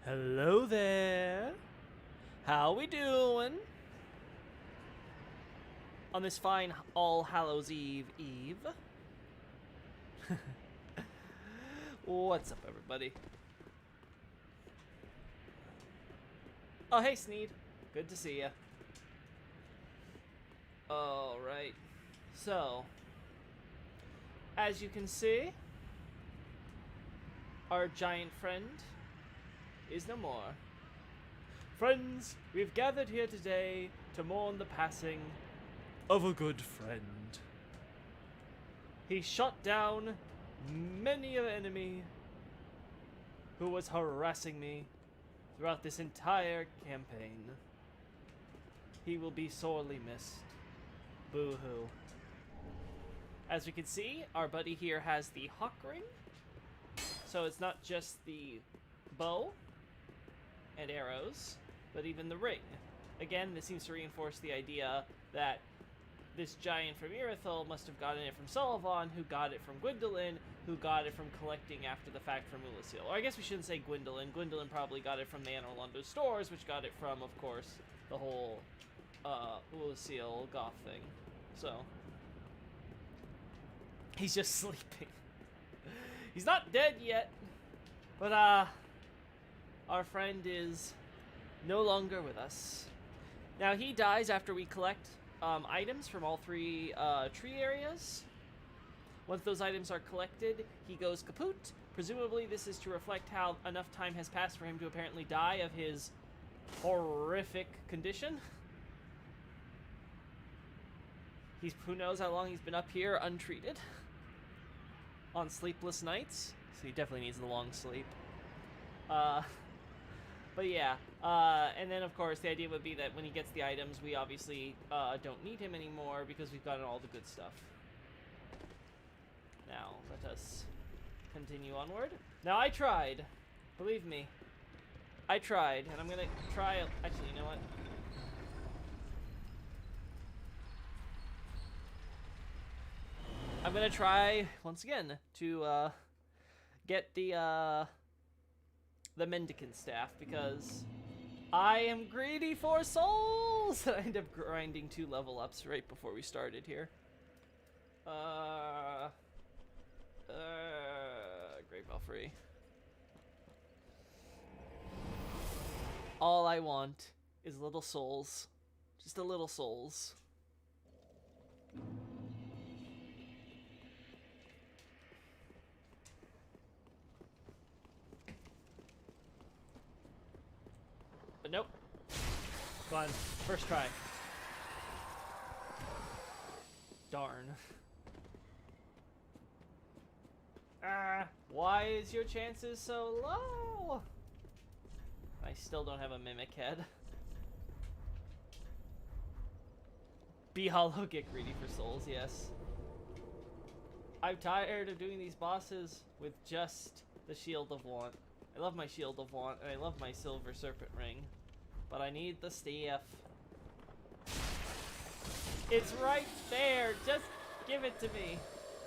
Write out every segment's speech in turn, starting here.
Hello there. How we doing? On this fine All Hallows Eve. What's up, everybody? Oh, hey, Sneed. Good to see ya. Alright. So, as you can see, our giant friend is no more. Friends, we've gathered here today to mourn the passing of a good friend. He shot down many an enemy who was harassing me throughout this entire campaign. He will be sorely missed. Boo-hoo. As we can see, our buddy here has the hawk ring. So it's not just the bow and arrows, but even the ring. Again, this seems to reinforce the idea that this giant from Irithyll must have gotten it from Sulyvahn, who got it from Gwyndolin, who got it from collecting after the fact from Ulasil. Or I guess we shouldn't say Gwyndolin. Gwyndolin probably got it from the Anor Londo stores, which got it from, of course, the whole Ulasil goth thing. So, he's just sleeping. He's not dead yet, but our friend is no longer with us. Now, he dies after we collect items from all three tree areas. Once those items are collected, he goes kaput. Presumably, this is to reflect how enough time has passed for him to apparently die of his horrific condition. Who knows how long he's been up here untreated on sleepless nights. So he definitely needs the long sleep. But yeah, and then of course the idea would be that when he gets the items, we obviously don't need him anymore because we've gotten all the good stuff. Now, let us continue onward. Now, I tried. Believe me. I tried, and I'm gonna try... Actually, you know what? I'm gonna try, once again, to get the mendicant staff, because I am greedy for souls! I end up grinding 2 level ups right before we started here. Great Belfry. All I want is little souls. Just a little souls. But nope. Come on, first try. Darn. Why is your chances so low? I still don't have a mimic head. Be hollow, get greedy for souls, yes. I'm tired of doing these bosses with just the Shield of Want. I love my Shield of Want, and I love my Silver Serpent Ring. But I need the staff. It's right there! Just give it to me!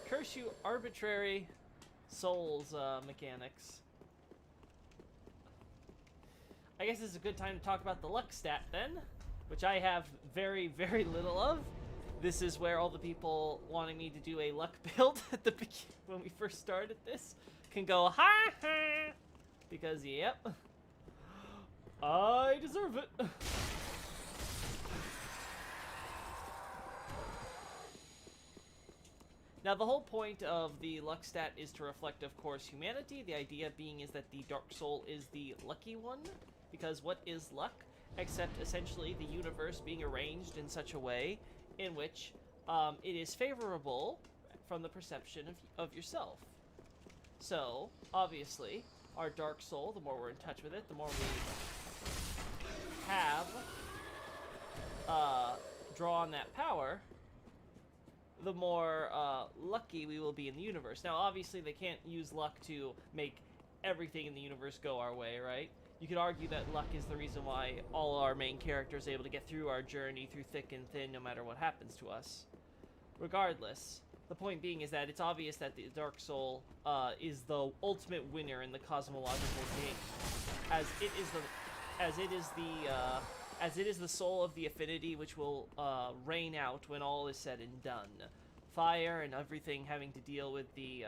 Curse you, arbitrary souls mechanics. I guess it's a good time to talk about the luck stat then, which I have very, very little of. This is where all the people wanting me to do a luck build at the beginning when we first started this can go ha ha, because yep, I deserve it. Now, the whole point of the luck stat is to reflect, of course, humanity. The idea being is that the Dark Soul is the lucky one, because what is luck except essentially the universe being arranged in such a way in which it is favorable from the perception of yourself. So, obviously, our Dark Soul, the more we're in touch with it, the more we have draw on that power, the more lucky we will be in the universe. Now, obviously, they can't use luck to make everything in the universe go our way, right? You could argue that luck is the reason why all our main characters are able to get through our journey through thick and thin no matter what happens to us. Regardless, The point being is that it's obvious that the Dark Soul is the ultimate winner in the cosmological game, as it is the soul of the affinity which will reign out when all is said and done. Fire and everything having to deal with the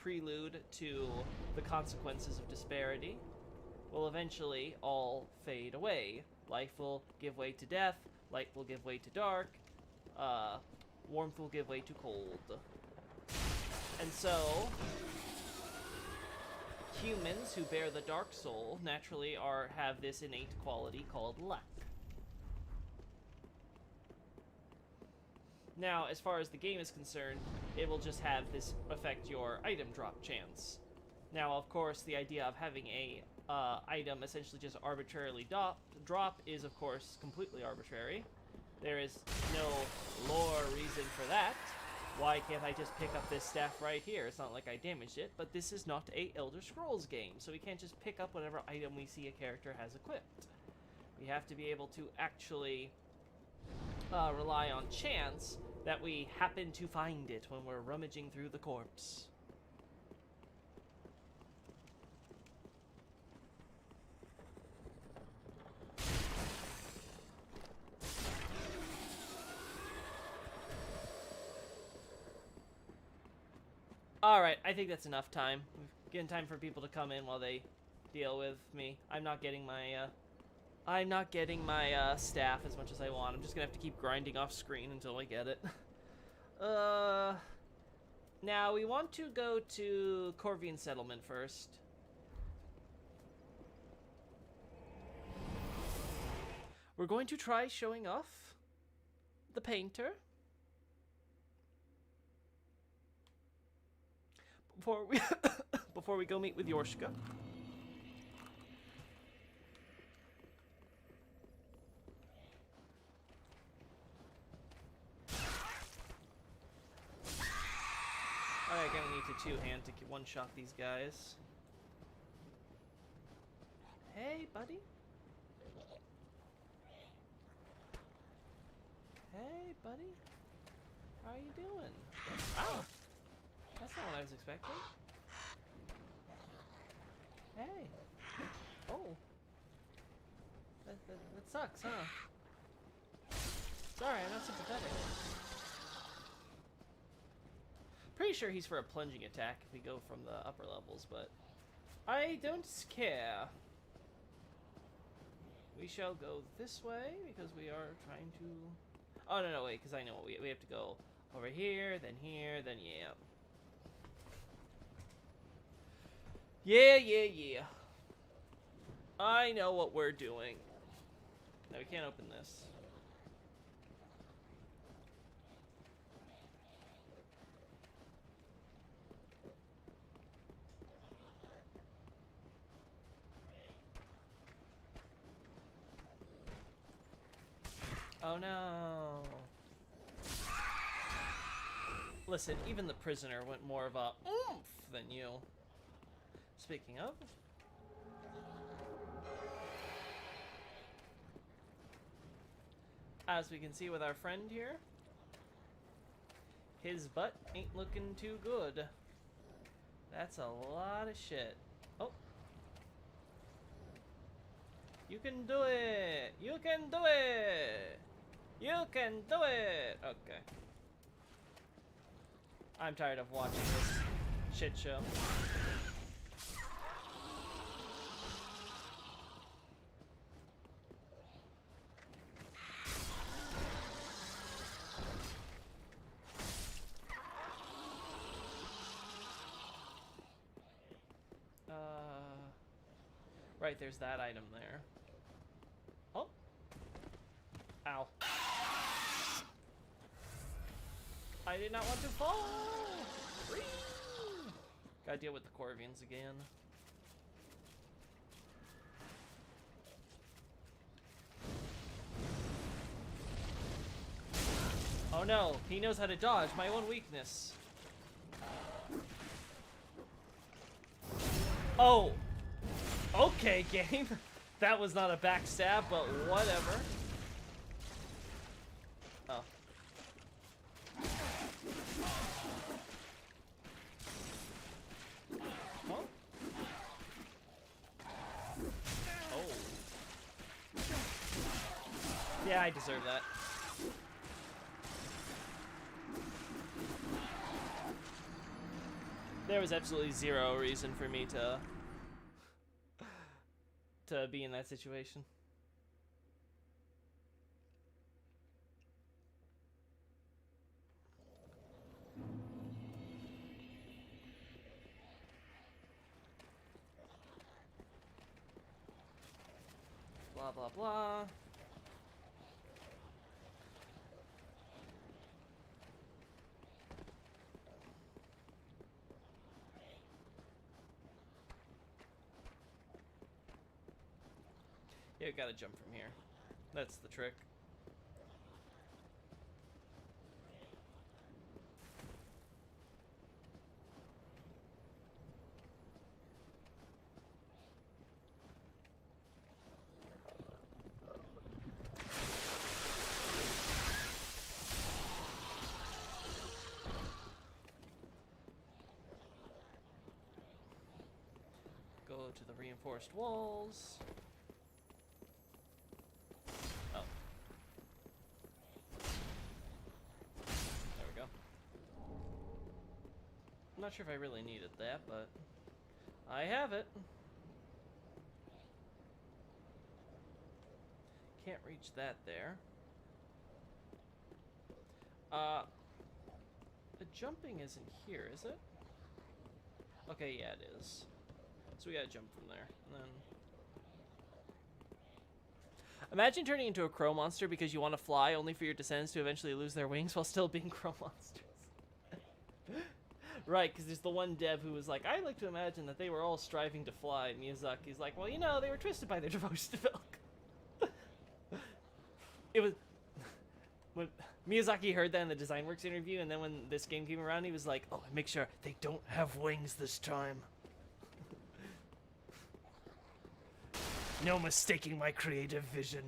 prelude to the consequences of disparity will eventually all fade away. Life will give way to death, light will give way to dark, warmth will give way to cold. And so, humans who bear the dark soul naturally have this innate quality called luck. Now, as far as the game is concerned, it will just have this affect your item drop chance. Now, of course, the idea of having a item essentially just arbitrarily drop is, of course, completely arbitrary. There is no lore reason for that. Why can't I just pick up this staff right here? It's not like I damaged it, but this is not a Elder Scrolls game, so we can't just pick up whatever item we see a character has equipped. We have to be able to actually rely on chance that we happen to find it when we're rummaging through the corpse. Alright, I think that's enough time. We've given time for people to come in while they deal with me. I'm not getting my staff as much as I want. I'm just gonna have to keep grinding off screen until I get it. Now we want to go to Corvian settlement first. We're going to try showing off the painter before we go meet with Yorshka. Alright, gonna need to two-hand to one-shot these guys. Hey, buddy. Hey, buddy. How are you doing? Oh, that's not what I was expecting. Hey. Oh. That sucks, huh? Sorry, I'm not sympathetic. Pretty sure he's for a plunging attack if we go from the upper levels, but I don't care. We shall go this way because we are trying to... Oh, no, wait, because I know what we have to go over here, then yeah. Yeah. I know what we're doing. No, we can't open this. Oh no. Listen, even the prisoner went more of a oomph than you. Speaking of, as we can see with our friend here, his butt ain't looking too good. That's a lot of shit. Oh. You can do it! You can do it! You can do it! Okay. I'm tired of watching this shit show. Right, there's that item there. Oh. Ow. I did not want to fall! Whee! Gotta deal with the Corvians again. Oh no, he knows how to dodge, my one weakness. Oh! Okay, game. That was not a backstab, but whatever. Oh. Yeah, I deserve that. There was absolutely zero reason for me to be in that situation. Blah, blah, blah. Yeah, you gotta jump from here. That's the trick. Go to the reinforced walls. Oh. There we go. I'm not sure if I really needed that, but I have it. Can't reach that there. The jumping isn't here, is it? Okay, yeah, it is. So we gotta jump from there, and then... Imagine turning into a crow monster because you want to fly, only for your descendants to eventually lose their wings while still being crow monsters. Right, because there's the one dev who was like, I like to imagine that they were all striving to fly, and Miyazaki's like, well, you know, they were twisted by their devotion to Velka. It was... When Miyazaki heard that in the DesignWorks interview, and then when this game came around, he was like, oh, make sure they don't have wings this time. No mistaking my creative vision.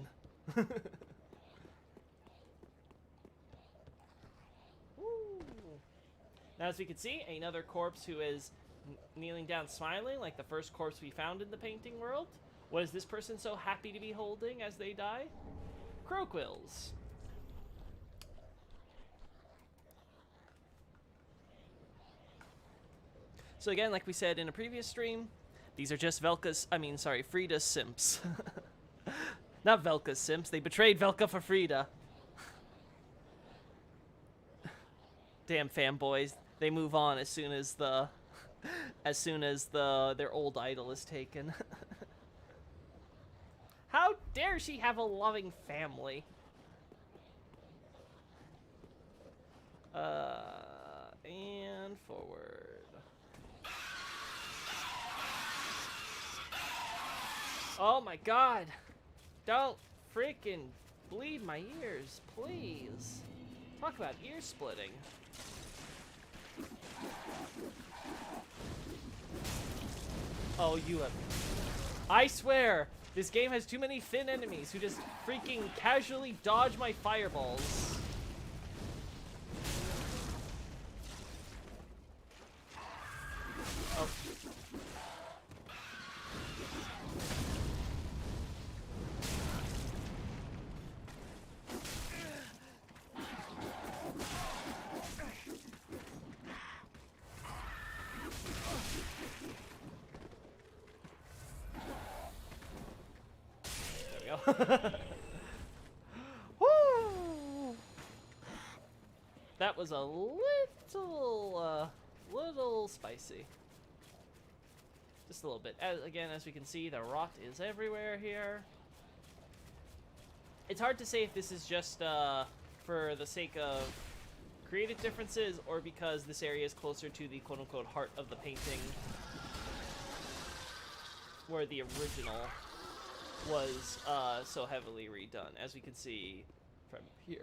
Now, as we can see, another corpse who is kneeling down smiling, like the first corpse we found in the painting world. What is this person so happy to be holding as they die? Crow quills. So again, like we said in a previous stream, these are just Frida's simps. Not Velka's simps. They betrayed Velka for Frida. Damn fanboys. They move on as soon as their old idol is taken. How dare she have a loving family? And forward. Oh my god! Don't freaking bleed my ears, please. Talk about ear splitting. Oh, you have... I swear, this game has too many thin enemies who just freaking casually dodge my fireballs. Oh. Woo! That was a little spicy. Just a little bit. As we can see, the rot is everywhere here. It's hard to say if this is just for the sake of creative differences or because this area is closer to the quote-unquote heart of the painting, where the original was so heavily redone, as we can see from here.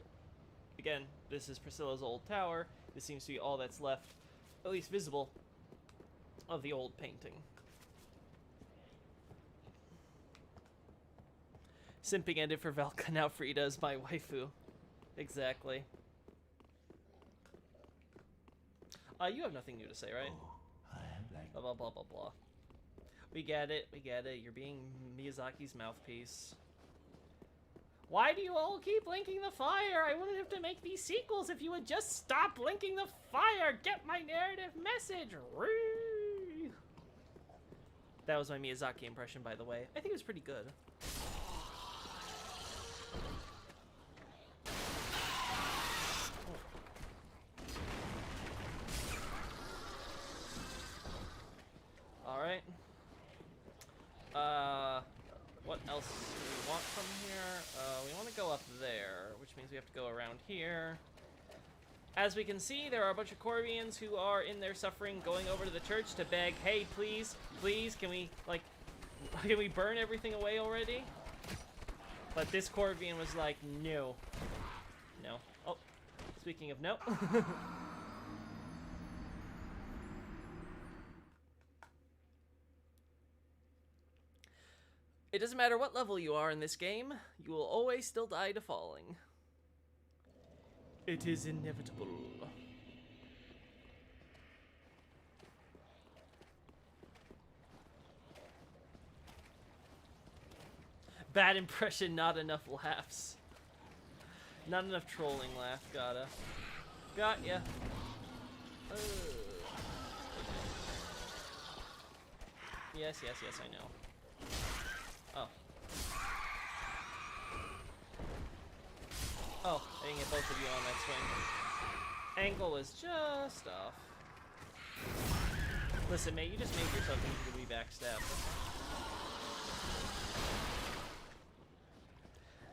Again, this is Priscilla's old tower. This seems to be all that's left, at least visible, of the old painting. Simping ended for Velka, now Frida is my waifu. Exactly. You have nothing new to say, right? Blah, blah, blah, blah, blah. We get it, we get it. You're being Miyazaki's mouthpiece. Why do you all keep linking the fire? I wouldn't have to make these sequels if you would just stop linking the fire. Get my narrative message. Ree. That was my Miyazaki impression, by the way. I think it was pretty good. All right. What else do we want from here? We want to go up there, which means we have to go around here. As we can see, there are a bunch of Corvians who are in their suffering going over to the church to beg, hey, please, please, can we burn everything away already? But this Corvian was like, no. No. Oh, speaking of no. It doesn't matter what level you are in this game, you will always still die to falling. It is inevitable. Bad impression, not enough laughs. Not enough trolling laugh, gotta. Got ya. Yes, yes, yes, I know. Oh. Oh, I didn't get both of you on that swing. Angle is just off. Listen, mate, you just made yourself easy to be backstabbed.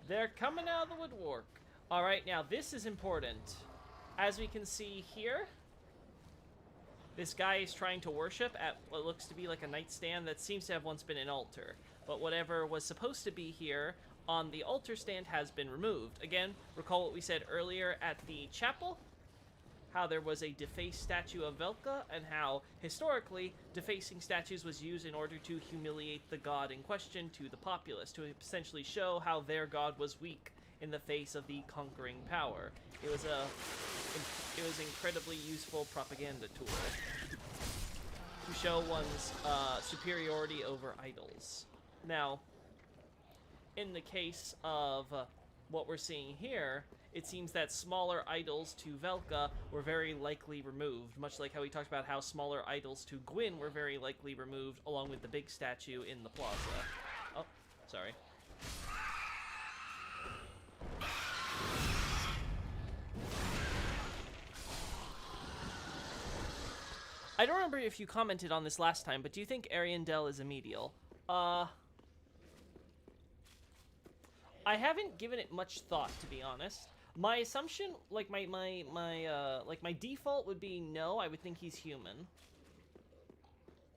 They're coming out of the woodwork. Alright, now this is important. As we can see here, this guy is trying to worship at what looks to be like a nightstand that seems to have once been an altar. But whatever was supposed to be here on the altar stand has been removed. Again, recall what we said earlier at the chapel, how there was a defaced statue of Velka, and how, historically, defacing statues was used in order to humiliate the god in question to the populace, to essentially show how their god was weak in the face of the conquering power. It was incredibly useful propaganda tool to show one's superiority over idols. Now, in the case of what we're seeing here, it seems that smaller idols to Velka were very likely removed, much like how we talked about how smaller idols to Gwyn were very likely removed, along with the big statue in the plaza. Oh, sorry. I don't remember if you commented on this last time, but do you think Ariandel is a medial? I haven't given it much thought, to be honest. My assumption, like my default would be no. I would think he's human.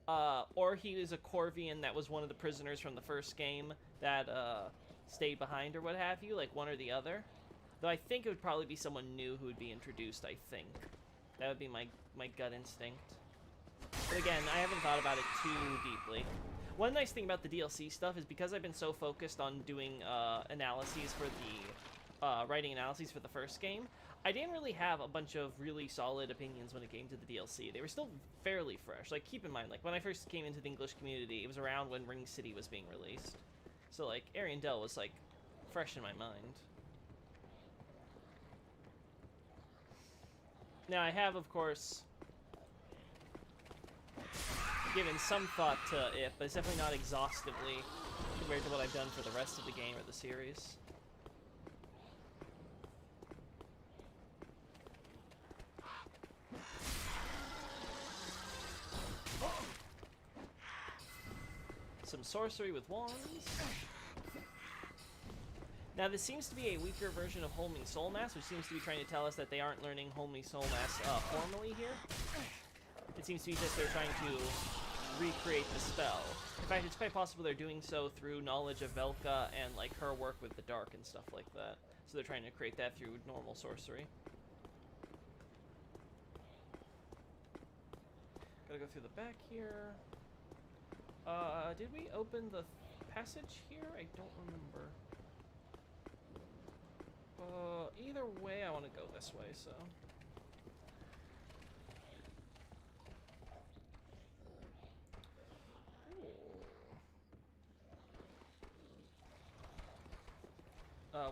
Or he is a Corvian that was one of the prisoners from the first game that stayed behind or what have you, like one or the other. Though I think it would probably be someone new who would be introduced. I think that would be my gut instinct. But again, I haven't thought about it too deeply. One nice thing about the DLC stuff is because I've been so focused on doing analyses for the writing analyses for the first game, I didn't really have a bunch of really solid opinions when it came to the DLC. They were still fairly fresh. Like, keep in mind, like when I first came into the English community, it was around when Ring City was being released. So like Ariandel was like fresh in my mind. Now I have, of course, given some thought to it, but it's definitely not exhaustively compared to what I've done for the rest of the game or the series. Some sorcery with wands. Now this seems to be a weaker version of Homing Soul Mass, which seems to be trying to tell us that they aren't learning Homing Soul Mass formally here. It seems to be just they're trying to recreate the spell. In fact, it's quite possible they're doing so through knowledge of Velka and like her work with the dark and stuff like that. So they're trying to create that through normal sorcery. Gotta go through the back here. Did we open the passage here? I don't remember. Either way, I want to go this way, so.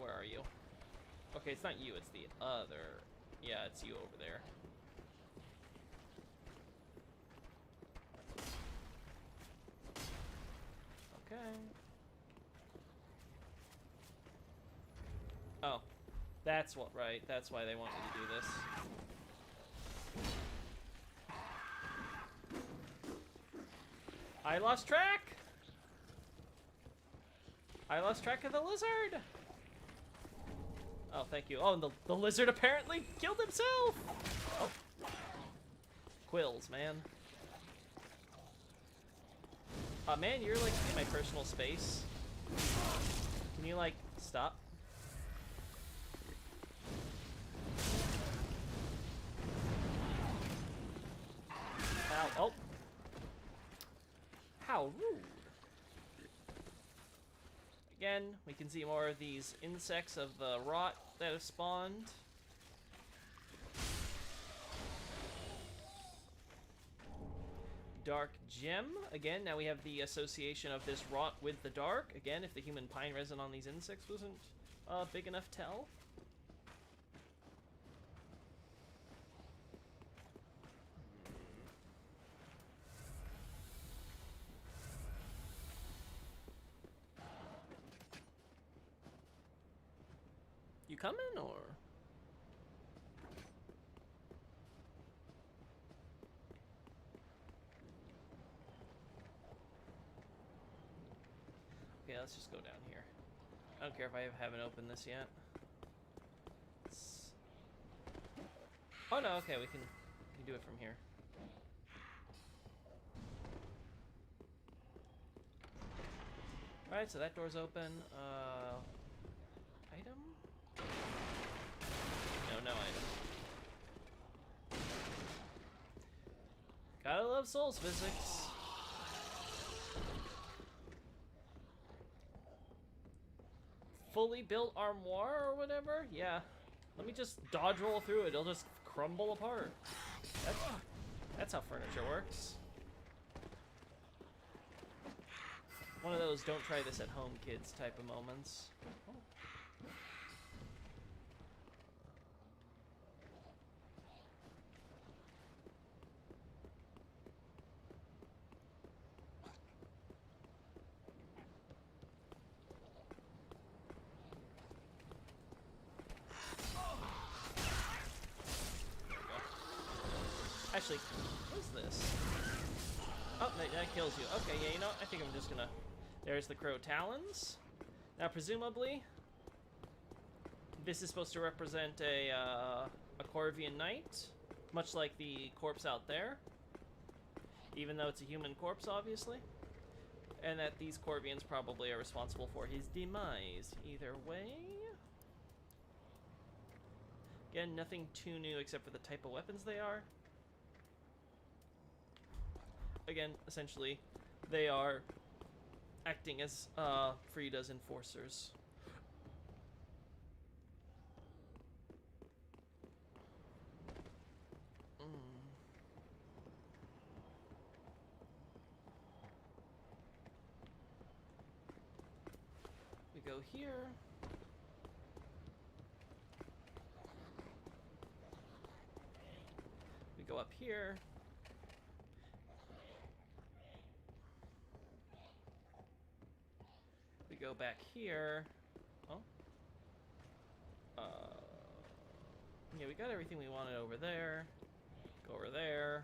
Where Where are you? Okay, it's not you, it's the other. Yeah, it's you over there. Okay. Oh. That's what, right. That's why they want me to do this. I lost track! I lost track of the lizard! Oh, thank you. Oh, and the lizard apparently killed himself! Oh. Quills, man. Man, you're, like, in my personal space. Can you, like, stop? Ow. Oh. How rude. Again, we can see more of these insects of the rot that have spawned. Dark gem. Again, now we have the association of this rot with the dark. Again, if the human pine resin on these insects wasn't a big enough tell. You coming, or? Okay, let's just go down here. I don't care if I haven't opened this yet. Oh no, okay, we can do it from here. Alright, so that door's open. Item? No item. Gotta love Souls physics. Fully built armoire or whatever? Yeah. Let me just dodge roll through it. It'll just crumble apart. That's how furniture works. One of those don't try this at home kids type of moments. Oh. Actually, what is this? Oh, that kills you. Okay, yeah, you know, I think I'm just gonna... There's the crow talons. Now, presumably, this is supposed to represent a Corvian knight, much like the corpse out there, even though it's a human corpse, obviously, and that these Corvians probably are responsible for his demise. Either way... Again, nothing too new except for the type of weapons they are. Again, essentially, they are acting as Frida's enforcers. We go here. We go up here. Go back here. Oh. Yeah, we got everything we wanted over there. Go over there.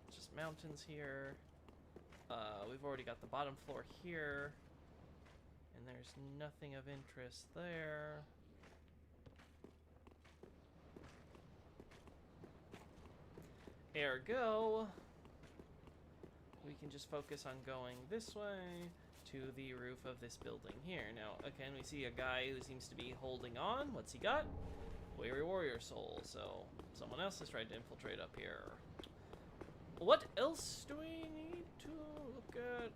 It's just mountains here. We've already got the bottom floor here. And there's nothing of interest there. Ergo, we can just focus on going this way to the roof of this building here. Now, again, we see a guy who seems to be holding on. What's he got? Weary warrior soul. So, someone else has tried to infiltrate up here. What else do we need to look at?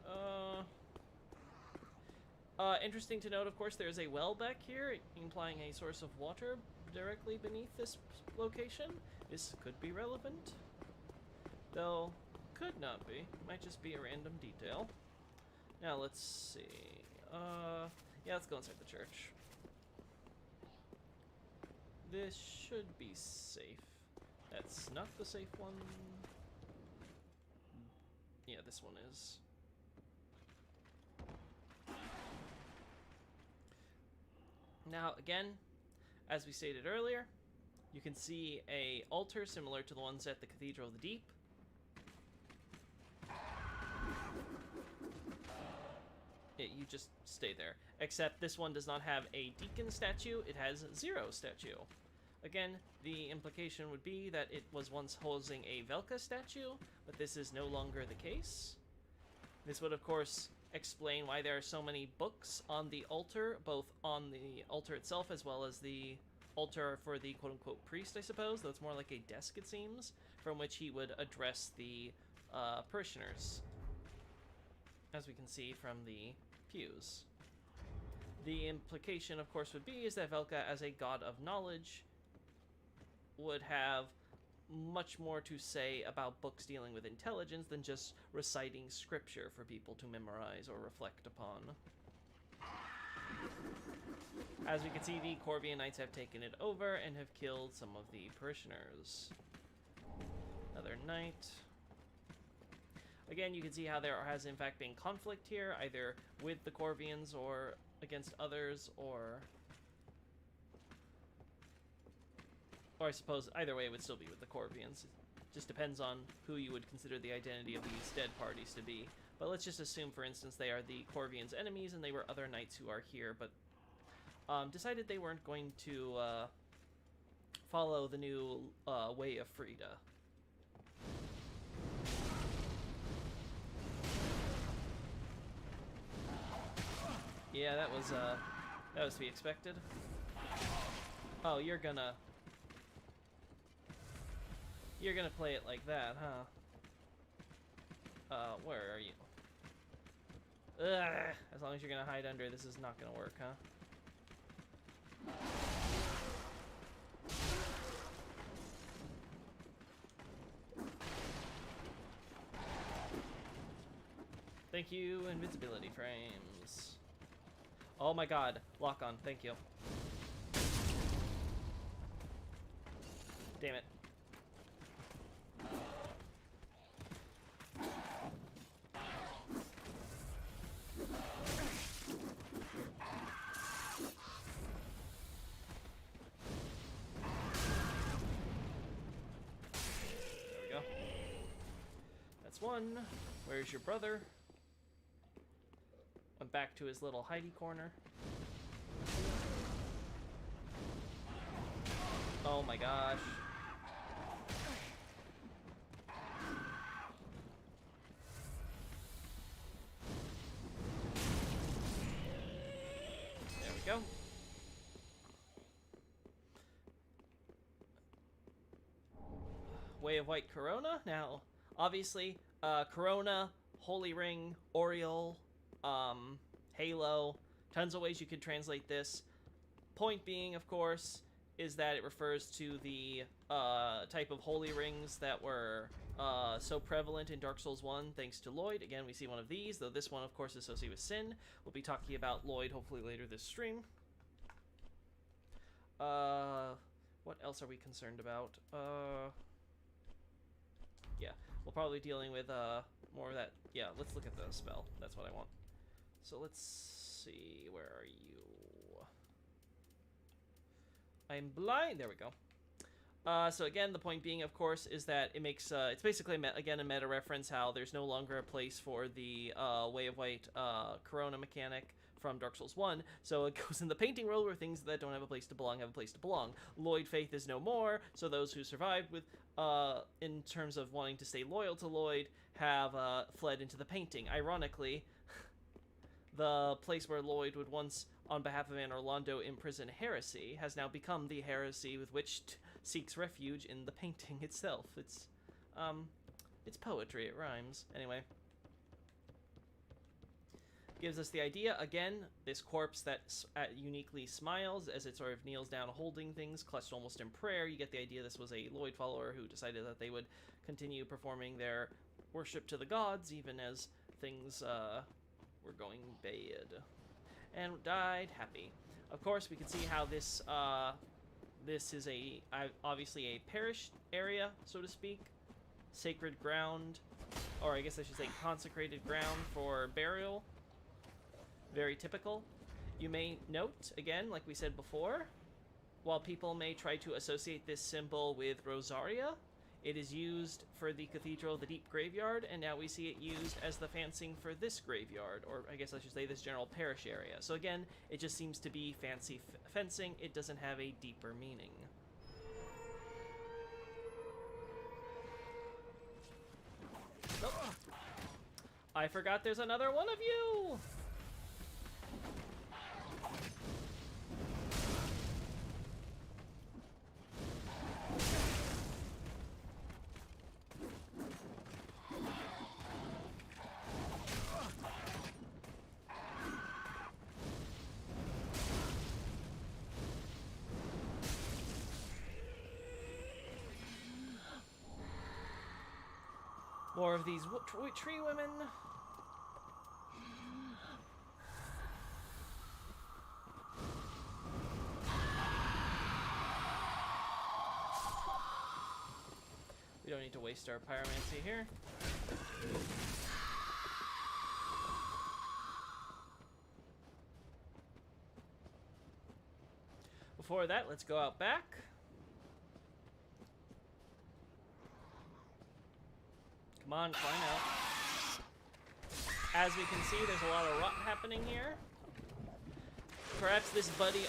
Interesting to note, of course, there's a well back here, implying a source of water directly beneath this location. This could be relevant, though could not be. Might just be a random detail. Now, let's see. Yeah, let's go inside the church. This should be safe. That's not the safe one. Yeah, this one is. Now, again, as we stated earlier, you can see a altar similar to the ones at the Cathedral of the Deep. You just stay there. Except this one does not have a deacon statue, it has 0 statue. Again, the implication would be that it was once housing a Velka statue, but this is no longer the case. This would, of course, explain why there are so many books on the altar, both on the altar itself as well as the altar for the quote-unquote priest, I suppose, though it's more like a desk, it seems, from which he would address the parishioners, as we can see from the pews. The implication, of course, would be is that Velka, as a god of knowledge, would have much more to say about books dealing with intelligence than just reciting scripture for people to memorize or reflect upon. As we can see, the Corvian Knights have taken it over and have killed some of the parishioners. Another knight. Again, you can see how there has in fact been conflict here, either with the Corvians or against others, or I suppose either way it would still be with the Corvians. Just depends on who you would consider the identity of these dead parties to be. But let's just assume, for instance, they are the Corvians' enemies and they were other knights who are here, but decided they weren't going to follow the new way of Frida. Yeah, that was to be expected. Oh, you're gonna play it like that, huh? Where are you? Ugh, as long as you're gonna hide under, this is not gonna work, huh? Thank you, invincibility frames. Oh my god, lock on, thank you. Damn it. There we go. That's one. Where's your brother? Went back to his little hidey corner. Oh my gosh. There we go. Way of White Corona. Now, obviously, Corona, Holy Ring, Aureole, Halo, tons of ways you could translate this. Point being, of course, is that it refers to the type of holy rings that were so prevalent in Dark Souls 1 thanks to Lloyd. Again, we see one of these, though this one, of course, is associated with sin. We'll be talking about Lloyd hopefully later this stream. What else are we concerned about? Yeah, we'll probably be dealing with more of that. Yeah, let's look at the spell. That's what I want. So let's see, where are you? I'm blind. There we go. So again, the point being, of course, is that it makes it's basically again a meta reference how there's no longer a place for the Way of White Corona mechanic from Dark Souls 1. So it goes in the painting world where things that don't have a place to belong have a place to belong. Lloyd faith is no more. So those who survived with in terms of wanting to stay loyal to Lloyd have fled into the painting. Ironically, the place where Lloyd would once, on behalf of Anor Londo, imprison heresy, has now become the heresy with which seeks refuge in the painting itself. It's poetry, it rhymes. Anyway. Gives us the idea, again, this corpse that uniquely smiles as it sort of kneels down holding things, clutched almost in prayer. You get the idea this was a Lloyd follower who decided that they would continue performing their worship to the gods, even as things, were going bad, and died happy. Of course, we can see how this This is obviously a parish area, so to speak. Sacred ground, or I guess I should say consecrated ground for burial. Very typical. You may note, again, like we said before, while people may try to associate this symbol with Rosaria, it is used for the Cathedral of the Deep Graveyard, and now we see it used as the fencing for this graveyard, or I guess I should say this general parish area. So again, it just seems to be fancy fencing. It doesn't have a deeper meaning. Oh. I forgot there's another one of you! More of these tree women. We don't need to waste our pyromancy here. Before that, let's go out back. Come on, climb out. As we can see, there's a lot of rot happening here. Perhaps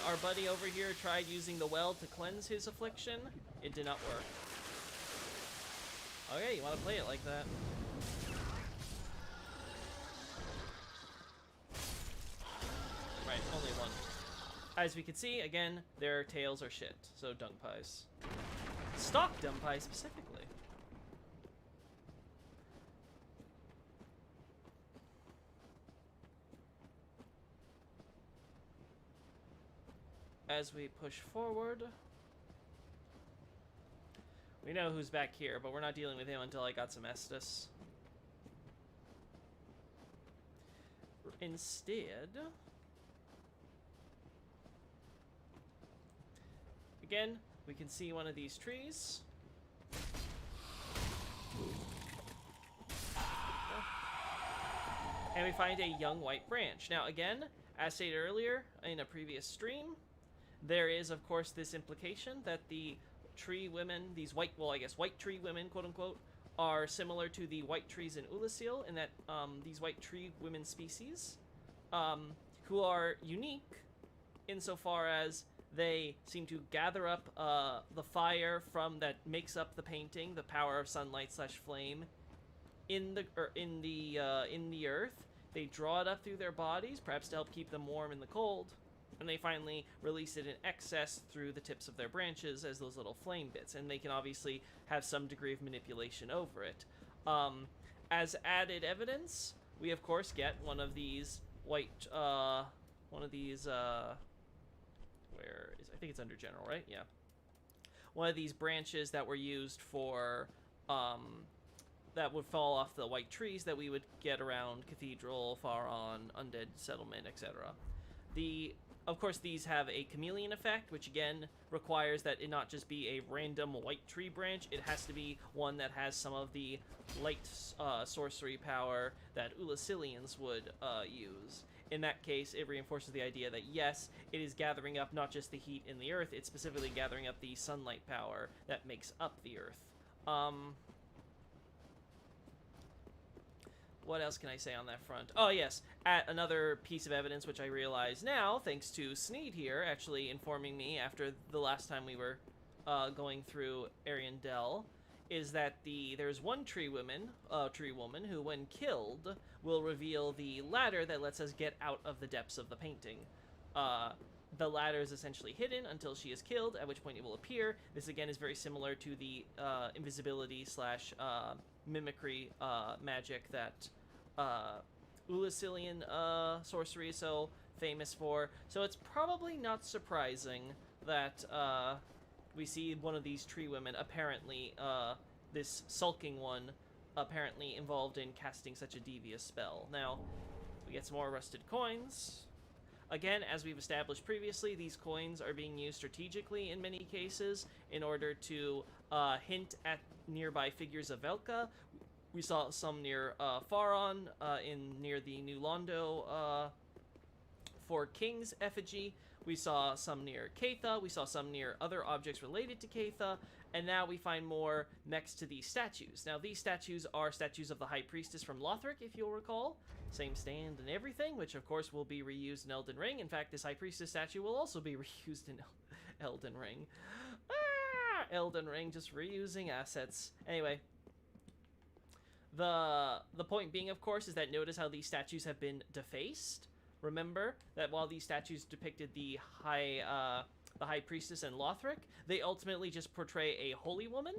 our buddy over here tried using the well to cleanse his affliction. It did not work. Okay, you want to play it like that. Right, only one. As we can see, again, their tails are shit, so dung pies. Stock dung pies specifically. As we push forward, we know who's back here, but we're not dealing with him until I got some Estus. Instead, again, we can see one of these trees. And we find a young white branch. Now again, as stated earlier in a previous stream, there is, of course, this implication that the tree women, these white tree women, quote-unquote, are similar to the white trees in Ulasil, in that these white tree women species, who are unique insofar as they seem to gather up the fire that makes up the painting, the power of sunlight / flame, in the earth. They draw it up through their bodies, perhaps to help keep them warm in the cold. And they finally release it in excess through the tips of their branches as those little flame bits, and they can obviously have some degree of manipulation over it. As added evidence, we of course get one of these white, I think it's under general, right? Yeah. One of these branches that were used for, that would fall off the white trees that we would get around Cathedral, Faron, Undead Settlement, etc. Of course, these have a chameleon effect, which again requires that it not just be a random white tree branch, it has to be one that has some of the light sorcery power that Ulasilians would use. In that case, it reinforces the idea that yes, it is gathering up not just the heat in the earth, it's specifically gathering up the sunlight power that makes up the earth. What else can I say on that front? Oh, yes. Another piece of evidence, which I realize now, thanks to Sneed here, actually informing me after the last time we were going through Ariandel, is that there's one tree woman who, when killed, will reveal the ladder that lets us get out of the depths of the painting. The ladder is essentially hidden until she is killed, at which point it will appear. This, again, is very similar to the invisibility / mimicry magic that Ulasilian sorcery is so famous for. So it's probably not surprising that we see one of these tree women, apparently, this sulking one, apparently involved in casting such a devious spell. Now, we get some more rusted coins. Again, as we've established previously, these coins are being used strategically in many cases in order to hint at nearby figures of Velka. We saw some near Faron, near the New Londo for King's effigy. We saw some near Caitha. We saw some near other objects related to Caitha. And now we find more next to these statues. Now, these statues are statues of the High Priestess from Lothric, if you'll recall. Same stand and everything, which, of course, will be reused in Elden Ring. In fact, this High Priestess statue will also be reused in Elden Ring. Elden Ring, just reusing assets. Anyway, the point being, of course, is that notice how these statues have been defaced. Remember that while these statues depicted the High Priestess and Lothric, they ultimately just portray a holy woman.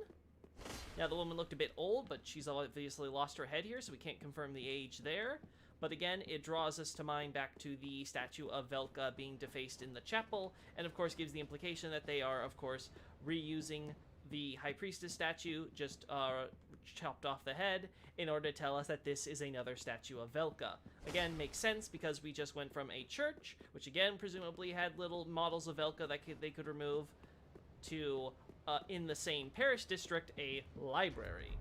Now, the woman looked a bit old, but she's obviously lost her head here, so we can't confirm the age there. But again, it draws us to mind back to the statue of Velka being defaced in the chapel, and of course gives the implication that they are, of course, reusing the High Priestess statue, just chopped off the head, in order to tell us that this is another statue of Velka. Again, makes sense because we just went from a church, which again presumably had little models of Velka that they could remove, to, in the same parish district, a library.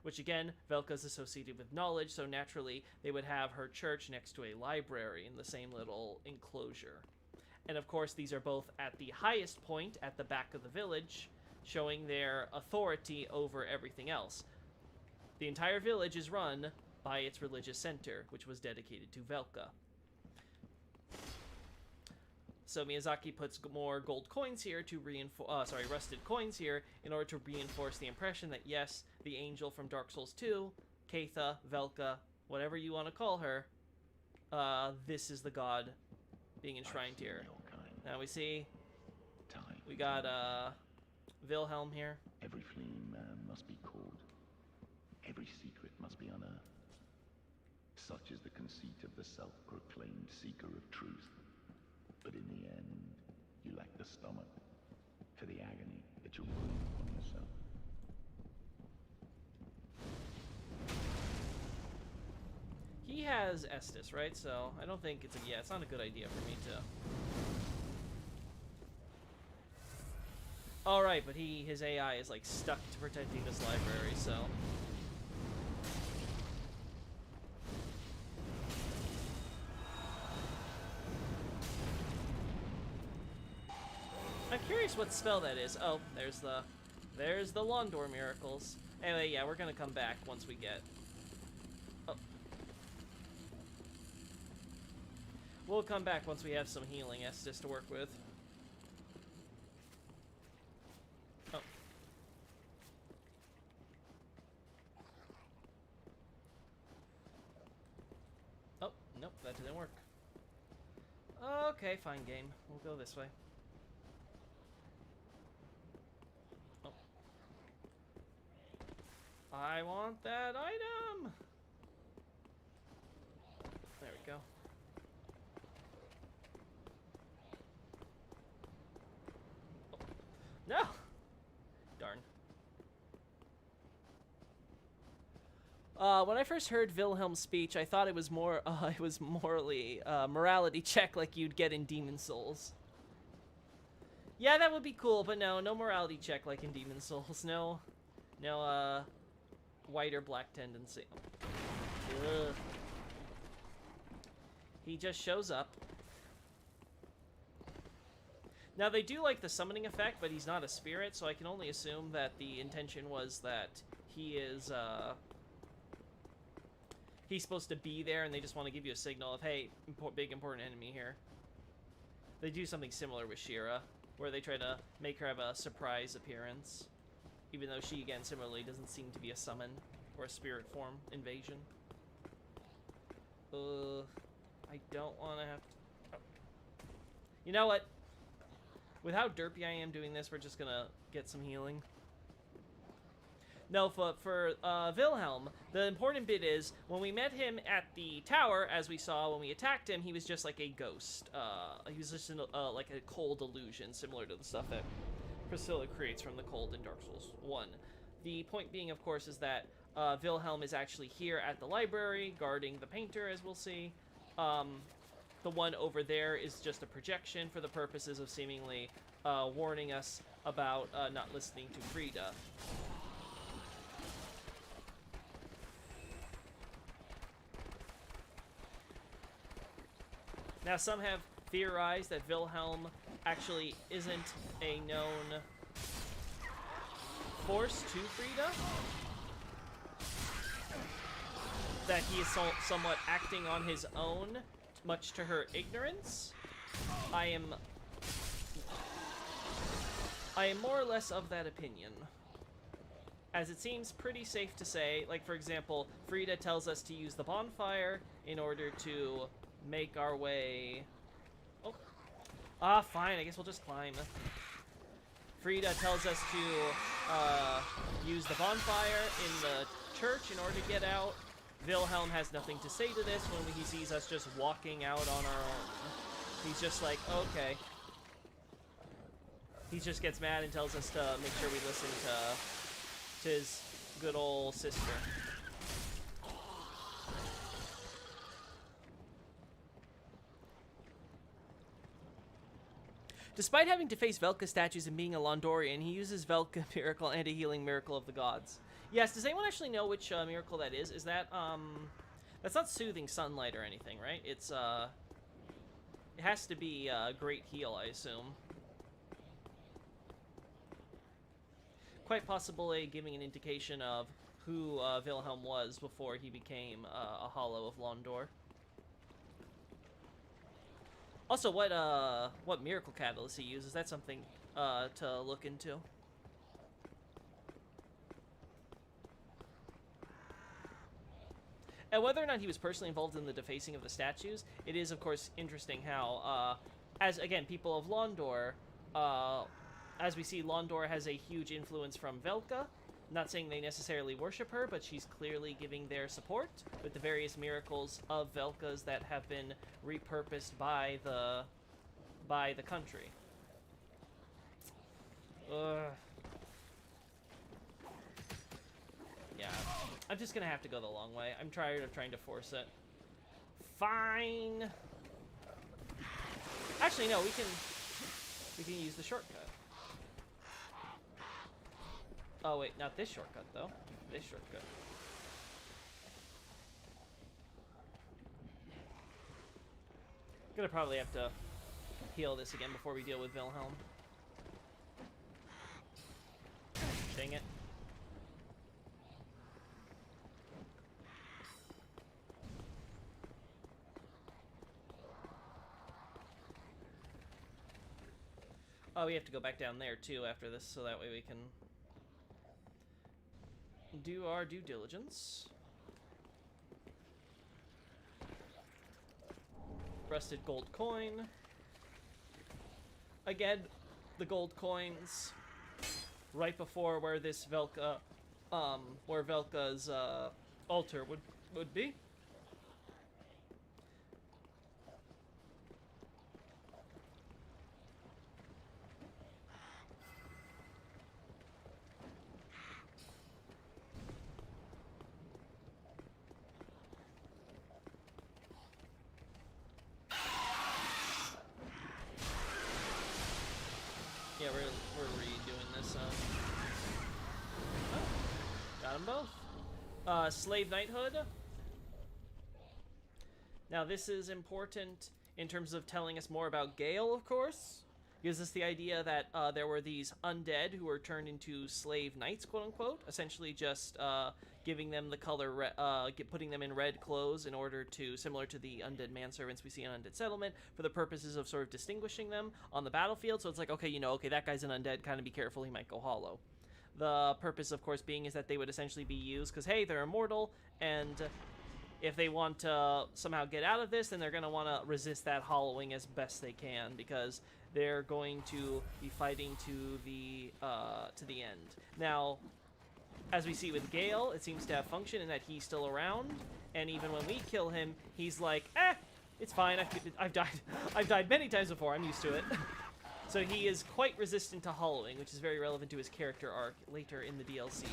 Which again, Velka is associated with knowledge, so naturally they would have her church next to a library in the same little enclosure. And of course, these are both at the highest point at the back of the village, showing their authority over everything else. The entire village is run by its religious center, which was dedicated to Velka. So Miyazaki puts more gold coins here to reinforce, rusted coins here in order to reinforce the impression that yes, the angel from Dark Souls 2, Caitha, Velka, whatever you want to call her, this is the god being enshrined here. Now we see, we got Vilhelm here. Every fleeing man must be caught. Every secret must be unearthed. Such is the conceit of the self-proclaimed seeker of truth. But in the end, you lack the stomach for the agony that you'll bring upon yourself. He has Estus, right? So I don't think it's it's not a good idea for me to. All right, but his AI is like stuck to protecting this library, so. I'm curious what spell that is. Oh, there's the Londor miracles. Anyway, yeah, we're gonna come back once we get. Oh. We'll come back once we have some healing Estus to work with. Oh. Oh, nope, that didn't work. Okay, fine game. We'll go this way. I want that item! There we go. Oh. No! Darn. When I first heard Vilhelm's speech, I thought it was more, it was morality check like you'd get in Demon Souls. Yeah, that would be cool, but no morality check like in Demon Souls. No, white or black tendency. Ugh. He just shows up. Now, they do like the summoning effect, but he's not a spirit, so I can only assume that the intention was that he is, he's supposed to be there, and they just want to give you a signal of, hey, big important enemy here. They do something similar with Shira, where they try to make her have a surprise appearance. Even though she, again, similarly doesn't seem to be a summon or a spirit form invasion. I don't want to have to... Oh. You know what? With how derpy I am doing this, we're just gonna get some healing. No, for Vilhelm, the important bit is, when we met him at the tower, as we saw when we attacked him, he was just like a ghost. He was just like a cold illusion, similar to the stuff that Priscilla creates from the cold in Dark Souls 1. The point being, of course, is that Vilhelm is actually here at the library, guarding the painter, as we'll see. But the one over there is just a projection for the purposes of seemingly warning us about not listening to Frida. Now, some have theorized that Vilhelm actually isn't a known force to Frida. That he is somewhat acting on his own, much to her ignorance. I am more or less of that opinion. As it seems pretty safe to say, like for example, Frida tells us to use the bonfire in order to make our way... Oh. Ah, fine, I guess we'll just climb. Frida tells us to use the bonfire in the church in order to get out. Vilhelm has nothing to say to this when he sees us just walking out on our own. He's just like, okay. He just gets mad and tells us to make sure we listen to his good old sister. Despite having to face Velka statues and being a Londorian, he uses Velka miracle and a healing miracle of the gods. Yes, does anyone actually know which miracle that is? Is that, that's not soothing sunlight or anything, right? It's, it has to be Great Heal, I assume. Quite possibly giving an indication of who Vilhelm was before he became a Hollow of Londor. Also, what miracle catalyst he uses, that's something to look into. And whether or not he was personally involved in the defacing of the statues, it is, of course, interesting how, as, again, people of Londor, as we see, Londor has a huge influence from Velka. Not saying they necessarily worship her, but she's clearly giving their support with the various miracles of Velka's that have been repurposed by the country. Yeah, I'm just gonna have to go the long way. I'm tired of trying to force it. Fine. Actually, no, we can use the shortcut. Oh wait, not this shortcut though. This shortcut. Gonna probably have to heal this again before we deal with Vilhelm. Dang it. Oh, we have to go back down there too after this, so that way we can do our due diligence. Rusted gold coin. Again, the gold coins right before where this Velka, where Velka's altar would be. Yeah, we're redoing this. Oh, got them both. Slave knighthood. Now this is important in terms of telling us more about Gael, of course. Gives us the idea that there were these undead who were turned into slave knights, quote unquote. Essentially just giving them the color, putting them in red clothes in order to, similar to the undead manservants we see in Undead Settlement, for the purposes of sort of distinguishing them on the battlefield. So it's like, okay, you know, okay, that guy's an undead, kind of be careful, he might go hollow. The purpose, of course, being is that they would essentially be used because, hey, they're immortal, and if they want to somehow get out of this, then they're going to want to resist that hollowing as best they can, because they're going to be fighting to the end. Now, as we see with Gael, it seems to have function in that he's still around, and even when we kill him, he's like, it's fine, I've died many times before, I'm used to it. So he is quite resistant to hollowing, which is very relevant to his character arc later in the DLC.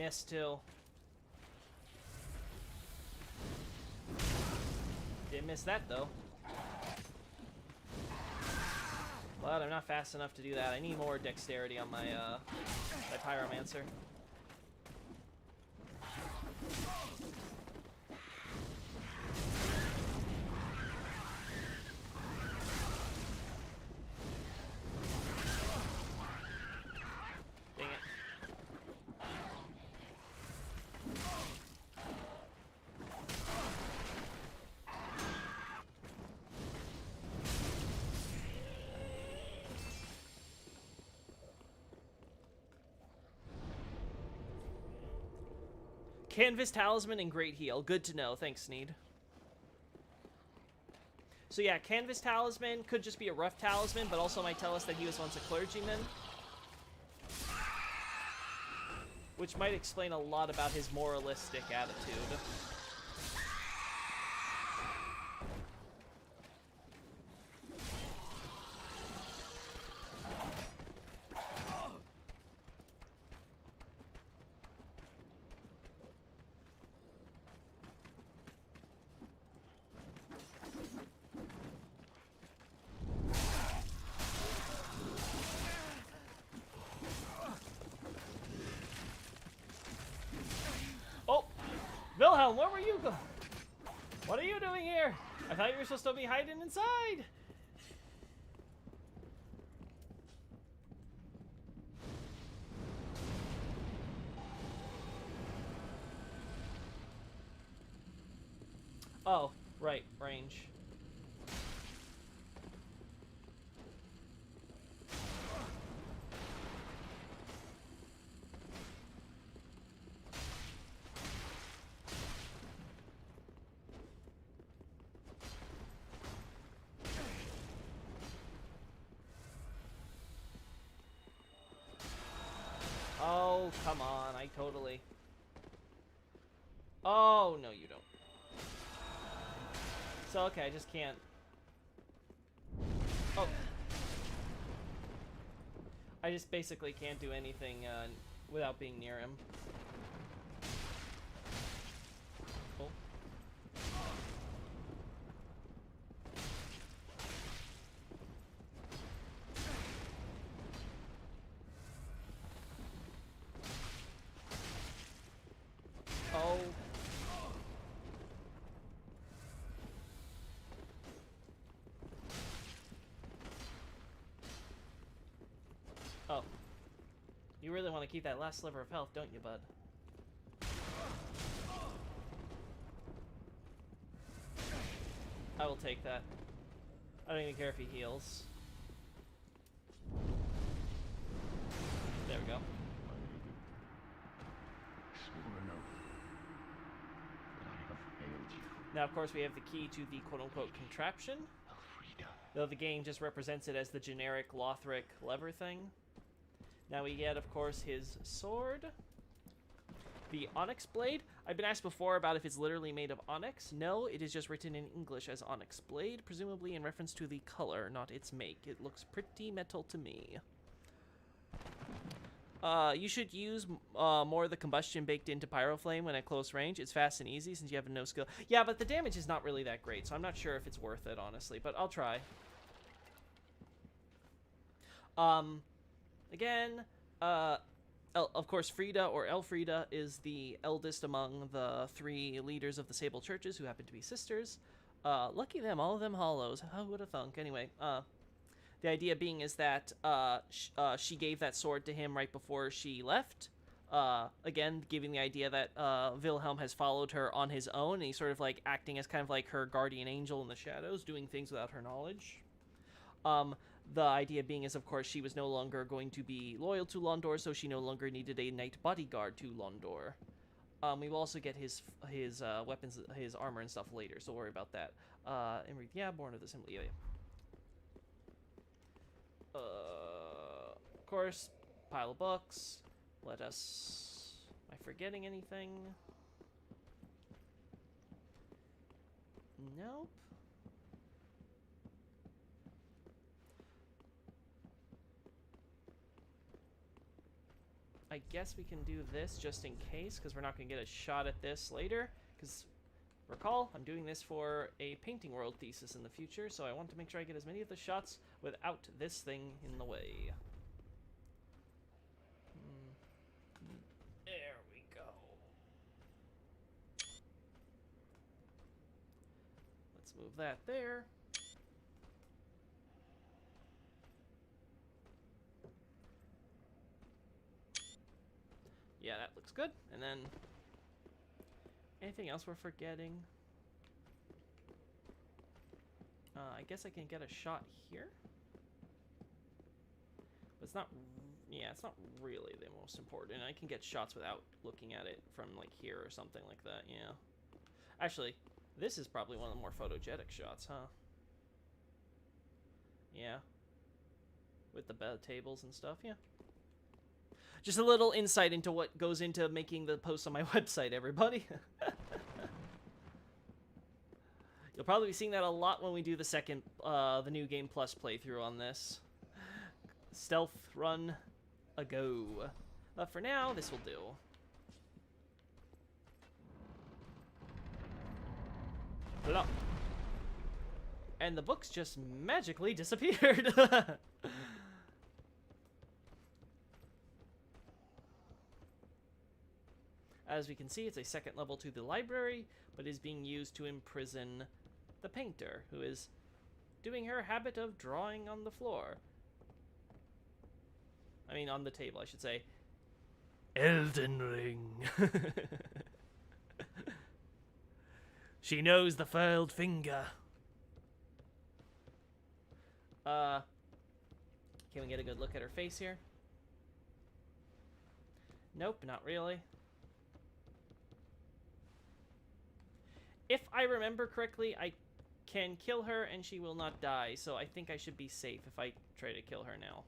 missed too. Didn't miss that though. But I'm not fast enough to do that. I need more dexterity on my my pyromancer. Dang it. Canvas Talisman and Great Heal. Good to know. Thanks, Sneed. So yeah, Canvas Talisman could just be a rough talisman, but also might tell us that he was once a clergyman. Which might explain a lot about his moralistic attitude. Oh! Vilhelm, where were you going? What are you doing here? I thought you were supposed to be hiding inside. Oh, right, range. Oh, come on, I totally... Oh, no you don't. So, okay, I just can't... Oh. I just basically can't do anything without being near him. Oh. Oh. Oh. You really want to keep that last sliver of health, don't you, bud? I will take that. I don't even care if he heals. There we go. Swore an oath that I have failed you. Now, of course, we have the key to the quote-unquote contraption. Elfrida. Though the game just represents it as the generic Lothric lever thing. Now we get, of course, his sword. The Onyx Blade. I've been asked before about if it's literally made of onyx. No, it is just written in English as Onyx Blade, presumably in reference to the color, not its make. It looks pretty metal to me. You should use more of the combustion baked into Pyroflame when at close range. It's fast and easy since you have no skill. Yeah, but the damage is not really that great, so I'm not sure if it's worth it, honestly, but I'll try. Again, of course, Frida, or Elfrida, is the eldest among the 3 leaders of the Sable Churches, who happen to be sisters. Lucky them, all of them hollows. How would have thunk? Anyway, the idea being is that she gave that sword to him right before she left. Again, giving the idea that Vilhelm has followed her on his own, and he's sort of like acting as kind of like her guardian angel in the shadows, doing things without her knowledge. The idea being is, of course, she was no longer going to be loyal to Londor, so she no longer needed a knight bodyguard to Londor. We will also get his weapons, his armor and stuff later, so worry about that. Yeah, Born of the Symbol. Yeah. Of course, pile of books. Let us... Am I forgetting anything? Nope. I I guess we can do this just in case, because we're not going to get a shot at this later. Because, recall, I'm doing this for a painting world thesis in the future, so I want to make sure I get as many of the shots without this thing in the way. There we go. Let's move that there. Yeah, that looks good. And then, anything else we're forgetting? I guess I can get a shot here. But it's not, yeah, it's not really the most important. I can get shots without looking at it from, like, here or something like that, yeah. Actually, this is probably one of the more photogenic shots, huh? Yeah. With the bed tables and stuff, yeah. Just a little insight into what goes into making the posts on my website, everybody. You'll probably be seeing that a lot when we do the second, the New Game Plus playthrough on this. Stealth run a go. But for now, this will do. Blah. And the books just magically disappeared. As we can see, it's a second level to the library, but is being used to imprison the painter, who is doing her habit of drawing on the floor. I mean, on the table, I should say. Elden Ring. She knows the furled finger. Can we get a good look at her face here? Nope, not really. If I remember correctly, I can kill her and she will not die, so I think I should be safe if I try to kill her now.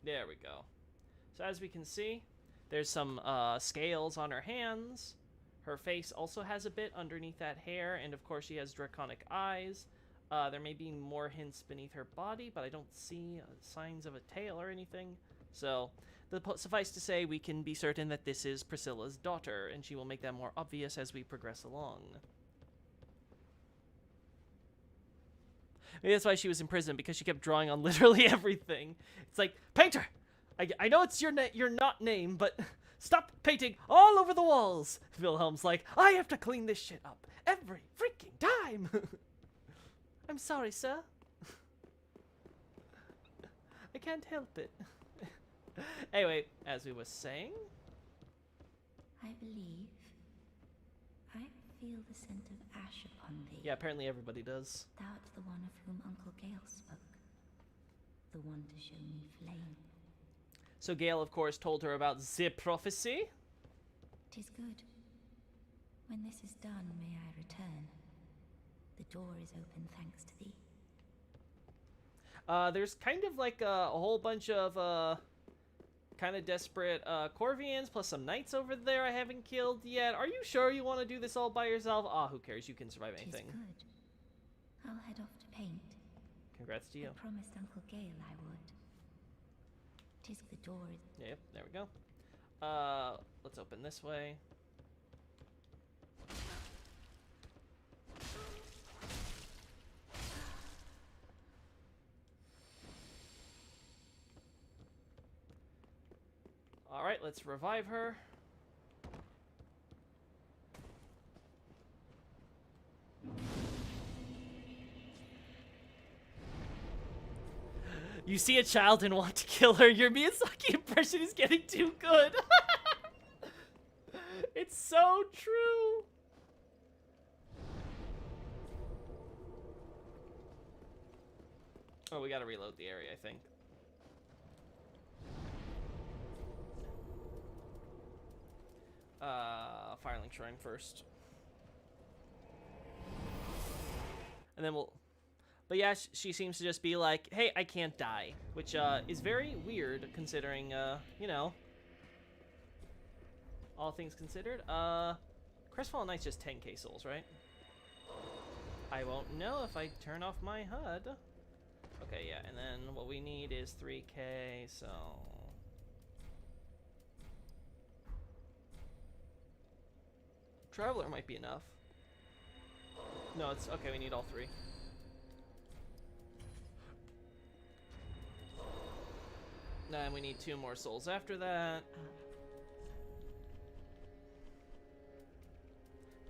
There we go. So as we can see, there's some scales on her hands. Her face also has a bit underneath that hair, and of course she has draconic eyes. There may be more hints beneath her body, but I don't see signs of a tail or anything. So, suffice to say, we can be certain that this is Priscilla's daughter, and she will make that more obvious as we progress along. Maybe that's why she was in prison, because she kept drawing on literally everything. It's like, painter! I know it's your not name, but stop painting all over the walls! Vilhelm's like, I have to clean this shit up every freaking time! I'm sorry, sir. I can't help it. Anyway, as we were saying... I believe I feel the scent of ash upon thee. Yeah, apparently everybody does. Thou art the one of whom Uncle Gael spoke. The one to show me flame. So Gael, of course, told her about the prophecy. 'Tis good. When this is done, may I return. The door is open thanks to thee. There's kind of like a whole bunch of kind of desperate Corvians plus some knights over there I haven't killed yet. Are you sure you want to do this all by yourself? Ah, who cares? You can survive anything. 'Tis good. I'll head off to paint. Congrats to you. I promised Uncle Gael I would. 'Tis the door is... Yep, there we go. Let's open this way. Alright, let's revive her. You see a child and want to kill her. Your Miyazaki impression is getting too good. It's so true. Oh, we gotta reload the area, I think. Firelink Shrine first. And then we'll... But yeah, she seems to just be like, hey, I can't die. Which, is very weird, considering, you know... all things considered. Crestfallen Knight's just 10k souls, right? I won't know if I turn off my HUD. Okay, yeah, and then what we need is 3K, so... Traveler might be enough. No, it's... Okay, we need all 3. Then we need 2 more souls after that.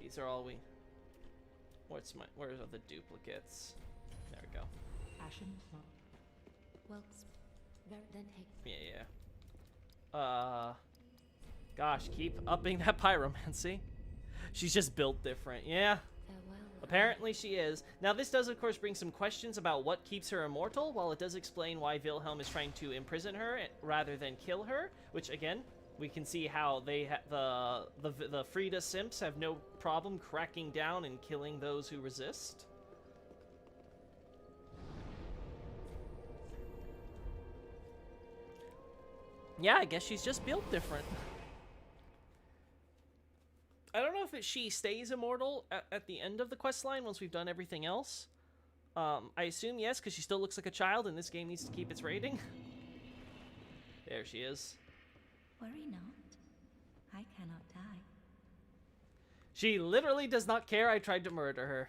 These are all we... Where are the duplicates? There we go. Ashen? Well, then hey. Yeah. Gosh, keep upping that pyromancy. She's just built different. Yeah. Farewell. Apparently she is. Now this does of course bring some questions about what keeps her immortal, while it does explain why Vilhelm is trying to imprison her rather than kill her, which again, we can see how they the Frida simps have no problem cracking down and killing those who resist. Yeah, I guess she's just built different. I don't know if she stays immortal at the end of the quest line once we've done everything else. I assume yes, because she still looks like a child, and this game needs to keep its rating. There she is. Worry not. I cannot die. She literally does not care I tried to murder her.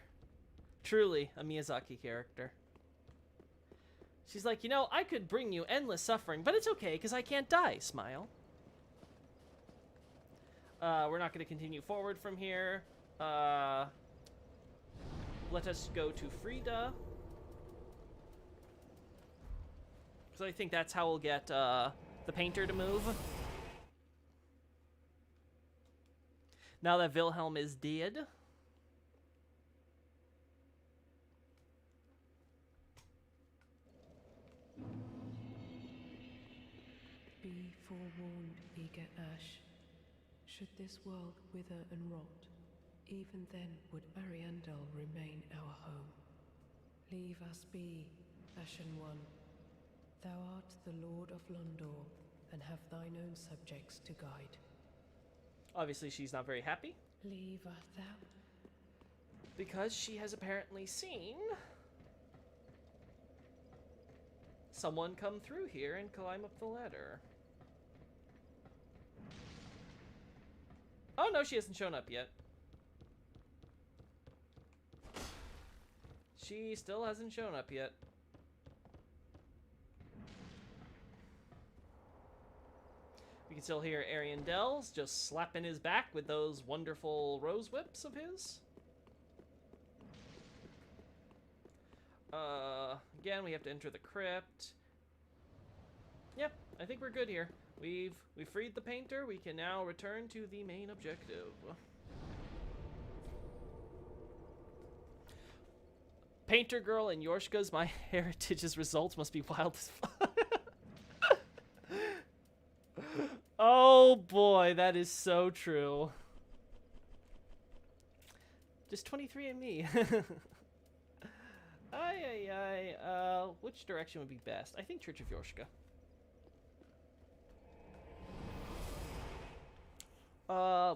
Truly a Miyazaki character. She's like, you know, I could bring you endless suffering, but it's okay, because I can't die. Smile. We're not going to continue forward from here. Let us go to Frida. So I think that's how we'll get the painter to move. Now that Vilhelm is dead. Be forewarned, eager Ash. Should this world wither and rot, even then would Ariandel remain our home. Leave us be, Ashen One. Thou art the Lord of Londo, and have thine own subjects to guide. Obviously, she's not very happy. Leave thou. Because she has apparently seen someone come through here and climb up the ladder. Oh no, she hasn't shown up yet. She still hasn't shown up yet. We can still hear Ariandel's just slapping his back with those wonderful rose whips of his. Again, we have to enter the crypt. Yep, I think we're good here. We've freed the painter. We can now return to the main objective. Painter girl and Yorshka's My Heritage's results must be wild as fuck. Oh boy, that is so true. Just 23andMe. Which direction would be best? I think Church of Yorshka.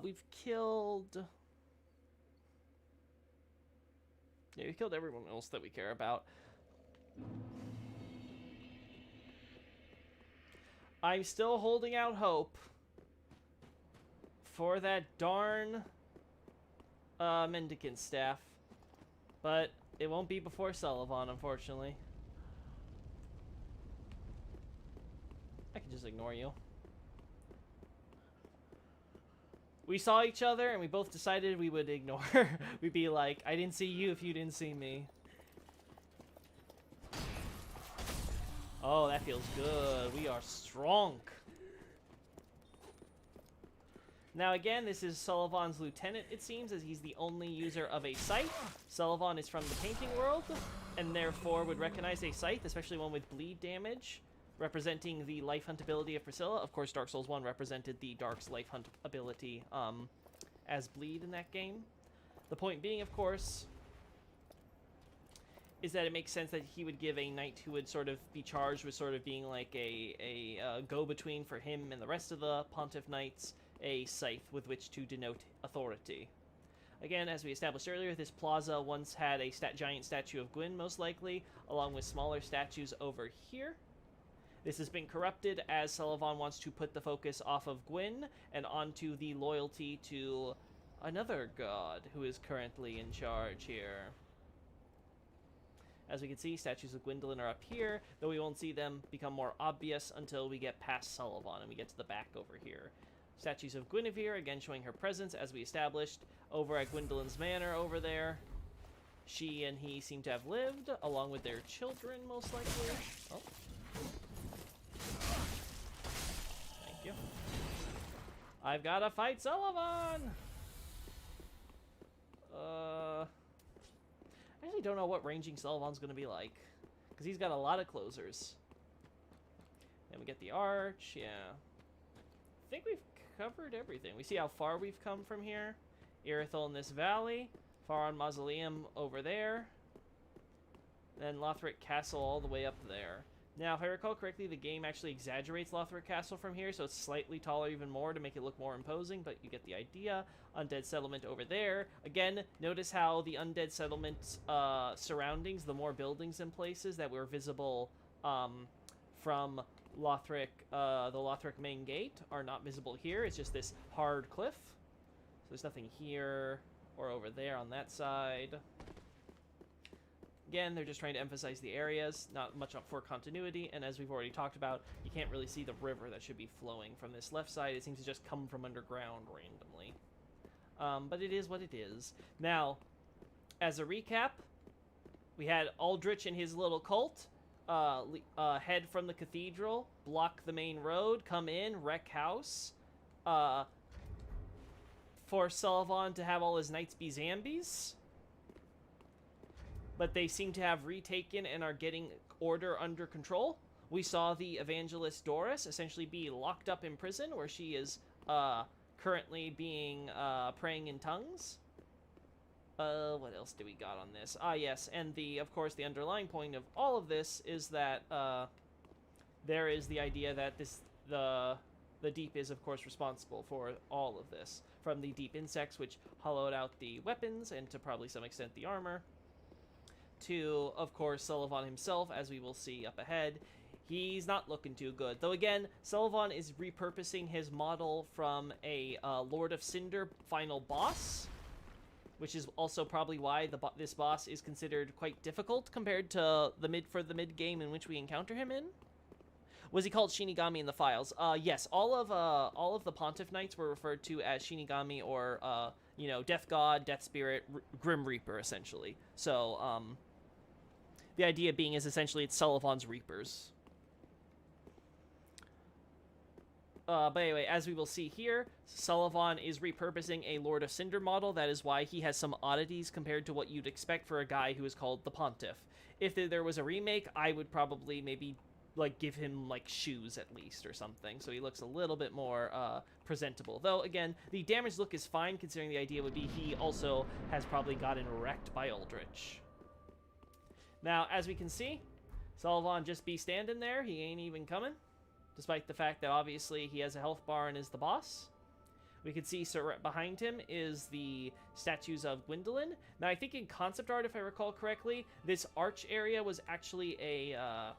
We've killed... Yeah, we killed everyone else that we care about. I'm still holding out hope for that darn mendicant staff. But it won't be before Sulyvahn, unfortunately. I can just ignore you. We saw each other and we both decided we would ignore. We'd be like, I didn't see you if you didn't see me. Oh, that feels good. We are strong. Now again, this is Sulyvahn's lieutenant, it seems, as he's the only user of a scythe. Sulyvahn is from the painting world, and therefore would recognize a scythe, especially one with bleed damage, representing the life hunt ability of Priscilla. Of course, Dark Souls 1 represented the Dark's life hunt ability as bleed in that game. The point being, of course, is that it makes sense that he would give a knight who would sort of be charged with sort of being like a go-between for him and the rest of the Pontiff Knights, a scythe with which to denote authority. Again, as we established earlier, this plaza once had a giant statue of Gwyn, most likely, along with smaller statues over here. This has been corrupted as Sulyvahn wants to put the focus off of Gwyn and onto the loyalty to another god who is currently in charge here. As we can see, statues of Gwyndolin are up here, though we won't see them become more obvious until we get past Sulyvahn and we get to the back over here. Statues of Guinevere, again showing her presence, as we established, over at Gwyndolin's manor over there. She and he seem to have lived, along with their children, most likely. Oh. Thank you. I've gotta fight Sulyvahn! I actually don't know what ranging Sulyvahn's gonna be like, because he's got a lot of closers. Then we get the arch, yeah. I think we've covered everything. We see how far we've come from here. Irithyll in this valley. Faron Mausoleum over there. Then Lothric Castle all the way up there. Now, if I recall correctly, the game actually exaggerates Lothric Castle from here, so it's slightly taller even more to make it look more imposing, but you get the idea. Undead Settlement over there. Again, notice how the Undead Settlement surroundings, the more buildings and places that were visible from Lothric, the Lothric main gate, are not visible here. It's just this hard cliff. So there's nothing here or over there on that side. Again, they're just trying to emphasize the areas, not much up for continuity, and as we've already talked about, you can't really see the river that should be flowing from this left side. It seems to just come from underground randomly. But it is what it is. Now, as a recap, we had Aldrich and his little cult head from the cathedral, block the main road, come in, wreck house, force Sulyvahn to have all his knights be zombies. But they seem to have retaken and are getting order under control. We saw the evangelist Doris essentially be locked up in prison, where she is currently being praying in tongues. What else do we got on this? Ah, yes, and of course, the underlying point of all of this is that there is the idea that the Deep is, of course, responsible for all of this, from the Deep insects, which hollowed out the weapons and to probably some extent the armor, to, of course, Sulyvahn himself, as we will see up ahead. He's not looking too good. Though, again, Sulyvahn is repurposing his model from a Lord of Cinder final boss, which is also probably why this boss is considered quite difficult compared to the mid game in which we encounter him in. Was he called Shinigami in the files? Yes, all of the Pontiff Knights were referred to as Shinigami or Death God, Death Spirit, Grim Reaper, essentially. So, the idea being is essentially it's Sulyvahn's Reapers. But anyway, as we will see here, Sulyvahn is repurposing a Lord of Cinder model. That is why he has some oddities compared to what you'd expect for a guy who is called the Pontiff. If there was a remake, I would probably maybe give him shoes at least or something, so he looks a little bit more presentable. Though again, the damage look is fine, considering the idea would be he also has probably gotten wrecked by Aldrich. Now, as we can see, Sulyvahn just be standing there. He ain't even coming, despite the fact that obviously he has a health bar and is the boss. We can see behind him is the statues of Gwyndolin. Now, I think in concept art, if I recall correctly, this arch area was actually a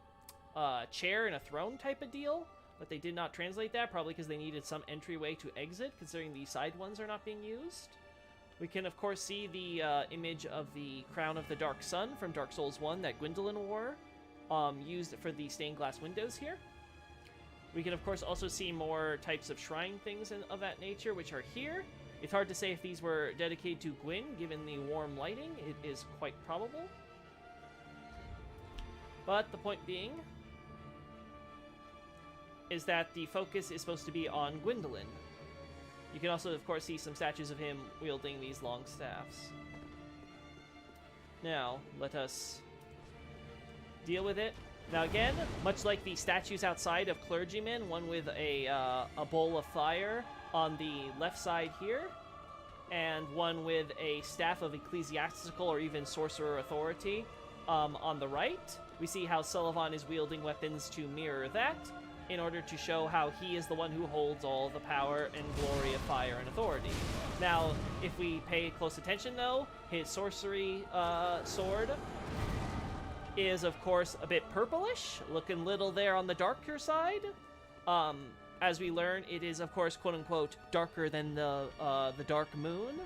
chair and a throne type of deal, but they did not translate that, probably because they needed some entryway to exit, considering the side ones are not being used. We can, of course, see the image of the Crown of the Dark Sun from Dark Souls 1 that Gwyndolin wore, used for the stained glass windows here. We can, of course, also see more types of shrine things of that nature, which are here. It's hard to say if these were dedicated to Gwyn, given the warm lighting. It is quite probable. But the point being is that the focus is supposed to be on Gwyndolin. You can also, of course, see some statues of him wielding these long staffs. Now, let us deal with it. Now again, much like the statues outside of clergymen, one with a bowl of fire on the left side here, and one with a staff of ecclesiastical or even sorcerer authority on the right, we see how Sulyvahn is wielding weapons to mirror that, in order to show how he is the one who holds all the power and glory of fire and authority. Now, if we pay close attention, though, his sorcery sword is, of course, a bit purplish, looking little there on the darker side. As we learn, it is, of course, quote-unquote, darker than the dark moon,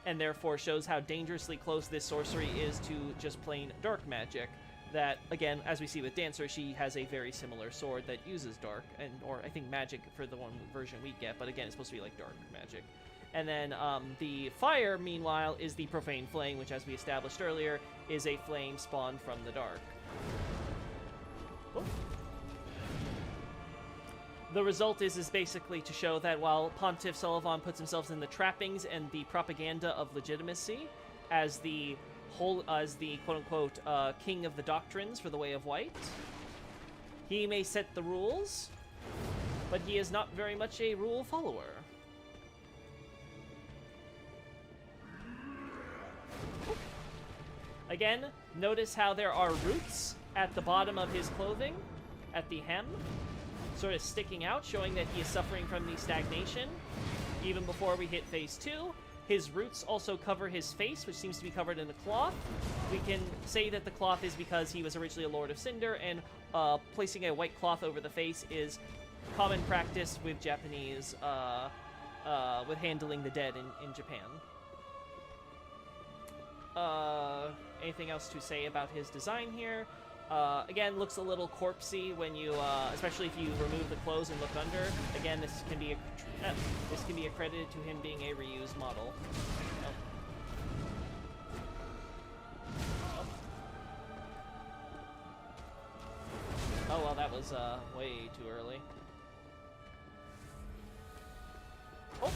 and therefore shows how dangerously close this sorcery is to just plain dark magic. That, again, as we see with Dancer, she has a very similar sword that uses dark, or I think magic for the one version we get, but again, it's supposed to be like dark magic. And then the fire, meanwhile, is the Profane Flame, which, as we established earlier, is a flame spawned from the dark. Oh. The result is basically to show that while Pontiff Sulyvahn puts himself in the trappings and the propaganda of legitimacy as the quote-unquote king of the doctrines for the Way of White, he may set the rules, but he is not very much a rule follower. Again, notice how there are roots at the bottom of his clothing, at the hem, sort of sticking out, showing that he is suffering from the stagnation. Even before we hit phase 2, his roots also cover his face, which seems to be covered in a cloth. We can say that the cloth is because he was originally a Lord of Cinder, and placing a white cloth over the face is common practice with Japanese, with handling the dead in Japan. Anything else to say about his design here? Again, looks a little corpsey when you, especially if you remove the clothes and look under. Again, this can be accredited to him being a reused model. Oh well, that was way too early. Oh.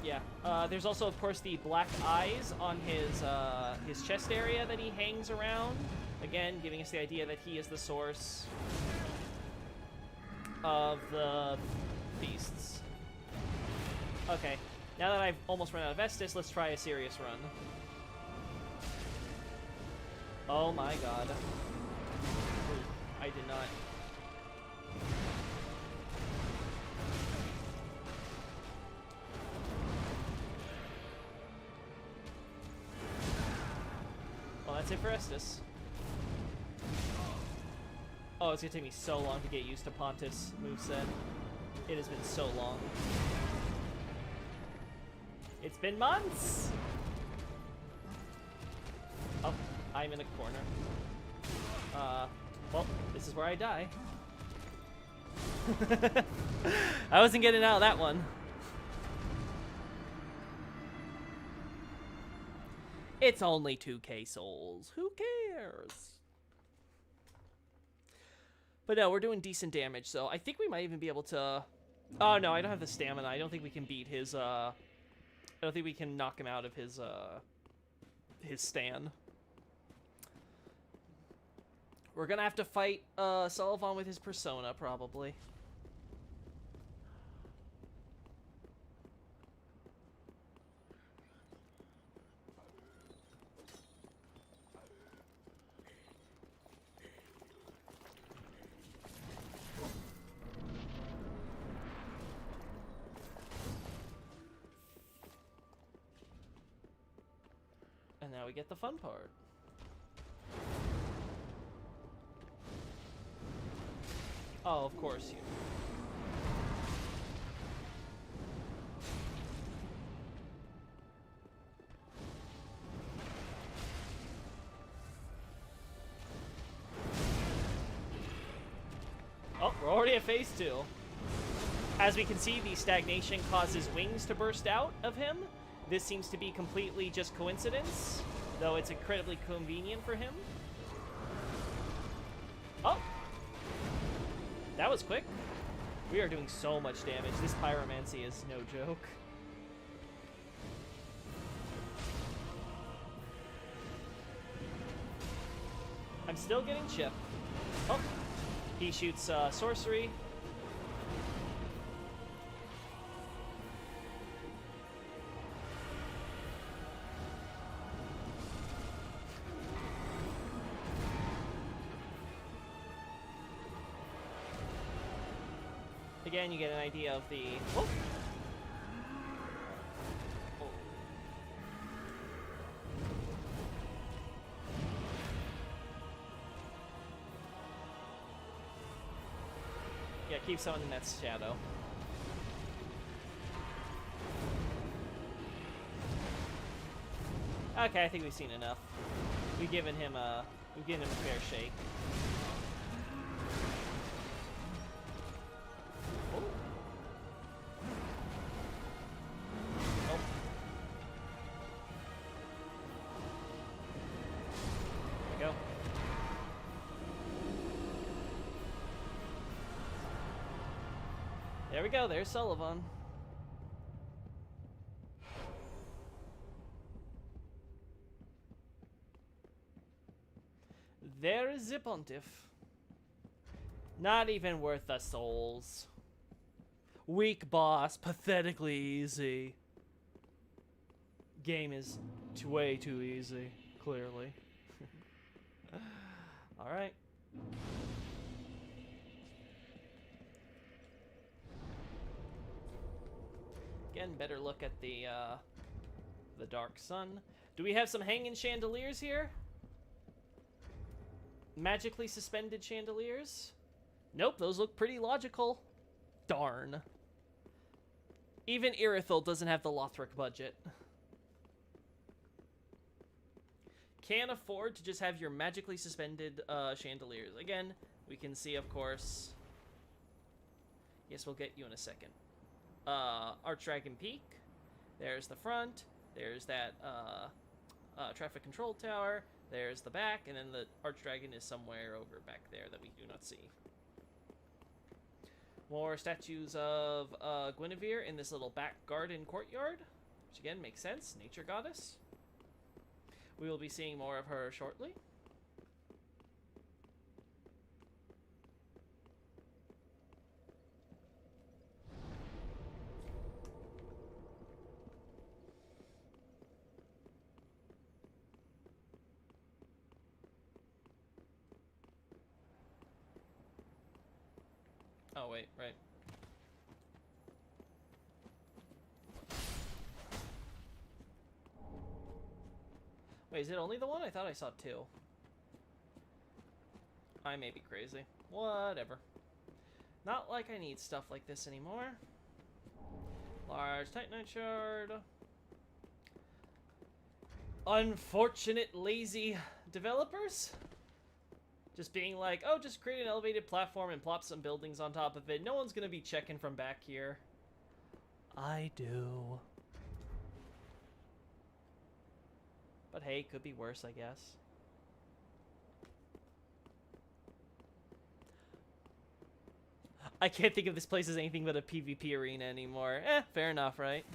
Yeah. There's also, of course, the black eyes on his chest area that he hangs around. Again, giving us the idea that he is the source of the beasts. Okay. Now that I've almost run out of Estus, let's try a serious run. Oh my god. Ooh, I did not... That's it for Estus. Oh, it's gonna take me so long to get used to Pontiff's moveset. It has been so long. It's been months! Oh, I'm in a corner. Well, this is where I die. I wasn't getting out of that one. It's only 2k souls. Who cares? But no, we're doing decent damage, so I think we might even be able to... Oh, no, I don't have the stamina. I don't think we can beat his, I don't think we can knock him out of his stand. We're gonna have to fight, Sulyvahn with his persona, probably. Now we get the fun part. Oh, of course you. Oh, we're already at phase 2. As we can see, the stagnation causes wings to burst out of him. This seems to be completely just coincidence, though it's incredibly convenient for him. Oh! That was quick. We are doing so much damage. This pyromancy is no joke. I'm still getting chip. Oh! He shoots sorcery. Again, you get an idea of the... Oh! Keep summoning that shadow. Okay, I think we've seen enough. We've given him a fair shake. Oh. Oh. There we go. There we go, there's Sulyvahn. There is the Pontiff. Not even worth the souls. Weak boss, pathetically easy. Game is way too easy, clearly. Alright. Again, better look at the dark sun. Do we have some hanging chandeliers here? Magically suspended chandeliers? Nope, those look pretty logical. Darn. Even Irithyll doesn't have the Lothric budget. Can't afford to just have your magically suspended chandeliers. Again, we can see, of course... Yes, we'll get you in a second. Archdragon Peak. There's the front. There's that traffic control tower. There's the back, and then the Archdragon is somewhere over back there that we do not see. More statues of Guinevere in this little back garden courtyard, which again makes sense. Nature goddess. We will be seeing more of her shortly. Oh, wait, right. Wait, is it only the one? I thought I saw two. I may be crazy. Whatever. Not like I need stuff like this anymore. Large Titanite shard. Unfortunate, lazy developers. Just being like, oh, just create an elevated platform and plop some buildings on top of it. No one's gonna be checking from back here. I do. But hey, could be worse, I guess. I can't think of this place as anything but a PvP arena anymore. Fair enough, right?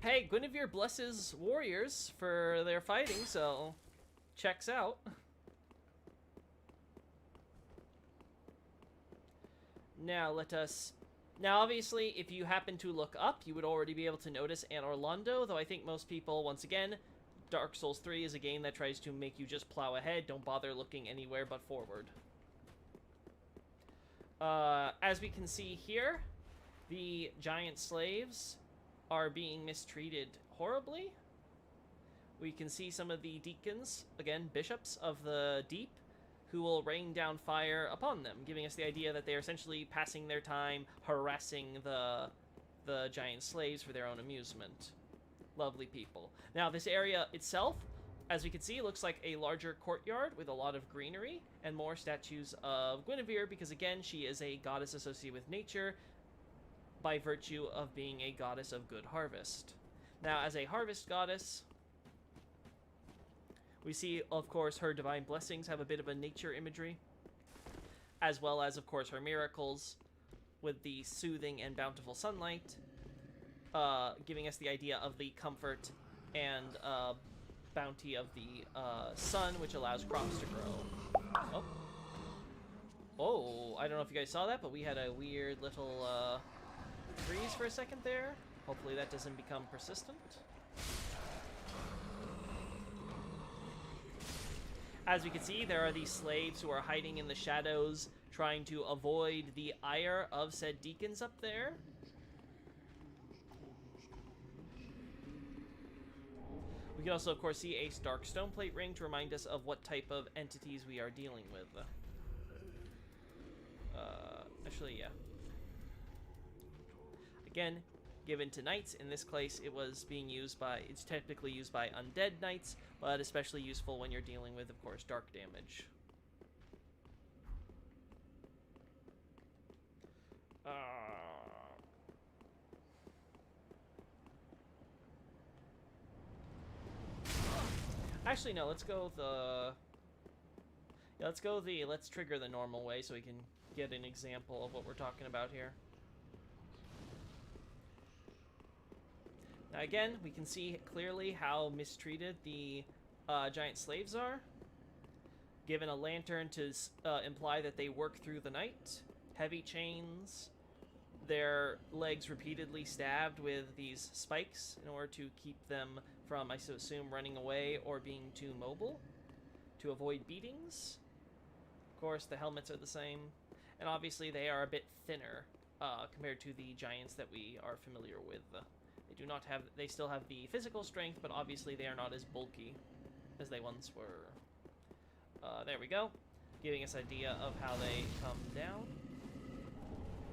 Hey, Guinevere blesses warriors for their fighting, so checks out. Now let us... Now, obviously, if you happen to look up, you would already be able to notice Anor Londo, though I think most people, once again, Dark Souls 3 is a game that tries to make you just plow ahead. Don't bother looking anywhere but forward. As we can see here, the giant slaves are being mistreated horribly. We can see some of the deacons, again, bishops of the deep, who will rain down fire upon them, giving us the idea that they are essentially passing their time harassing the giant slaves for their own amusement. Lovely people. Now, this area itself, as we can see, looks like a larger courtyard with a lot of greenery and more statues of Guinevere, because again, she is a goddess associated with nature by virtue of being a goddess of good harvest. Now, as a harvest goddess, we see, of course, her divine blessings have a bit of a nature imagery, as well as, of course, her miracles with the soothing and bountiful sunlight, giving us the idea of the comfort and bounty of the sun, which allows crops to grow. Oh, I don't know if you guys saw that, but we had a weird little freeze for a second there. Hopefully that doesn't become persistent. As we can see, there are these slaves who are hiding in the shadows, trying to avoid the ire of said deacons up there. We can also, of course, see a dark stone plate ring to remind us of what type of entities we are dealing with. Actually, yeah. Again, given to knights. In this case, it's technically used by undead knights, but especially useful when you're dealing with, of course, dark damage. Actually, no, let's trigger the normal way so we can get an example of what we're talking about here. Now again, we can see clearly how mistreated the giant slaves are. Given a lantern to imply that they work through the night. Heavy chains. Their legs repeatedly stabbed with these spikes in order to keep them from, I assume, running away or being too mobile. To avoid beatings. Of course, the helmets are the same. And obviously they are a bit thinner compared to the giants that we are familiar with. They still have the physical strength, but obviously they are not as bulky as they once were. There we go. Giving us an idea of how they come down.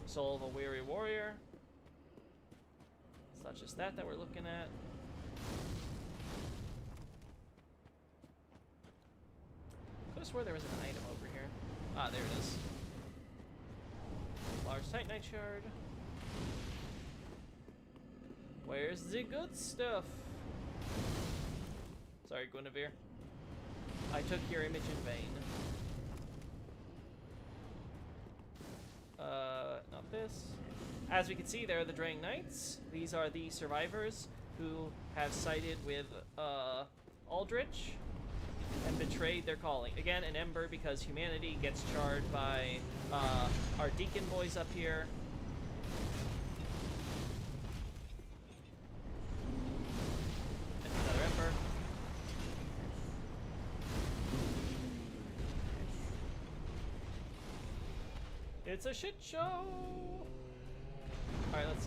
Soul of a Weary Warrior. It's not just that we're looking at. I could have swore there was an item over here. Ah, there it is. Large Titanite Shard. Where's the good stuff? Sorry, Guinevere. I took your image in vain. Not this. As we can see, there are the Drang Knights. These are the survivors who have sided with Aldrich and betrayed their calling. Again, an ember because humanity gets charred by our deacon boys up here. And another ember. It's a shit show! Alright, let's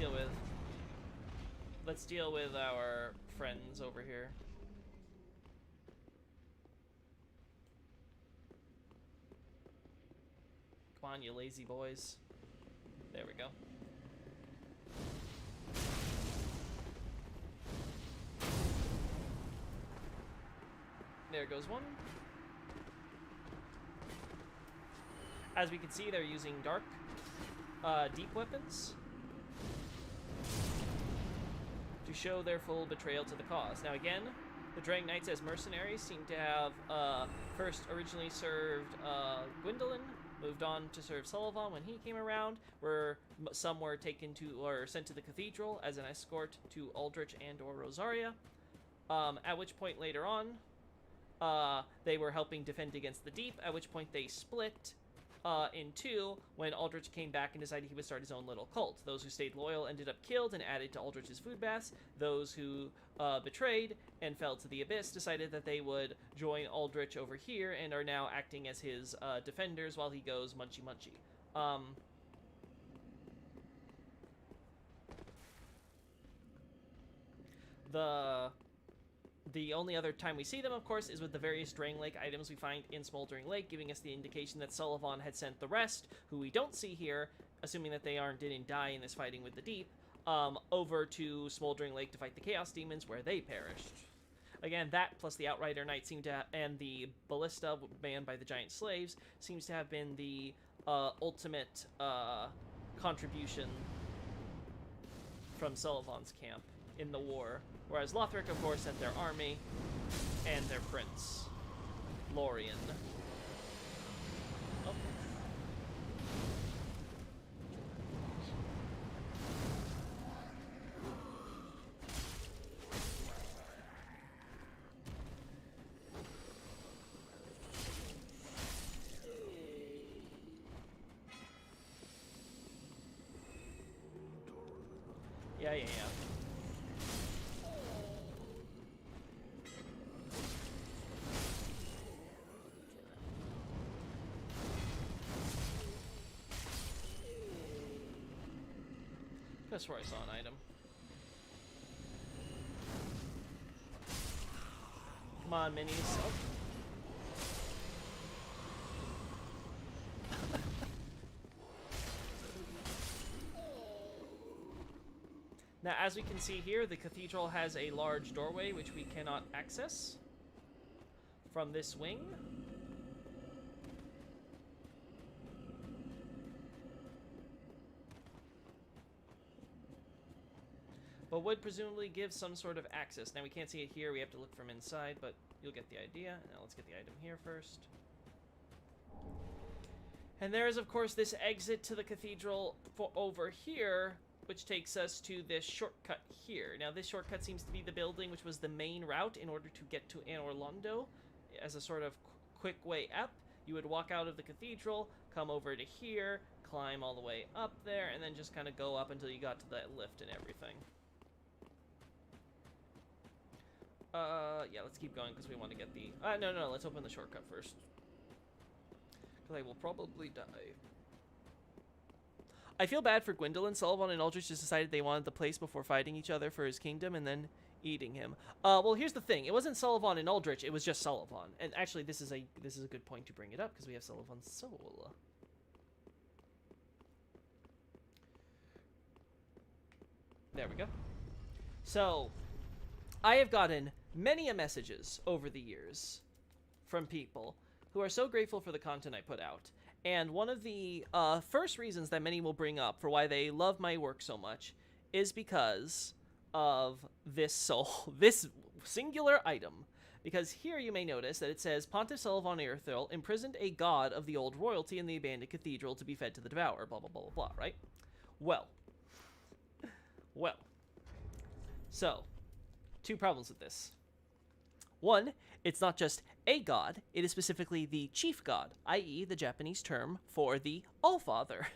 deal with our friends over here. Come on, you lazy boys. There we go. There goes one. As we can see, they're using dark, deep weapons to show their full betrayal to the cause. Now again, the Drang Knights as mercenaries seem to have first originally served Gwyndolin, moved on to serve Sulyvahn when he came around, where some were taken to or sent to the cathedral as an escort to Aldrich and or Rosaria, at which point later on they were helping defend against the Deep, at which point they split in two when Aldrich came back and decided he would start his own little cult. Those who stayed loyal ended up killed and added to Aldrich's food baths. Those who betrayed and fell to the abyss decided that they would join Aldrich over here and are now acting as his defenders while he goes munchy munchy. The only other time we see them, of course, is with the various Drang Lake items we find in Smoldering Lake, giving us the indication that Sulyvahn had sent the rest, who we don't see here, assuming that they didn't die in this fighting with the Deep, over to Smoldering Lake to fight the Chaos Demons, where they perished. Again, that plus the Outrider Knight and the Ballista manned by the Giant Slaves seems to have been the ultimate contribution from Sulyvahn's camp in the war. Whereas Lothric, of course, sent their army and their prince, Lorien. Oh. Yeah. That's where I saw an item. Come on, minis. Oh. Now, as we can see here, the cathedral has a large doorway which we cannot access from this wing. But would presumably give some sort of access. Now, we can't see it here. We have to look from inside, but you'll get the idea. Now, let's get the item here first. And there is, of course, this exit to the cathedral for over here, which takes us to this shortcut here. Now, this shortcut seems to be the building which was the main route in order to get to Anor Londo. As a sort of quick way up, you would walk out of the cathedral, come over to here, climb all the way up there, and then just kind of go up until you got to that lift and everything. Yeah, let's keep going because we want to get the... no, let's open the shortcut first. Because I will probably die. I feel bad for Gwendolyn. Sulyvahn and Aldrich just decided they wanted the place before fighting each other for his kingdom and then eating him. Well, here's the thing. It wasn't Sulyvahn and Aldrich. It was just Sulyvahn. And actually, this is a good point to bring it up because we have Sulyvahn's soul. There we go. So, I have gotten many messages over the years from people who are so grateful for the content I put out. And one of the first reasons that many will bring up for why they love my work so much is because of this soul, this singular item. Because here you may notice that it says, Pontiff Sulyvahn Earthil imprisoned a god of the old royalty in the abandoned cathedral to be fed to the devourer, blah, blah, blah, blah, blah, right? Well. So, two problems with this. One, it's not just a god, it is specifically the chief god, i.e. the Japanese term for the Allfather.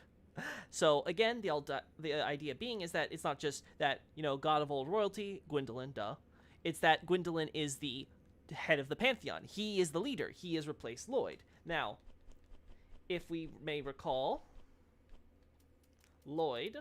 So again, the idea being is that it's not just that, god of old royalty, Gwendolyn, duh. It's that Gwendolyn is the head of the pantheon. He is the leader. He has replaced Lloyd. Now, if we may recall, Lloyd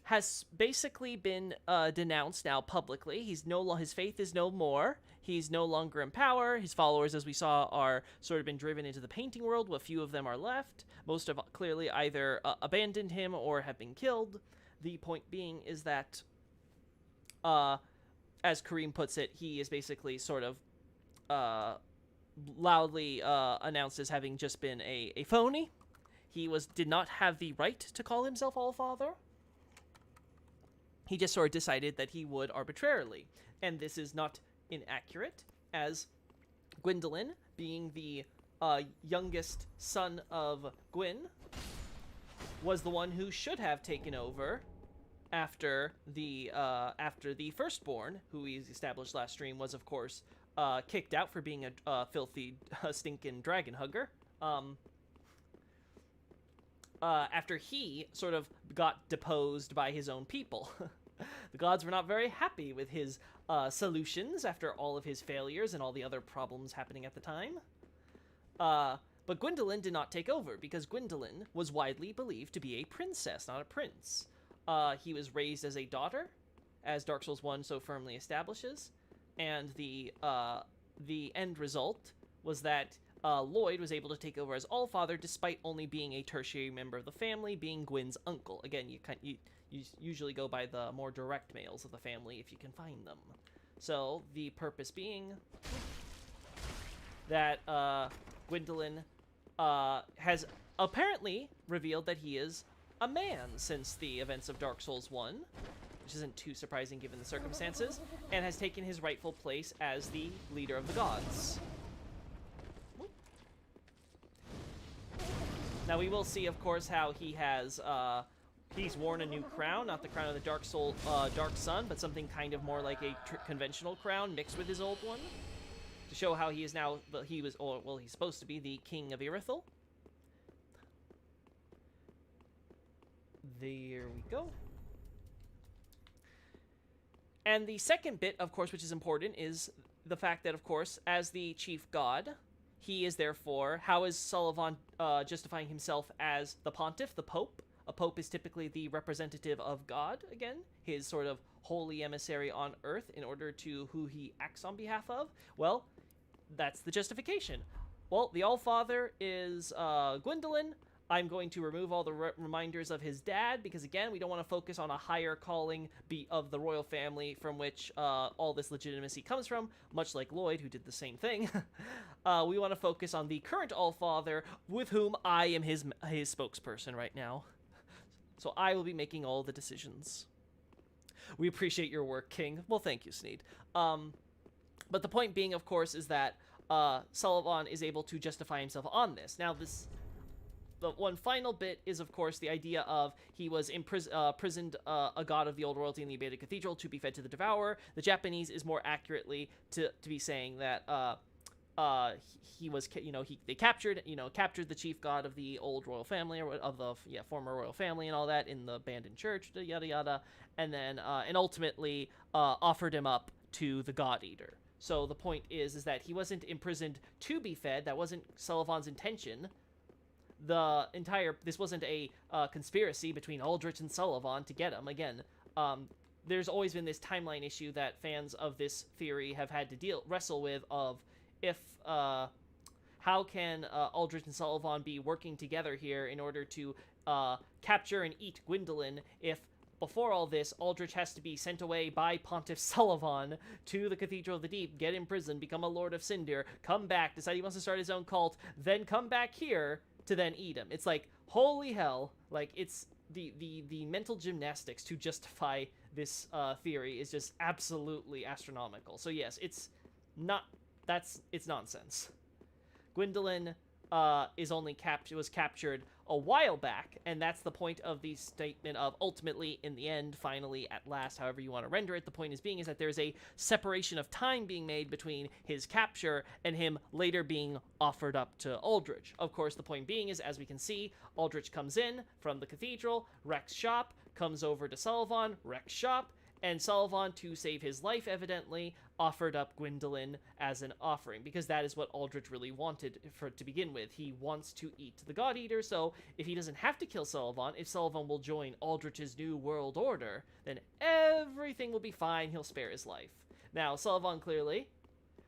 has basically been denounced now publicly. His faith is no more. He's no longer in power. His followers, as we saw, are sort of been driven into the painting world. A few of them are left. Most have clearly either abandoned him or have been killed. The point being is that, as Kareem puts it, he is basically sort of loudly announced as having just been a phony. He did not have the right to call himself Allfather. He just sort of decided that he would arbitrarily. And this is not inaccurate, as Gwendolyn, being the youngest son of Gwyn, was the one who should have taken over after the firstborn, who we established last stream, was, of course, kicked out for being a filthy, stinking dragon hugger. After he sort of got deposed by his own people. The gods were not very happy with his solutions after all of his failures and all the other problems happening at the time. But Gwendolyn did not take over, because Gwendolyn was widely believed to be a princess, not a prince. He was raised as a daughter, as Dark Souls 1 so firmly establishes, and the end result was that Lloyd was able to take over as Allfather despite only being a tertiary member of the family, being Gwyn's uncle. Again, you usually go by the more direct males of the family if you can find them. So, the purpose being that Gwendolyn has apparently revealed that he is a man since the events of Dark Souls 1, which isn't too surprising given the circumstances, and has taken his rightful place as the leader of the gods. Now, we will see, of course, how he has, he's worn a new crown, not the crown of the Dark Sun, but something kind of more like a conventional crown mixed with his old one, to show how he is now, he's supposed to be the King of Earthil. There we go. And the second bit, of course, which is important, is the fact that, of course, as the chief god, he is therefore, how is Sulyvahn justifying himself as the pontiff, the pope? A pope is typically the representative of God, again, his sort of holy emissary on earth in order to who he acts on behalf of. Well, that's the justification. Well, the Allfather is Gwendolyn. I'm going to remove all the reminders of his dad because, again, we don't want to focus on a higher calling of the royal family from which all this legitimacy comes from, much like Lloyd, who did the same thing. We want to focus on the current Allfather, with whom I am his spokesperson right now. So I will be making all the decisions. We appreciate your work, King. Well, thank you, Sneed. But the point being, of course, is that Sulyvahn is able to justify himself on this. Now, the one final bit is, of course, the idea of he was imprisoned a god of the old royalty in the abated cathedral to be fed to the devourer. The Japanese is more accurately to be saying that he was, they captured the chief god of the old royal family, or of the former royal family and all that in the abandoned church, yada yada, and then and ultimately offered him up to the god eater. So the point is that he wasn't imprisoned to be fed. That wasn't Sulyvahn's intention. This wasn't a conspiracy between Aldrich and Sulyvahn to get him. Again, there's always been this timeline issue that fans of this theory have had to wrestle with of how can Aldrich and Sulyvahn be working together here in order to capture and eat Gwendolyn if before all this, Aldrich has to be sent away by Pontiff Sulyvahn to the Cathedral of the Deep, get imprisoned, become a Lord of Cinder, come back, decide he wants to start his own cult, then come back here to then eat him. It's like, holy hell, like, it's the mental gymnastics to justify this theory is just absolutely astronomical. So yes, it's nonsense. Gwendolyn was captured a while back, and that's the point of the statement of ultimately, in the end, finally, at last, however you want to render it. The point is that there's a separation of time being made between his capture and him later being offered up to Aldrich. Of course, the point being is, as we can see, Aldrich comes in from the cathedral, wrecks shop, comes over to Sulyvahn, wrecks shop, and Sulyvahn, to save his life, evidently, offered up Gwendolyn as an offering, because that is what Aldrich really wanted to begin with. He wants to eat the God Eater, so if he doesn't have to kill Sulyvahn, if Sulyvahn will join Aldrich's new world order, then everything will be fine, he'll spare his life. Now, Sulyvahn clearly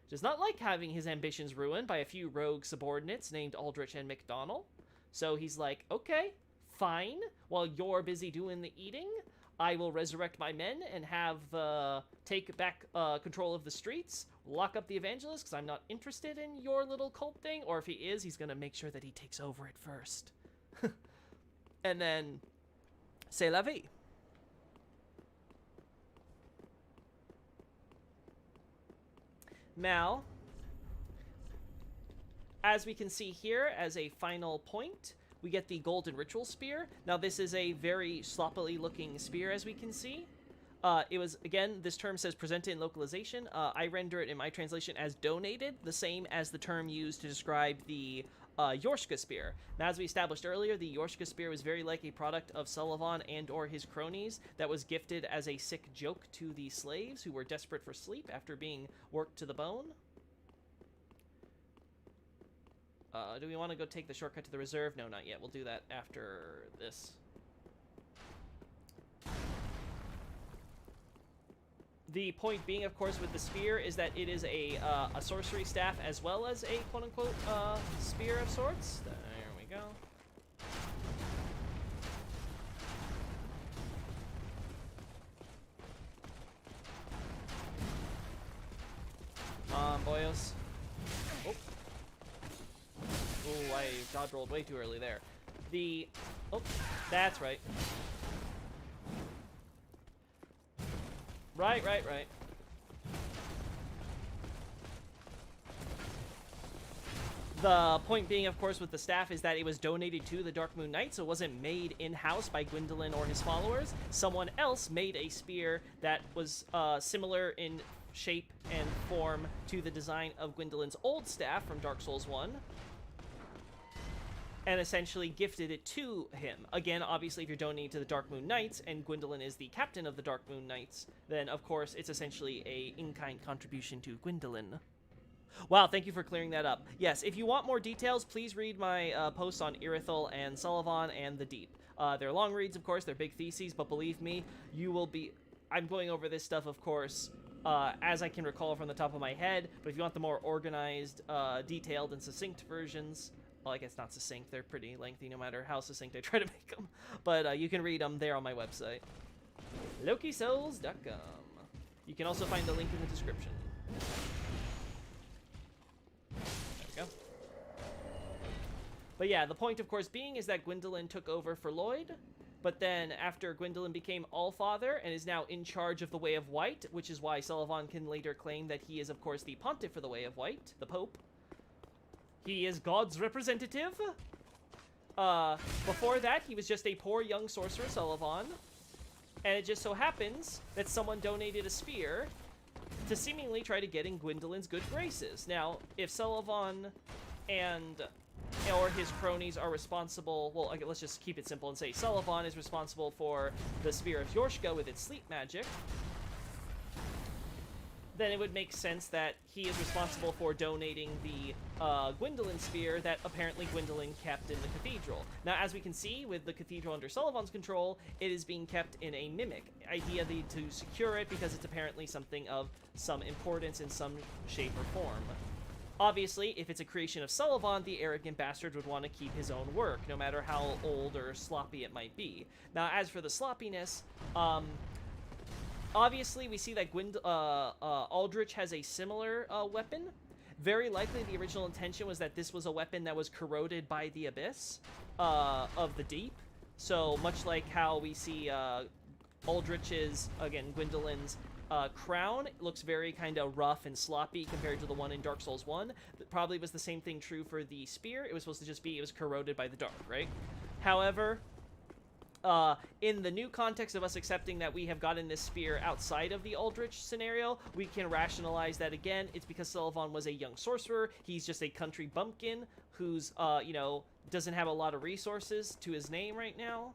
does not like having his ambitions ruined by a few rogue subordinates named Aldrich and MacDonald, so he's like, okay, fine, while you're busy doing the eating, I will resurrect my men and have take back control of the streets, lock up the evangelist, because I'm not interested in your little cult thing, or if he is, he's going to make sure that he takes over it first. And then, c'est la vie. Now, as we can see here, as a final point, we get the golden ritual spear. Now, this is a very sloppily looking spear, as we can see. It was, again, this term says presented in localization. I render it in my translation as donated, the same as the term used to describe the Yorshka spear. Now, as we established earlier, the Yorshka spear was very like a product of Sulyvahn and or his cronies that was gifted as a sick joke to the slaves who were desperate for sleep after being worked to the bone. Do we want to go take the shortcut to the reserve? No, not yet. We'll do that after this. The point being, of course, with the spear is that it is a sorcery staff as well as a quote-unquote spear of sorts. There we go. Boyos. Oh. Oh, I dodge rolled way too early there. Oh, that's right. Right. The point being, of course, with the staff is that it was donated to the Dark Moon Knight, so it wasn't made in-house by Gwendolyn or his followers. Someone else made a spear that was similar in shape and form to the design of Gwendolyn's old staff from Dark Souls 1. And essentially gifted it to him. Again, obviously, if you're donating to the Dark Moon Knights, and Gwendolyn is the captain of the Dark Moon Knights, then, of course, it's essentially a in-kind contribution to Gwendolyn. Wow, thank you for clearing that up. Yes, if you want more details, please read my posts on Irithyll and Sulyvahn and the Deep. They're long reads, of course, they're big theses, but believe me, you will be... I'm going over this stuff, of course, as I can recall from the top of my head, but if you want the more organized, detailed, and succinct versions... Well, I guess not succinct, they're pretty lengthy no matter how succinct I try to make them. But you can read them there on my website. LokiSouls.com. You can also find the link in the description. There we go. But yeah, the point, of course, being is that Gwyndolin took over for Lloyd, but then after Gwyndolin became Allfather and is now in charge of the Way of White, which is why Sulyvahn can later claim that he is, of course, the Pontiff for the Way of White, the Pope. He is God's representative. Before that, he was just a poor young sorcerer, Sulyvahn. And it just so happens that someone donated a spear to seemingly try to get in Gwyndolin's good graces. Now, if Sulyvahn or his cronies are responsible... Well, okay, let's just keep it simple and say Sulyvahn is responsible for the Spear of Yorshka with its sleep magic. Then it would make sense that he is responsible for donating the Gwyndolin spear that apparently Gwyndolin kept in the cathedral. Now, as we can see, with the cathedral under Sulyvahn's control, it is being kept in a mimic. Idea to secure it because it's apparently something of some importance in some shape or form. Obviously, if it's a creation of Sulyvahn, the arrogant bastard would want to keep his own work, no matter how old or sloppy it might be. Now, as for the sloppiness, obviously, we see that Aldrich has a similar weapon. Very likely, the original intention was that this was a weapon that was corroded by the abyss of the deep. So, much like how we see Aldrich's, again, Gwyndolin's crown, it looks very kind of rough and sloppy compared to the one in Dark Souls 1. That probably was the same thing true for the spear. It was supposed to just be, it was corroded by the dark, right? However... in the new context of us accepting that we have gotten this spear outside of the Aldrich scenario, we can rationalize that again. It's because Sulyvahn was a young sorcerer. He's just a country bumpkin who's, you know, doesn't have a lot of resources to his name right now.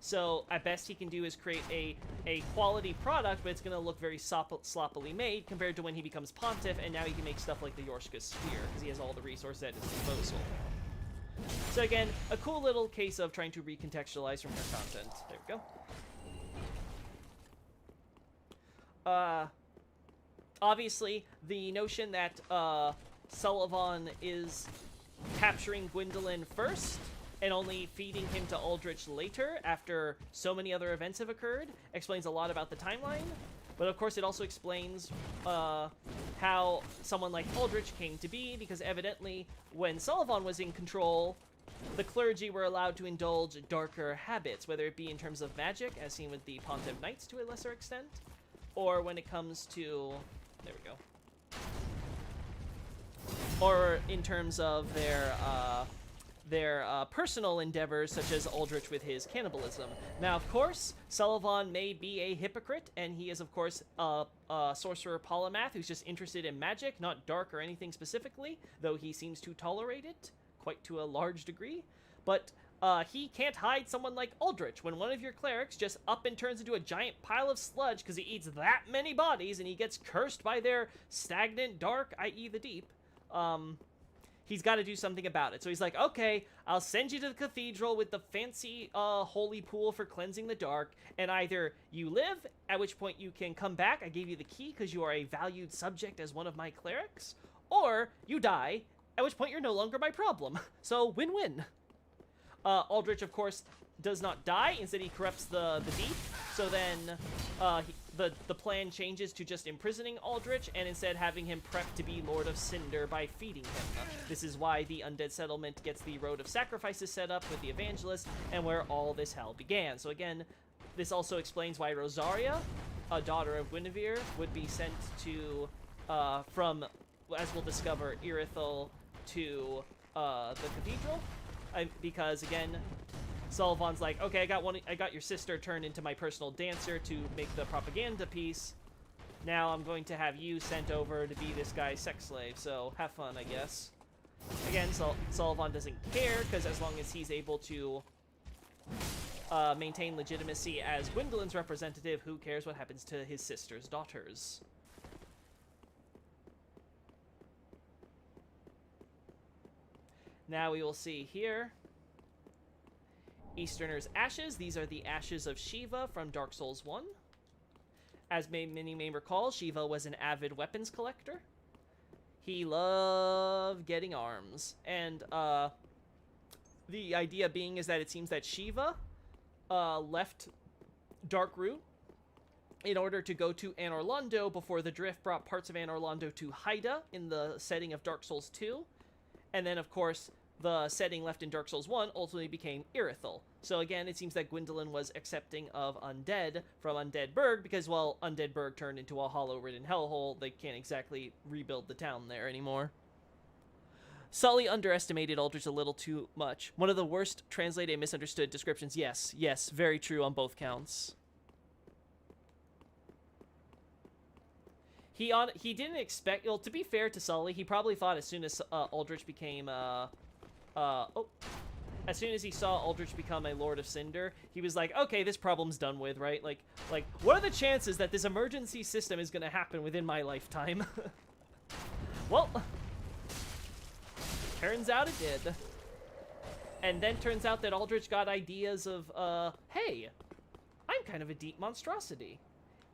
So, at best he can do is create a quality product, but it's going to look very sloppily made compared to when he becomes Pontiff, and now he can make stuff like the Yorshka spear, because he has all the resources at his disposal. So again, a cool little case of trying to recontextualize from her content. There we go. Obviously, the notion that Sulyvahn is capturing Gwyndolin first and only feeding him to Aldrich later after so many other events have occurred explains a lot about the timeline. But of course, it also explains how someone like Aldrich came to be, because evidently, when Sulyvahn was in control, the clergy were allowed to indulge darker habits, whether it be in terms of magic, as seen with the Pontiff Knights to a lesser extent, or when it comes to... There we go. Or in terms of their personal endeavors, such as Aldrich with his cannibalism. Now, of course, Sulyvahn may be a hypocrite, and he is, of course, a sorcerer polymath who's just interested in magic, not dark or anything specifically, though he seems to tolerate it, quite to a large degree. But he can't hide someone like Aldrich. When one of your clerics just up and turns into a giant pile of sludge because he eats that many bodies, and he gets cursed by their stagnant dark, i.e. the deep, he's got to do something about it. So he's like, okay, I'll send you to the cathedral with the fancy holy pool for cleansing the dark, and either you live, at which point you can come back, I gave you the key because you are a valued subject as one of my clerics, or you die, at which point you're no longer my problem. So win-win. Aldrich, of course, does not die. Instead, he corrupts the deep. So then the plan changes to just imprisoning Aldrich and instead having him prepped to be Lord of Cinder by feeding him. This is why the Undead Settlement gets the Road of Sacrifices set up with the Evangelist and where all this hell began. So again, this also explains why Rosaria, a daughter of Guinevere, would be sent to, from, as we'll discover, Irithyll to the cathedral. Because again, Sulyvahn's like, okay, I got your sister turned into my personal dancer to make the propaganda piece. Now I'm going to have you sent over to be this guy's sex slave, so have fun, I guess. Again, Sulyvahn doesn't care, because as long as he's able to maintain legitimacy as Gwyndolin's representative, who cares what happens to his sister's daughters? Now we will see here. Easterner's Ashes. These are the ashes of Shiva from Dark Souls 1. As many may recall, Shiva was an avid weapons collector. He loved getting arms. And the idea being is that it seems that Shiva left Darkroot in order to go to Anor Londo before the Drift brought parts of Anor Londo to Haida in the setting of Dark Souls 2. And then, of course, the setting left in Dark Souls 1 ultimately became Irithyll. So again, it seems that Gwyndolin was accepting of undead from Undead Burg because, well, Undead Burg turned into a hollow-ridden hellhole. They can't exactly rebuild the town there anymore. Suly underestimated Aldrich a little too much. One of the worst translated and misunderstood descriptions. Yes, yes, very true on both counts. He didn't expect... Well, to be fair to Suly, he probably thought as soon as Aldrich became... as soon as he saw Aldrich become a Lord of Cinder, he was like, okay, this problem's done with, right? Like, what are the chances that this emergency system is going to happen within my lifetime? Well, turns out it did. And then turns out that Aldrich got ideas of, hey, I'm kind of a deep monstrosity.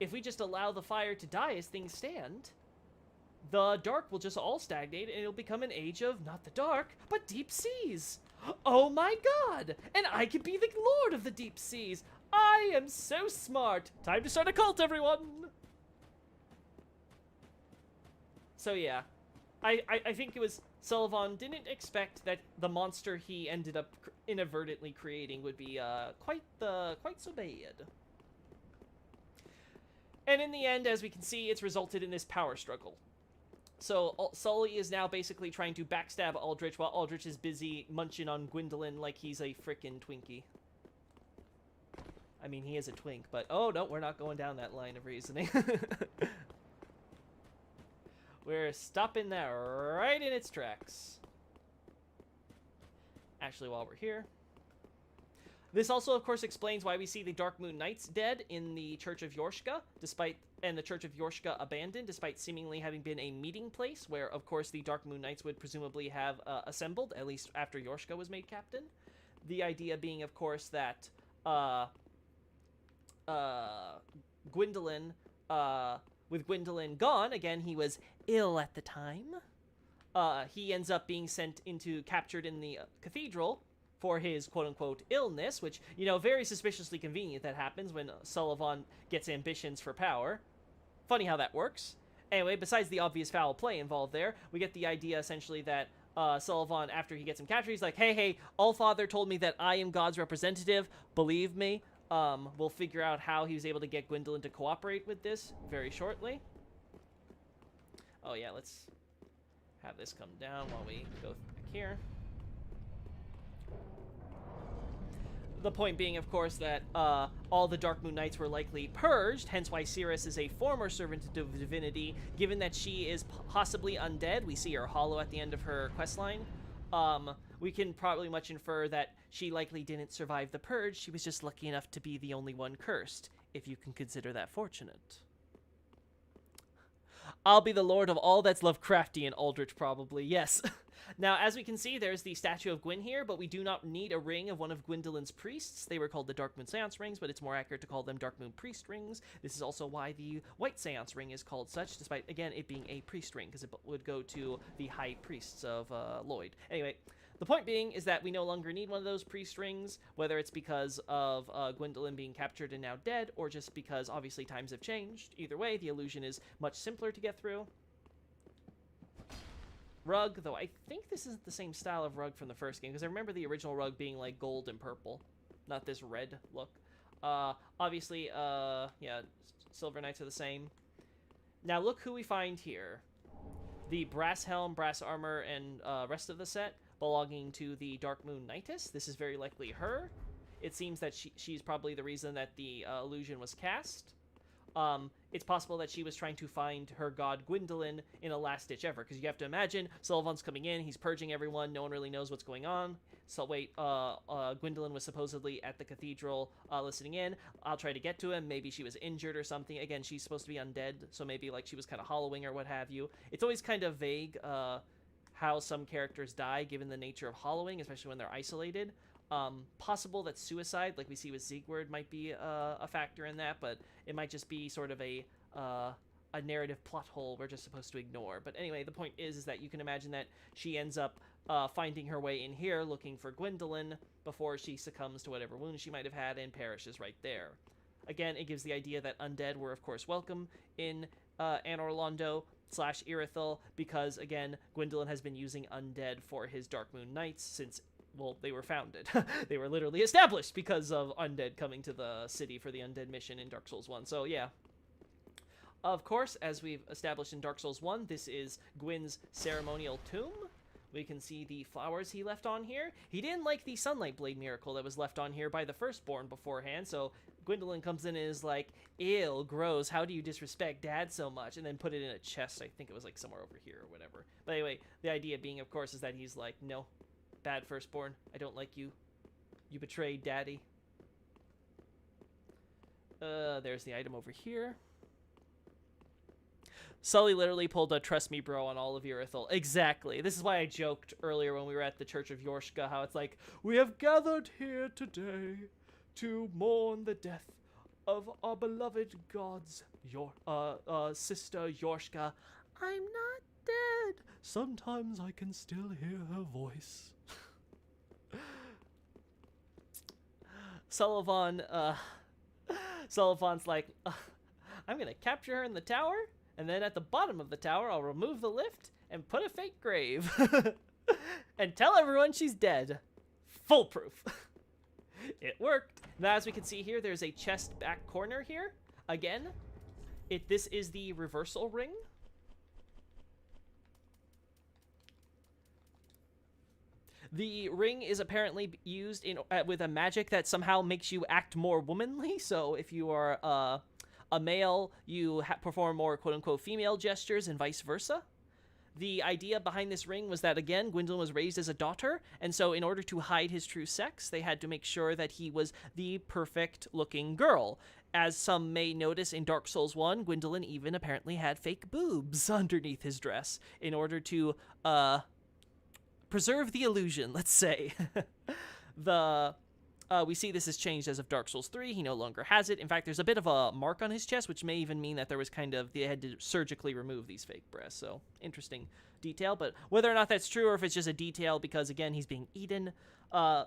If we just allow the fire to die as things stand, the dark will just all stagnate and it'll become an age of not the dark, but deep seas. Oh my god! And I could be the lord of the deep seas. I am so smart. Time to start a cult, everyone. So yeah, I think it was Sulyvahn didn't expect that the monster he ended up inadvertently creating would be quite so bad. And in the end, as we can see, it's resulted in this power struggle. So Suly is now basically trying to backstab Aldrich while Aldrich is busy munching on Gwyndolin like he's a frickin' Twinkie. I mean, he is a twink, but oh no, we're not going down that line of reasoning. We're stopping that right in its tracks. Actually, while we're here, this also, of course, explains why we see the Dark Moon Knights dead in the Church of Yorshka, and the Church of Yorshka abandoned, despite seemingly having been a meeting place where, of course, the Dark Moon Knights would presumably have assembled, at least after Yorshka was made captain. The idea being, of course, that Gwyndolin, with Gwyndolin gone, again, he was ill at the time. He ends up being captured in the cathedral for his quote-unquote illness, which, you know, very suspiciously convenient that happens when Sulyvahn gets ambitions for power. Funny how that works. Anyway, besides the obvious foul play involved there, we get the idea essentially that Sulyvahn, after he gets him captured, he's like, hey, Allfather told me that I am God's representative. Believe me. We'll figure out how he was able to get Gwyndolin to cooperate with this very shortly. Oh yeah, let's have this come down while we go back here. The point being, of course, that all the Dark Moon Knights were likely purged, hence why Cirrus is a former servant of divinity, given that she is possibly undead. We see her hollow at the end of her questline. We can probably much infer that she likely didn't survive the purge. She was just lucky enough to be the only one cursed, if you can consider that fortunate. I'll be the lord of all that's Lovecraftian, Aldrich probably, yes. Now, as we can see, there's the statue of Gwyn here, but we do not need a ring of one of Gwyndolин's priests. They were called the Dark Moon Seance rings, but it's more accurate to call them Dark Moon Priest rings. This is also why the White Seance ring is called such, despite, again, it being a priest ring, because it would go to the high priests of Lloyd. Anyway, the point being is that we no longer need one of those priest rings, whether it's because of Gwyndolin being captured and now dead, or just because, obviously, times have changed. Either way, the illusion is much simpler to get through. Rug, though I think this isn't the same style of rug from the first game, because I remember the original rug being like gold and purple, not this red look. Obviously, yeah, Silver Knights are the same. Now look who we find here. The brass helm, brass armor, and rest of the set belonging to the Dark Moon Knightess. This is very likely her. It seems that she's probably the reason that the illusion was cast. It's possible that she was trying to find her god Gwyndolin in a last-ditch effort, because you have to imagine, Sulyvahn's coming in, he's purging everyone, no one really knows what's going on. So wait, Gwyndolin was supposedly at the cathedral listening in. I'll try to get to him. Maybe she was injured or something. Again, she's supposed to be undead, so maybe like she was kind of hollowing or what have you. It's always kind of vague how some characters die given the nature of hollowing, especially when they're isolated. Possible that suicide, like we see with Siegward, might be a factor in that, but it might just be sort of a narrative plot hole we're just supposed to ignore. But anyway, the point is that you can imagine that she ends up finding her way in here looking for Gwyndolin before she succumbs to whatever wound she might have had and perishes right there. Again, it gives the idea that undead were, of course, welcome in Anor Londo / Irithyll, because, again, Gwyndolin has been using undead for his Darkmoon Knights since, well, they were founded. They were literally established because of undead coming to the city for the undead mission in Dark Souls 1. So, yeah. Of course, as we've established in Dark Souls 1, this is Gwyn's ceremonial tomb. We can see the flowers he left on here. He didn't like the Sunlight Blade miracle that was left on here by the Firstborn beforehand, so Gwyndolin comes in and is like, ew, gross, how do you disrespect Dad so much? And then put it in a chest. I think it was like somewhere over here or whatever. But anyway, the idea being, of course, is that he's like, no, bad Firstborn, I don't like you. You betrayed Daddy. There's the item over here. Suly literally pulled a trust me bro on all of Irithyll. Exactly. This is why I joked earlier when we were at the Church of Yorshka, how it's like, we have gathered here today to mourn the death of our beloved gods, sister Yorshka. I'm not dead. Sometimes I can still hear her voice. Sulyvahnn's like, I'm gonna capture her in the tower, and then at the bottom of the tower, I'll remove the lift and put a fake grave. And tell everyone she's dead. Foolproof. It worked. Now, as we can see here, there's a chest back corner here. Again, this is the reversal ring. The ring is apparently used with a magic that somehow makes you act more womanly. So if you are a male, you perform more quote-unquote female gestures and vice versa. The idea behind this ring was that, again, Gwyndolin was raised as a daughter, and so in order to hide his true sex, they had to make sure that he was the perfect-looking girl. As some may notice in Dark Souls 1, Gwyndolin even apparently had fake boobs underneath his dress in order to preserve the illusion, let's say. We see this has changed as of Dark Souls 3. He no longer has it. In fact, there's a bit of a mark on his chest, which may even mean that there was they had to surgically remove these fake breasts. So, interesting detail. But whether or not that's true or if it's just a detail because, again, he's being eaten,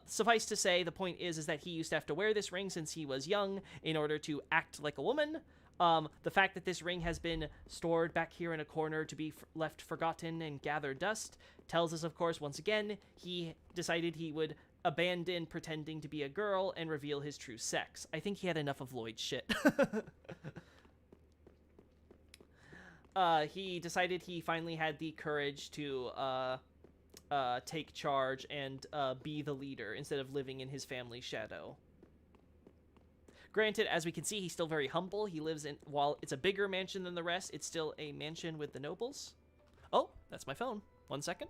suffice to say, the point is that he used to have to wear this ring since he was young in order to act like a woman. The fact that this ring has been stored back here in a corner to be left forgotten and gather dust tells us, of course, once again, he decided he would abandon pretending to be a girl and reveal his true sex. I think he had enough of Lloyd's shit. He decided he finally had the courage to take charge and be the leader instead of living in his family's shadow. Granted, as we can see, he's still very humble. He lives in, while it's a bigger mansion than the rest, it's still a mansion with the nobles. Oh, that's my phone. 1 second.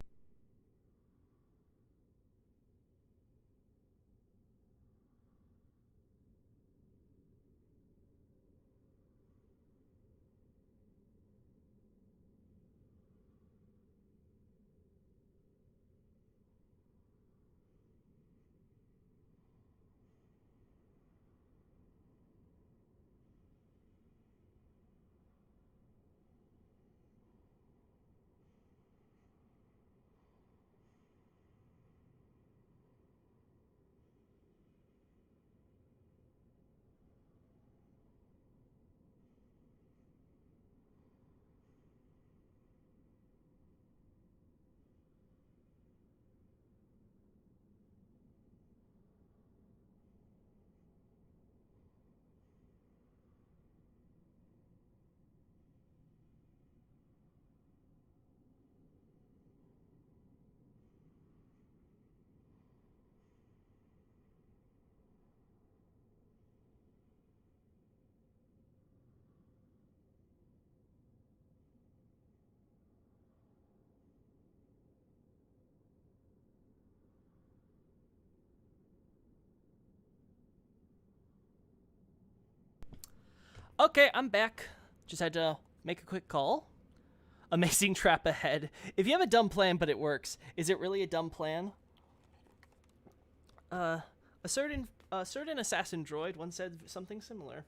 Okay, I'm back. Just had to make a quick call. Amazing trap ahead. If you have a dumb plan but it works, is it really a dumb plan? A certain assassin droid once said something similar.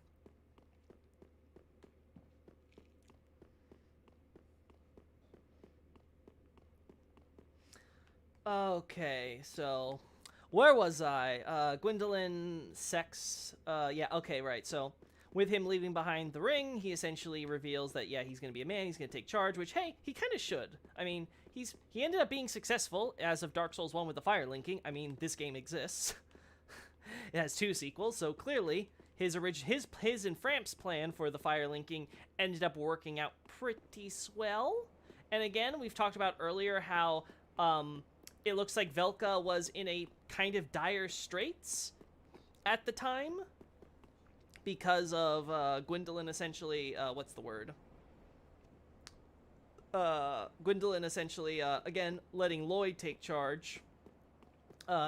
Okay, so where was I? Gwendolyn, sex. Yeah, okay, right. So with him leaving behind the ring, he essentially reveals that, yeah, he's going to be a man, he's going to take charge, which, hey, he kind of should. I mean, he ended up being successful as of Dark Souls 1 with the fire linking. I mean, this game exists. It has 2 sequels, so clearly his and Framp's plan for the fire linking ended up working out pretty swell. And again, we've talked about earlier how it looks like Velka was in a kind of dire straits at the time because of Gwendolyn essentially, what's the word? Gwendolyn essentially, again, letting Lloyd take charge,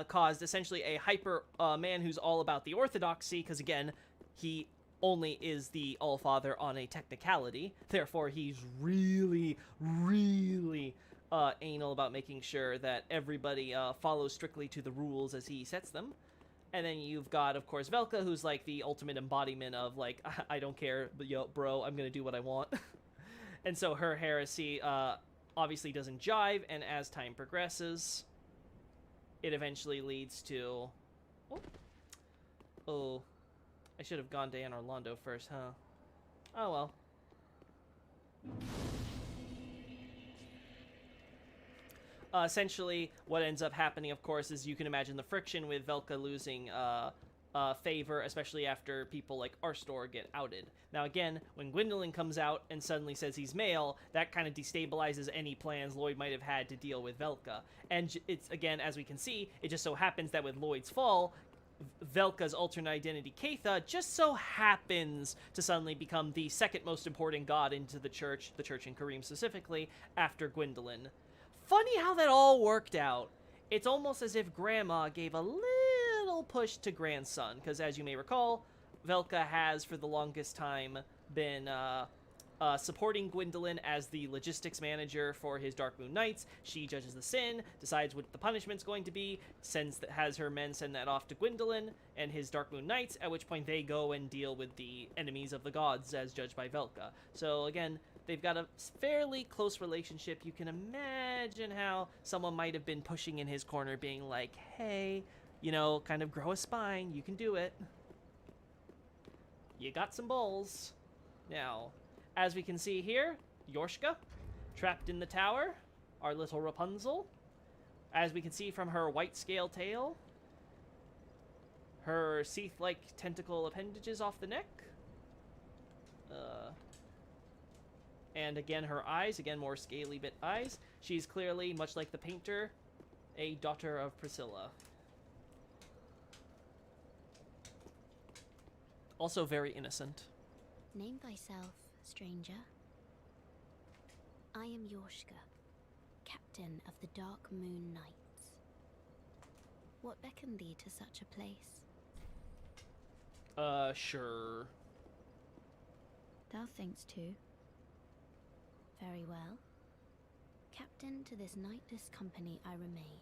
caused essentially a hyper man who's all about the orthodoxy, because again, he only is the Allfather on a technicality, therefore he's really, really anal about making sure that everybody follows strictly to the rules as he sets them. And then you've got, of course, Velka, who's like the ultimate embodiment of like, I don't care, but yo, bro, I'm gonna do what I want. And so her heresy obviously doesn't jive, and as time progresses, it eventually leads to... Oh, I should have gone to Anor Londo first, huh? Oh well. Essentially, what ends up happening, of course, is you can imagine the friction with Velka losing favor, especially after people like Arstor get outed. Now again, when Gwendolyn comes out and suddenly says he's male, that kind of destabilizes any plans Lloyd might have had to deal with Velka. And it's, again, as we can see, it just so happens that with Lloyd's fall, Velka's alternate identity, Caitha, just so happens to suddenly become the second most important god into the church in Kareem specifically, after Gwendolyn. Funny how that all worked out. It's almost as if Grandma gave a little push to grandson, because as you may recall, Velka has for the longest time been supporting Gwendolyn as the logistics manager for his Dark Moon Knights. She judges the sin, decides what the punishment's going to be, has her men send that off to Gwendolyn and his Dark Moon Knights, at which point they go and deal with the enemies of the gods as judged by Velka. So again, they've got a fairly close relationship. You can imagine how someone might have been pushing in his corner, being like, hey, you know, kind of grow a spine, you can do it. You got some balls. Now, as we can see here, Yorshka, trapped in the tower, our little Rapunzel. As we can see from her white scale tail, her Seath-like tentacle appendages off the neck, and again her eyes, again more scaly bit eyes. She's clearly, much like the painter, a daughter of Priscilla. Also very innocent. Name thyself, stranger. I am Yorshka, captain of the Dark Moon Knights. What beckoned thee to such a place? Sure. Thou thinkst too. Very well. Captain to this knightless company I remain.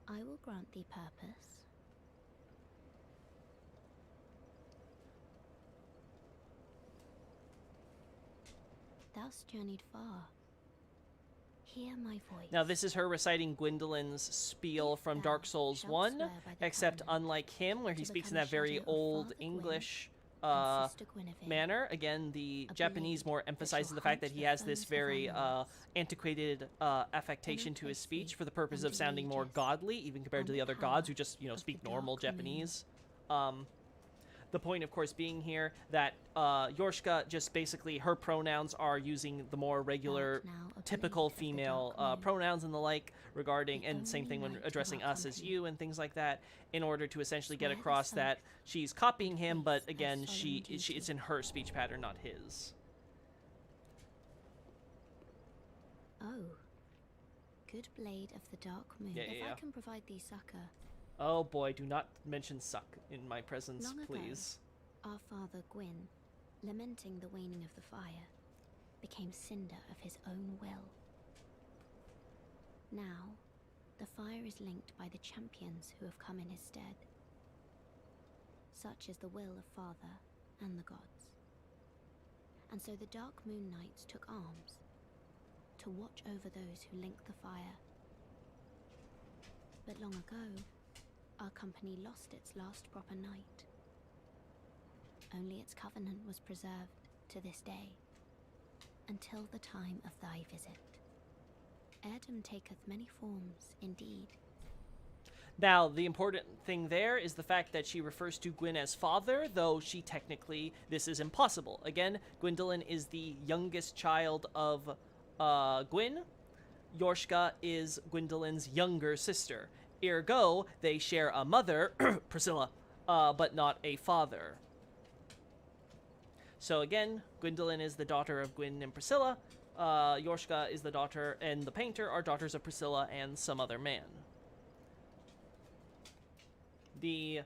I will grant thee purpose. Thou'st journeyed far. Hear my voice. Now this is her reciting Gwendolyn's spiel from Dark Souls 1, except unlike him, where he speaks in that very old English manner. Again, the Japanese more emphasizes the fact that he has this very antiquated affectation to his speech for the purpose of sounding more godly, even compared to the other gods who just, you know, speak normal Japanese. The point, of course, being here that Yorshka, just basically her pronouns are using the more regular, typical female pronouns and the like regarding, and same thing when addressing us as you and things like that, in order to essentially get across that she's copying him, but again, it's in her speech pattern, not his. Oh, good blade of the Dark Moon. If I can provide thee succor. Oh boy, do not mention suck in my presence, Long please. Ago, our father Gwyn, lamenting the waning of the fire, became cinder of his own will. Now, the fire is linked by the champions who have come in his stead. Such is the will of Father and the gods. And so the Dark Moon Knights took arms to watch over those who link the fire. But long ago, our company lost its last proper knight. Only its covenant was preserved to this day, until the time of thy visit. Heirdom taketh many forms, indeed. Now, the important thing there is the fact that she refers to Gwyn as father, though she technically, this is impossible. Again, Gwyndolin is the youngest child of Gwyn. Yorshka is Gwyndolin's younger sister. Ergo, they share a mother, Priscilla, but not a father. So again, Gwyndolin is the daughter of Gwyn and Priscilla. Yorshka is the daughter, and the painter are daughters of Priscilla and some other man. The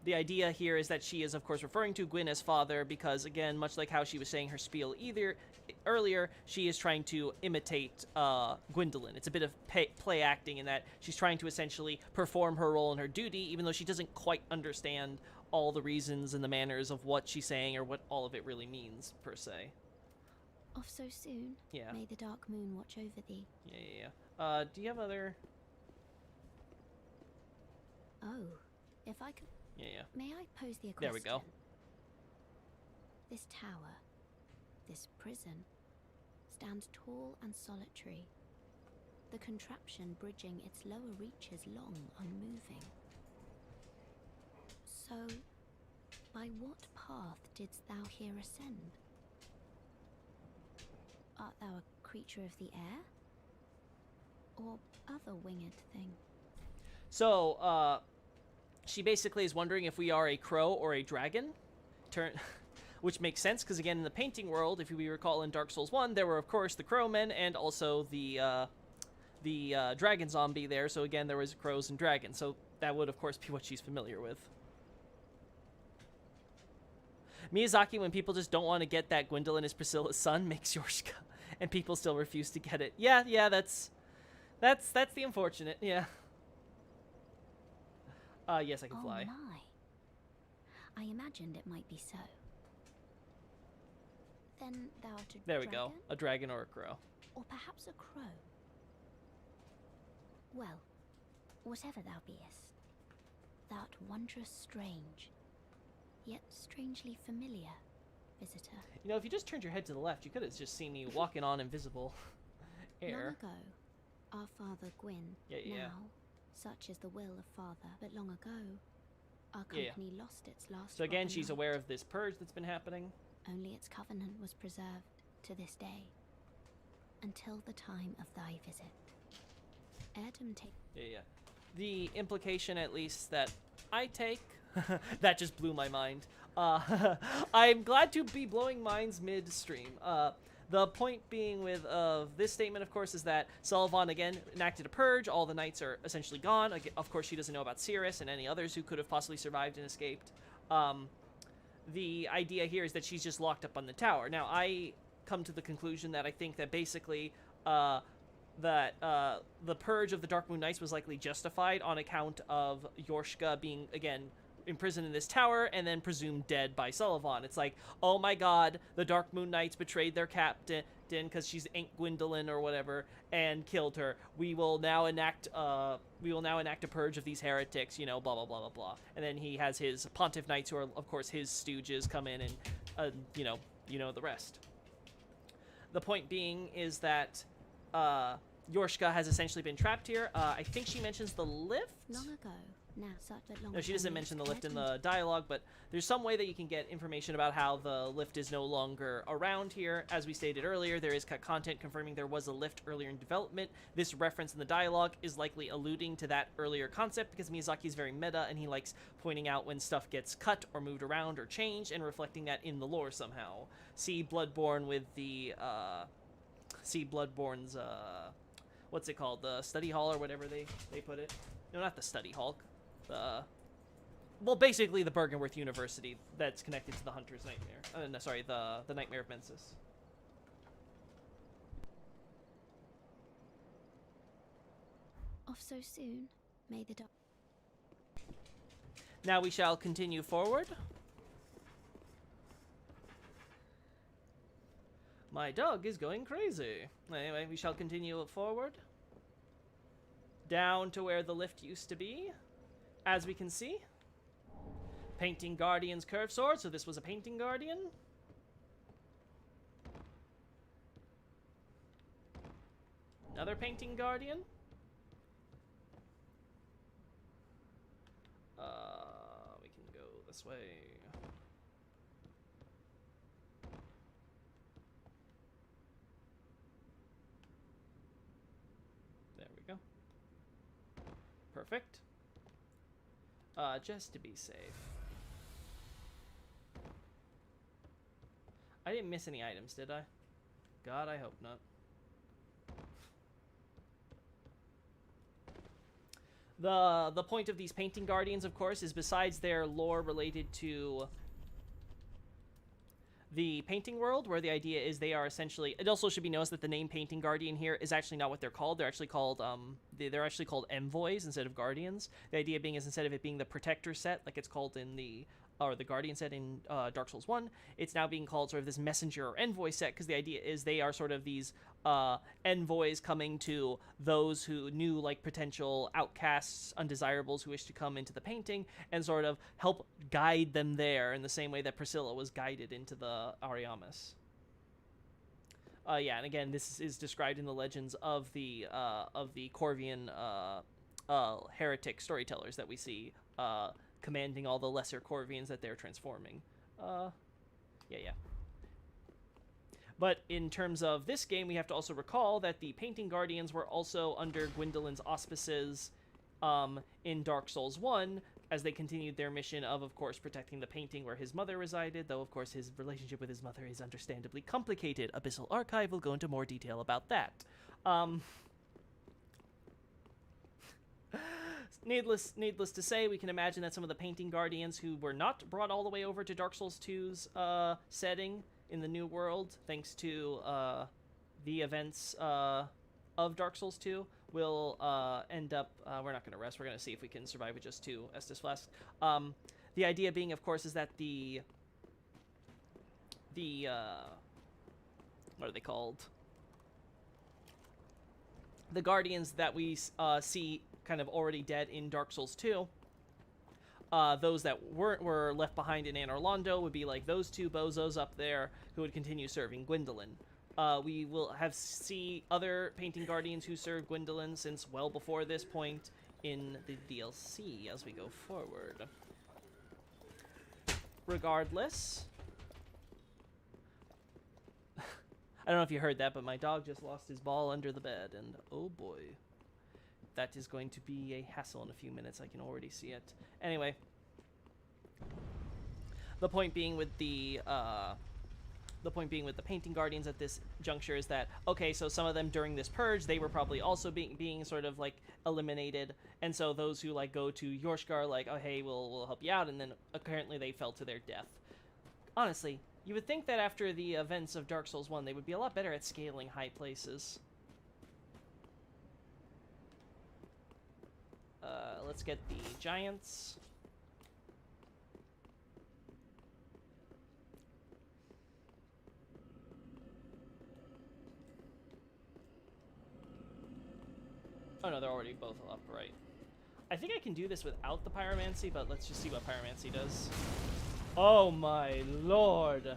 idea here is that she is, of course, referring to Gwyn as father because, again, much like how she was saying her spiel earlier, she is trying to imitate Gwyndolin. It's a bit of play acting in that she's trying to essentially perform her role and her duty, even though she doesn't quite understand all the reasons and the manners of what she's saying or what all of it really means, per se. Off so soon? Yeah. May the dark moon watch over thee. Yeah. Do you have other... Oh, if I could... Yeah. May I pose the question? There we go. This tower, this prison, stands tall and solitary, the contraption bridging its lower reaches long, unmoving. So, by what path didst thou here ascend? Art thou a creature of the air? Or other winged thing? So, she basically is wondering if we are a crow or a dragon. Which makes sense, because again, in the painting world, if we recall in Dark Souls 1, there were, of course, the crowmen and also the dragon zombie there. So again, there was crows and dragons. So that would, of course, be what she's familiar with. Miyazaki, when people just don't want to get that Gwyndolin is Priscilla's son, makes Yorshka, and people still refuse to get it. Yeah, that's the unfortunate, yeah. Yes, I can fly. Oh my. I imagined it might be so. Then thou art a There dragon? we go. A dragon or a crow. Or perhaps a crow. Well, whatever thou beest, thou art wondrous strange, yet strangely familiar, visitor. You know, if you just turned your head to the left, you could have just seen me walking on invisible air. Long ago, our father Gwyn, now, such is the will of Father, but long ago, our company lost its last. So again, proper she's knight. aware of this purge that's been happening. Only its covenant was preserved to this day, until the time of thy visit. Heirdom take. Yeah. The implication, at least, that I take, that just blew my mind. I'm glad to be blowing minds midstream. The point being with this statement, of course, is that Sulyvahn, again, enacted a purge. All the knights are essentially gone. Of course, she doesn't know about Cirrus and any others who could have possibly survived and escaped. The idea here is that she's just locked up on the tower. Now, I come to the conclusion that I think that basically the purge of the Dark Moon Knights was likely justified on account of Yorshka being, again, imprisoned in this tower and then presumed dead by Sulyvahn. It's like, oh my god, the Dark Moon Knights betrayed their captain because she's Ain't Gwyndolin or whatever and killed her. We will now enact a purge of these heretics, you know, blah blah blah blah blah. And then he has his Pontiff Knights, who are of course his stooges, come in and you know the rest. The point being is that Yorshka has essentially been trapped here. I think she mentions the lift. Long ago. Now, such that long No, she ago doesn't mention the lift in Heirdom the dialogue, but there's some way that you can get information about how the lift is no longer around here. As we stated earlier, there is content confirming there was a lift earlier in development. This reference in the dialogue is likely alluding to that earlier concept because Miyazaki is very meta and he likes pointing out when stuff gets cut or moved around or changed and reflecting that in the lore somehow. See Bloodborne with the, see Bloodborne's, what's it called? The study hall or whatever they put it. No, not the study hall. Well, basically the Bergenworth University that's connected to the Hunter's Nightmare. No, sorry, the Nightmare of Mensis. Off so soon. May the Now we shall continue forward. My dog is going crazy. Anyway, we shall continue forward. Down to where the lift used to be. As we can see. Painting Guardian's curved sword, so this was a Painting Guardian. Another Painting Guardian. We can go this way. There we go. Perfect. Just to be safe. I didn't miss any items, did I? God, I hope not. The point of these Painting Guardians, of course, is besides their lore related to the painting world, where the idea is they are essentially... It also should be noticed that the name Painting Guardian here is actually not what they're called. They're actually called they're actually called envoys instead of guardians. The idea being is instead of it being the protector set, like it's called in the Guardian set in Dark Souls 1, it's now being called sort of this messenger or envoy set, because the idea is they are sort of these envoys coming to those who knew, like, potential outcasts, undesirables who wish to come into the painting, and sort of help guide them there in the same way that Priscilla was guided into the Ariamis. Yeah, and again, this is described in the legends of the Corvian heretic storytellers that we see commanding all the lesser Corvians that they're transforming. Yeah. But in terms of this game, we have to also recall that the Painting Guardians were also under Gwendolyn's auspices in Dark Souls 1, as they continued their mission of course, protecting the painting where his mother resided, though, of course, his relationship with his mother is understandably complicated. Abyssal Archive will go into more detail about that. Needless to say, we can imagine that some of the Painting Guardians who were not brought all the way over to Dark Souls 2's setting in the New World, thanks to the events of Dark Souls 2, will end up... we're not going to rest. We're going to see if we can survive with just 2 Estus Flasks. The idea being, of course, is that the what are they called? The Guardians that we see kind of already dead in Dark Souls 2, those that were left behind in Anor Londo would be like those 2 bozos up there who would continue serving Gwendolyn. We will see other Painting Guardians who serve Gwendolyn since well before this point in the DLC as we go forward. Regardless, I don't know if you heard that, but my dog just lost his ball under the bed, and oh boy, that is going to be a hassle in a few minutes. I can already see it. Anyway, the point being with the Painting Guardians at this juncture is that, okay, so some of them during this purge, they were probably also being sort of like eliminated, and so those who like go to Yorshgar, like, oh hey, we'll help you out, and then apparently they fell to their death. Honestly, you would think that after the events of Dark Souls 1, they would be a lot better at scaling high places. Let's get the giants. Oh no, they're already both up, right. I think I can do this without the pyromancy, but let's just see what pyromancy does. Oh my lord!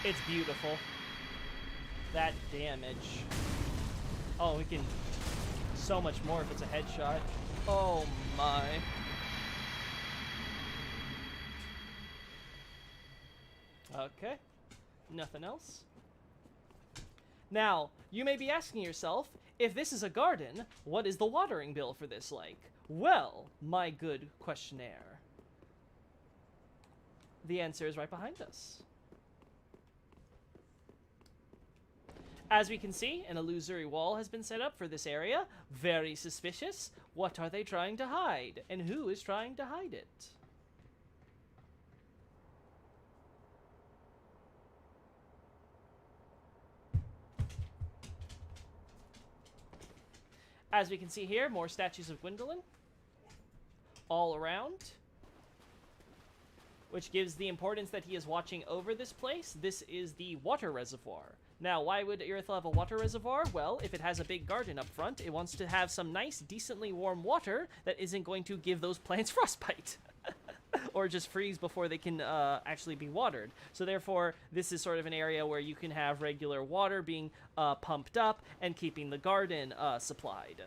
It's beautiful. That damage. Oh, we can... so much more if it's a headshot. Oh my. Okay. Nothing else. Now, you may be asking yourself, if this is a garden, what is the watering bill for this like? Well, my good questionnaire. The answer is right behind us. As we can see, an illusory wall has been set up for this area. Very suspicious. What are they trying to hide? And who is trying to hide it? As we can see here, more statues of Gwendolyn all around, which gives the importance that he is watching over this place. This is the water reservoir. Now, why would Irithyll have a water reservoir? Well, if it has a big garden up front, it wants to have some nice, decently warm water that isn't going to give those plants frostbite. Or just freeze before they can actually be watered. So therefore, this is sort of an area where you can have regular water being pumped up and keeping the garden supplied.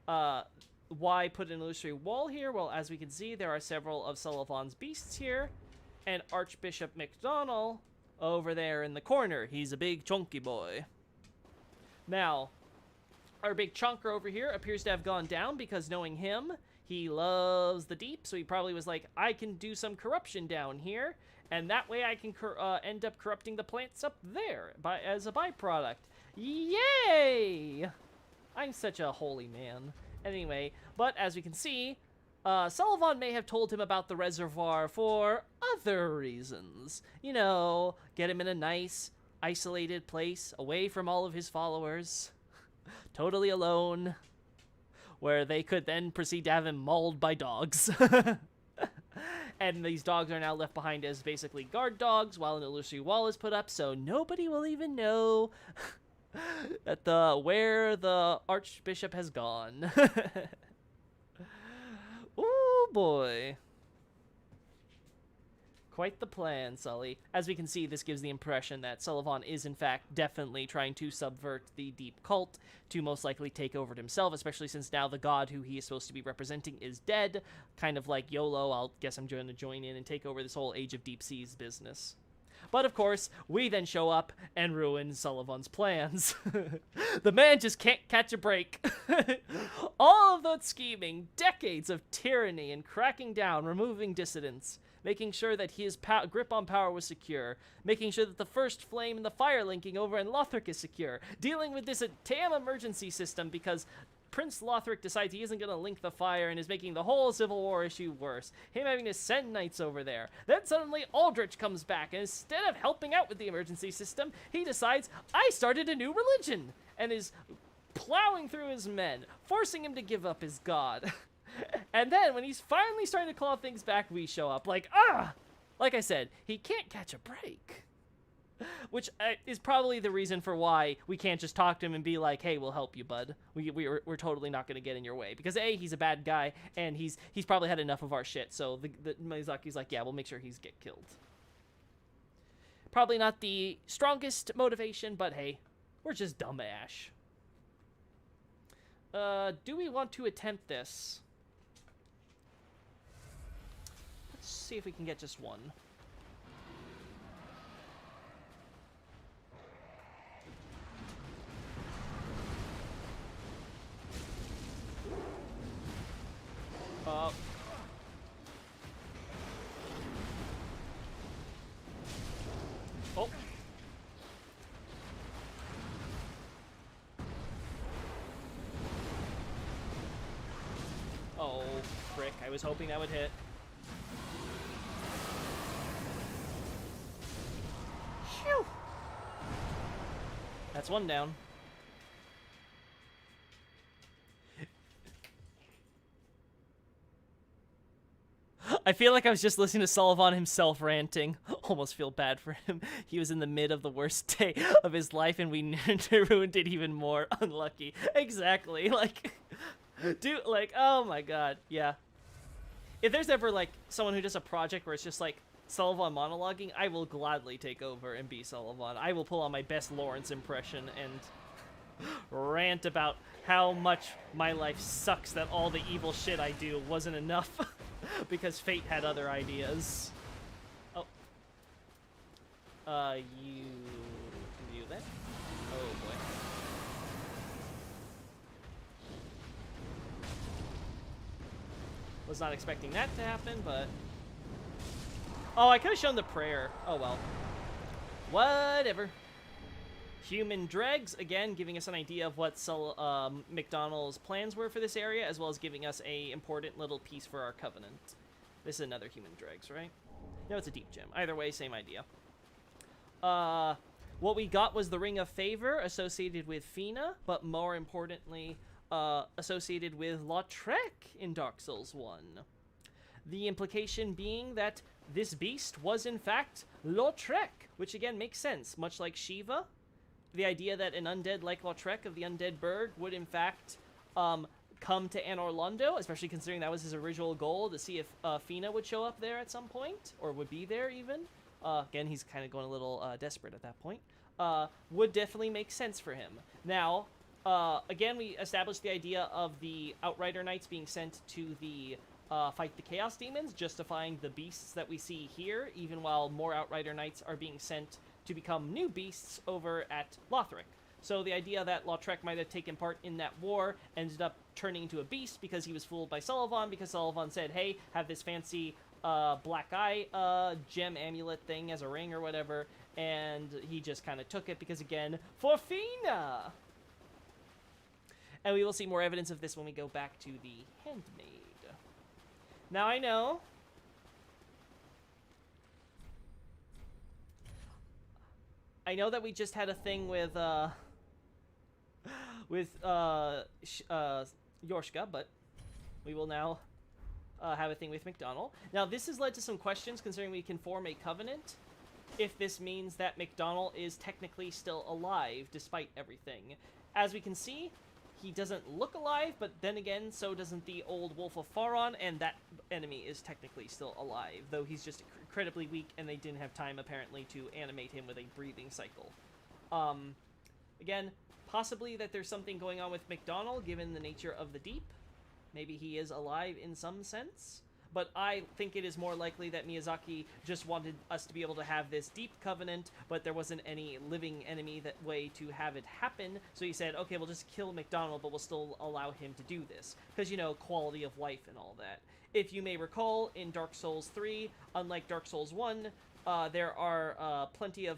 Why put an illusory wall here? Well, as we can see, there are several of Sulyvahn's beasts here. And Archbishop MacDonald over there in the corner. He's a big chunky boy. Now, our big chunker over here appears to have gone down because knowing him, he loves the deep, so he probably was like, I can do some corruption down here, and that way I can end up corrupting the plants up there as a byproduct. Yay! I'm such a holy man. Anyway, but as we can see, Sulyvahn may have told him about the reservoir for other reasons. You know, get him in a nice, isolated place, away from all of his followers, totally alone, where they could then proceed to have him mauled by dogs. And these dogs are now left behind as basically guard dogs while an illusory wall is put up, so nobody will even know that where the Archbishop has gone. Ooh, boy. Quite the plan, Suly. As we can see, this gives the impression that Sulyvahn is, in fact, definitely trying to subvert the deep cult to most likely take over it himself, especially since now the god who he is supposed to be representing is dead. Kind of like YOLO, I'll guess I'm going to join in and take over this whole Age of Deep Seas business. But of course, we then show up and ruin Sulyvahn's plans. The man just can't catch a break. All of that scheming, decades of tyranny and cracking down, removing dissidents, making sure that his grip on power was secure, making sure that the first flame and the fire linking over in Lothric is secure, dealing with this damn emergency system because Prince Lothric decides he isn't going to link the fire and is making the whole Civil War issue worse. Him having to send knights over there. Then suddenly Aldrich comes back, and instead of helping out with the emergency system, he decides, I started a new religion, and is plowing through his men, forcing him to give up his god. And then, when he's finally starting to claw things back, we show up like, like I said, he can't catch a break. Which is probably the reason for why we can't just talk to him and be like, hey, we'll help you, bud. We're totally not going to get in your way. Because A, he's a bad guy, and he's probably had enough of our shit. So the Miyazaki's like, yeah, we'll make sure he's get killed. Probably not the strongest motivation, but hey, we're just dumb ash. Do we want to attempt this? Let's see if we can get just one. Oh. Oh, frick. I was hoping that would hit. Phew. That's one down. I feel like I was just listening to Sulyvahn himself ranting. Almost feel bad for him. He was in the mid of the worst day of his life, and we ruined it even more. Unlucky. Exactly. Like, dude, like, oh my god. Yeah. If there's ever, like, someone who does a project where it's just, like, Sulyvahn monologuing, I will gladly take over and be Sulyvahn. I will pull on my best Lawrence impression and rant about how much my life sucks that all the evil shit I do wasn't enough. Because fate had other ideas. Oh. You can do that? Oh, boy. Was not expecting that to happen, but... Oh, I could have shown the prayer. Oh, well. Whatever. Human dregs, again, giving us an idea of what McDonald's plans were for this area, as well as giving us a important little piece for our covenant. This is another human dregs, right? No, it's a deep gem. Either way, same idea. What we got was the Ring of Favor associated with Fina, but more importantly, associated with Lautrec in Dark Souls 1. The implication being that this beast was in fact Lautrec, which again makes sense, much like Shiva. The idea that an undead like Lautrec of the Undead Burg would in fact come to Anor Londo, especially considering that was his original goal, to see if Fina would show up there at some point, or would be there even. Again, he's kind of going a little desperate at that point. Would definitely make sense for him. Now, again, we established the idea of the Outrider Knights being sent to the fight the Chaos Demons, justifying the beasts that we see here, even while more Outrider Knights are being sent to become new beasts over at Lothric. So the idea that Lautrec might have taken part in that war ended up turning into a beast because he was fooled by Sulyvahn, because Sulyvahn said, hey, have this fancy black eye gem amulet thing as a ring or whatever, and he just kind of took it because, again, for Fina! And we will see more evidence of this when we go back to the Handmaid. Now I know that we just had a thing with Yorshka, but we will now have a thing with McDonald. Now, this has led to some questions considering we can form a covenant. If this means that McDonald is technically still alive despite everything. As we can see, he doesn't look alive, but then again, so doesn't the old Wolf of Faron, and that enemy is technically still alive, though he's just incredibly weak, and they didn't have time, apparently, to animate him with a breathing cycle. Again, possibly that there's something going on with McDonald, given the nature of the deep. Maybe he is alive in some sense. But I think it is more likely that Miyazaki just wanted us to be able to have this deep covenant, but there wasn't any living enemy that way to have it happen. So he said, okay, we'll just kill McDonald, but we'll still allow him to do this. Because, you know, quality of life and all that. If you may recall, in Dark Souls 3, unlike Dark Souls 1, there are plenty of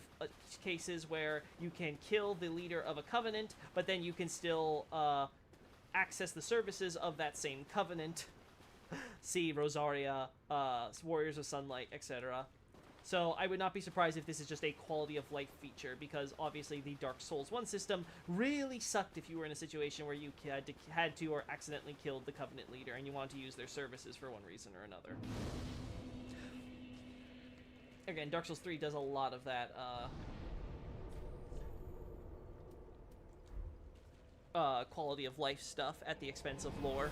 cases where you can kill the leader of a covenant, but then you can still access the services of that same covenant. See Rosaria, Warriors of Sunlight, etc. So I would not be surprised if this is just a quality of life feature, because obviously the Dark Souls 1 system really sucked if you were in a situation where you had to or accidentally killed the Covenant leader and you wanted to use their services for one reason or another. Again, Dark Souls 3 does a lot of that quality of life stuff at the expense of lore.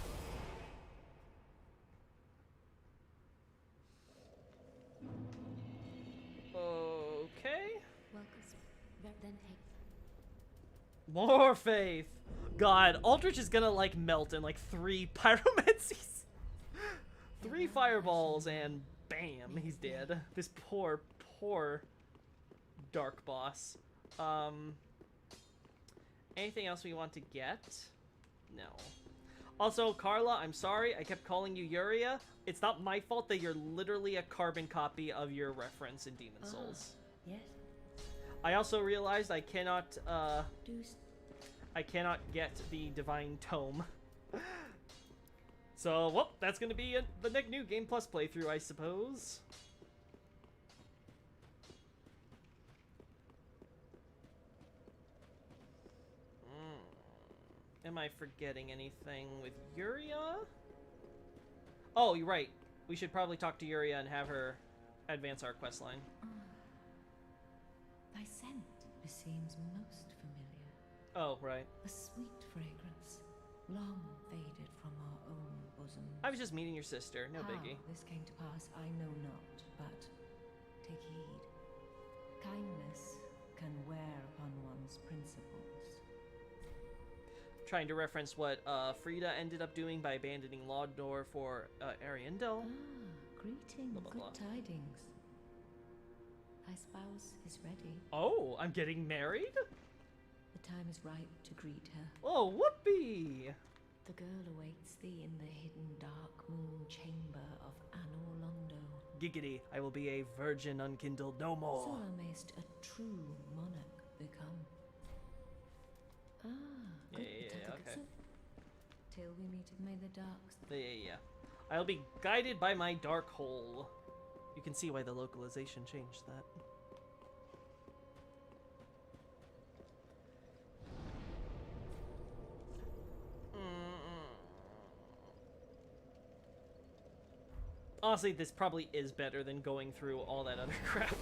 More faith! God, Aldrich is gonna, like, melt in, like, 3 pyromancies. 3 fireballs, and bam, he's dead. This poor, poor dark boss. Anything else we want to get? No. Also, Carla, I'm sorry, I kept calling you Yuria. It's not my fault that you're literally a carbon copy of your reference in Demon Souls. Yes. I also realized I cannot get the Divine Tome. So, well, that's gonna be the next New Game Plus playthrough, I suppose. Am I forgetting anything with Yuria? Oh, you're right. We should probably talk to Yuria and have her advance our questline. Thy scent beseems most familiar. Oh, right. A sweet fragrance, long faded from our own bosoms. I was just meeting your sister, no How biggie. this came to pass, I know not, but take heed. Kindness can wear upon one's principles. Trying to reference what Frida ended up doing by abandoning Londo for Ariandel. Greeting, Blah, blah, blah. good tidings. Thy spouse is ready. Oh, I'm getting married? The time is ripe to greet her. Oh, whoopee! The girl awaits thee in the hidden dark moon chamber of Anor Londo. Giggity, I will be a virgin unkindled no So more. thou mayst a true monarch become. till we meet in the dark. Yeah. I'll be guided by my dark hole. You can see why the localization changed that. Honestly, this probably is better than going through all that other crap.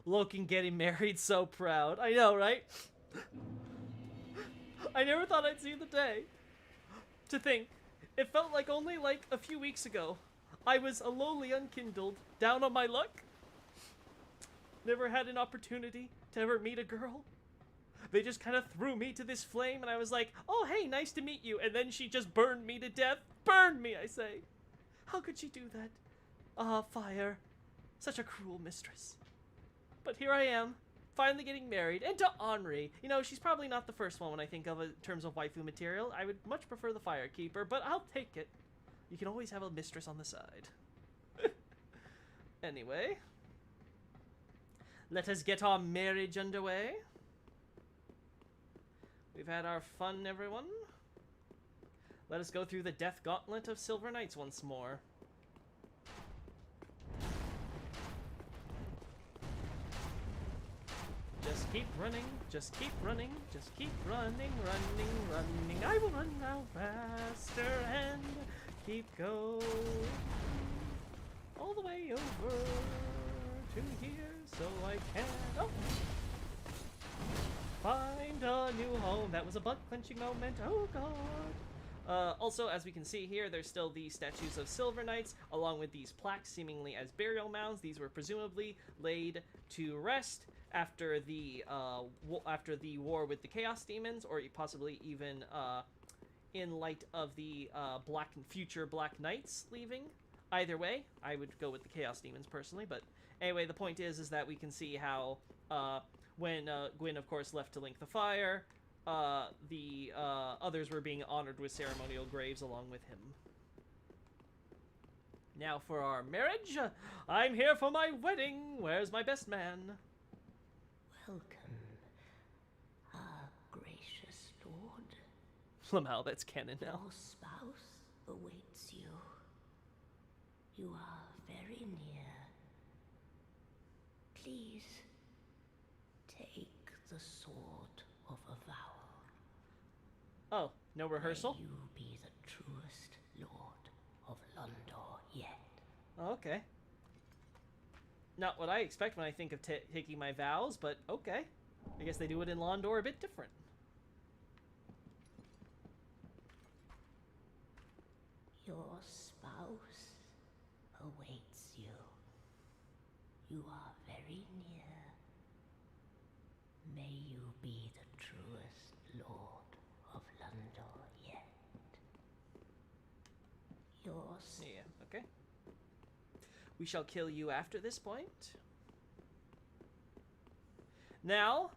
Loken getting married, so proud. I know, right? I never thought I'd see the day. To think, it felt like only like a few weeks ago, I was a lowly unkindled, down on my luck. Never had an opportunity to ever meet a girl. They just kind of threw me to this flame, and I was like, oh, hey, nice to meet you. And then she just burned me to death. Burned me, I say. How could she do that? Ah, fire. Such a cruel mistress. But here I am, finally getting married, and to Henri. You know, she's probably not the first one when I think of in terms of waifu material. I would much prefer the Firekeeper, but I'll take it. You can always have a mistress on the side. Anyway, let us get our marriage underway. We've had our fun, everyone. Let us go through the death gauntlet of Silver Knights once more. Just keep running, just keep running, just keep running, running. I will run now faster and keep going all the way over to here so I can find a new home. That was a butt-clenching moment. Oh god. Also, as we can see here, there's still the statues of Silver Knights, along with these plaques seemingly as burial mounds. These were presumably laid to rest after the war with the Chaos Demons, or possibly even in light of the future Black Knights leaving. Either way, I would go with the Chaos Demons personally, but anyway, the point is that we can see how when Gwyn, of course, left to link the fire, the others were being honored with ceremonial graves along with him. Now for our marriage. I'm here for my wedding. Where's my best man? Welcome, our gracious lord. Somehow that's canon now. Your spouse awaits you. You are very near. Please take the sword of avowal. Oh, no rehearsal? May you be the truest lord of Londo yet. Okay. Not what I expect when I think of taking my vows, but okay. I guess they do it in Londor a bit different. Your spouse awaits you. You are very near. May you be the truest lord of Londo yet. Yours. Yeah, okay. We shall kill you after this point. Now,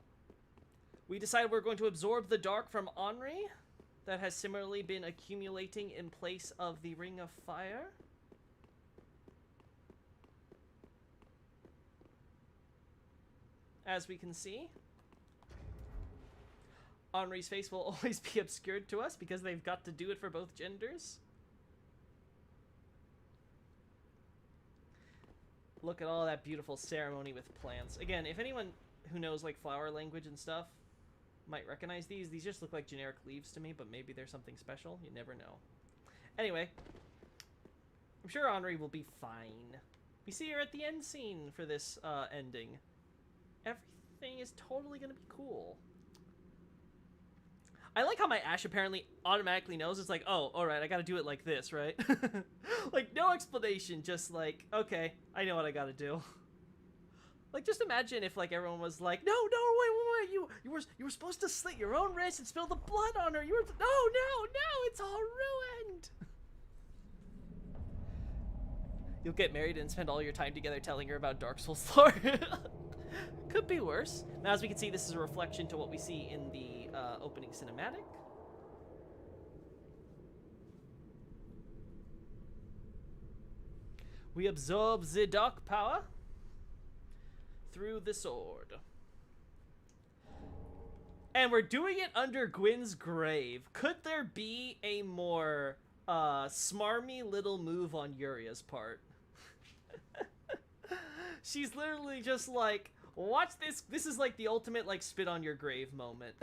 we decide we're going to absorb the dark from Henri that has similarly been accumulating in place of the Ring of Fire. As we can see, Henri's face will always be obscured to us because they've got to do it for both genders. Look at all that beautiful ceremony with plants. Again, if anyone who knows like flower language and stuff might recognize these just look like generic leaves to me, but maybe there's something special. You never know. Anyway, I'm sure Henri will be fine. We see her at the end scene for this ending. Everything is totally gonna be cool. I like how my Ash apparently automatically knows. It's like, oh, alright, I gotta do it like this, right? Like, no explanation, just like, okay, I know what I gotta do. Like, just imagine if, like, everyone was like, no, wait, you were supposed to slit your own wrist and spill the blood on her. You were, no, it's all ruined. You'll get married and spend all your time together telling her about Dark Souls lore. Could be worse. Now, as we can see, this is a reflection to what we see in the opening cinematic. We absorb the dark power through the sword. And we're doing it under Gwyn's grave. Could there be a more smarmy little move on Uria's part? She's literally just like, watch this. This is like the ultimate like spit on your grave moment.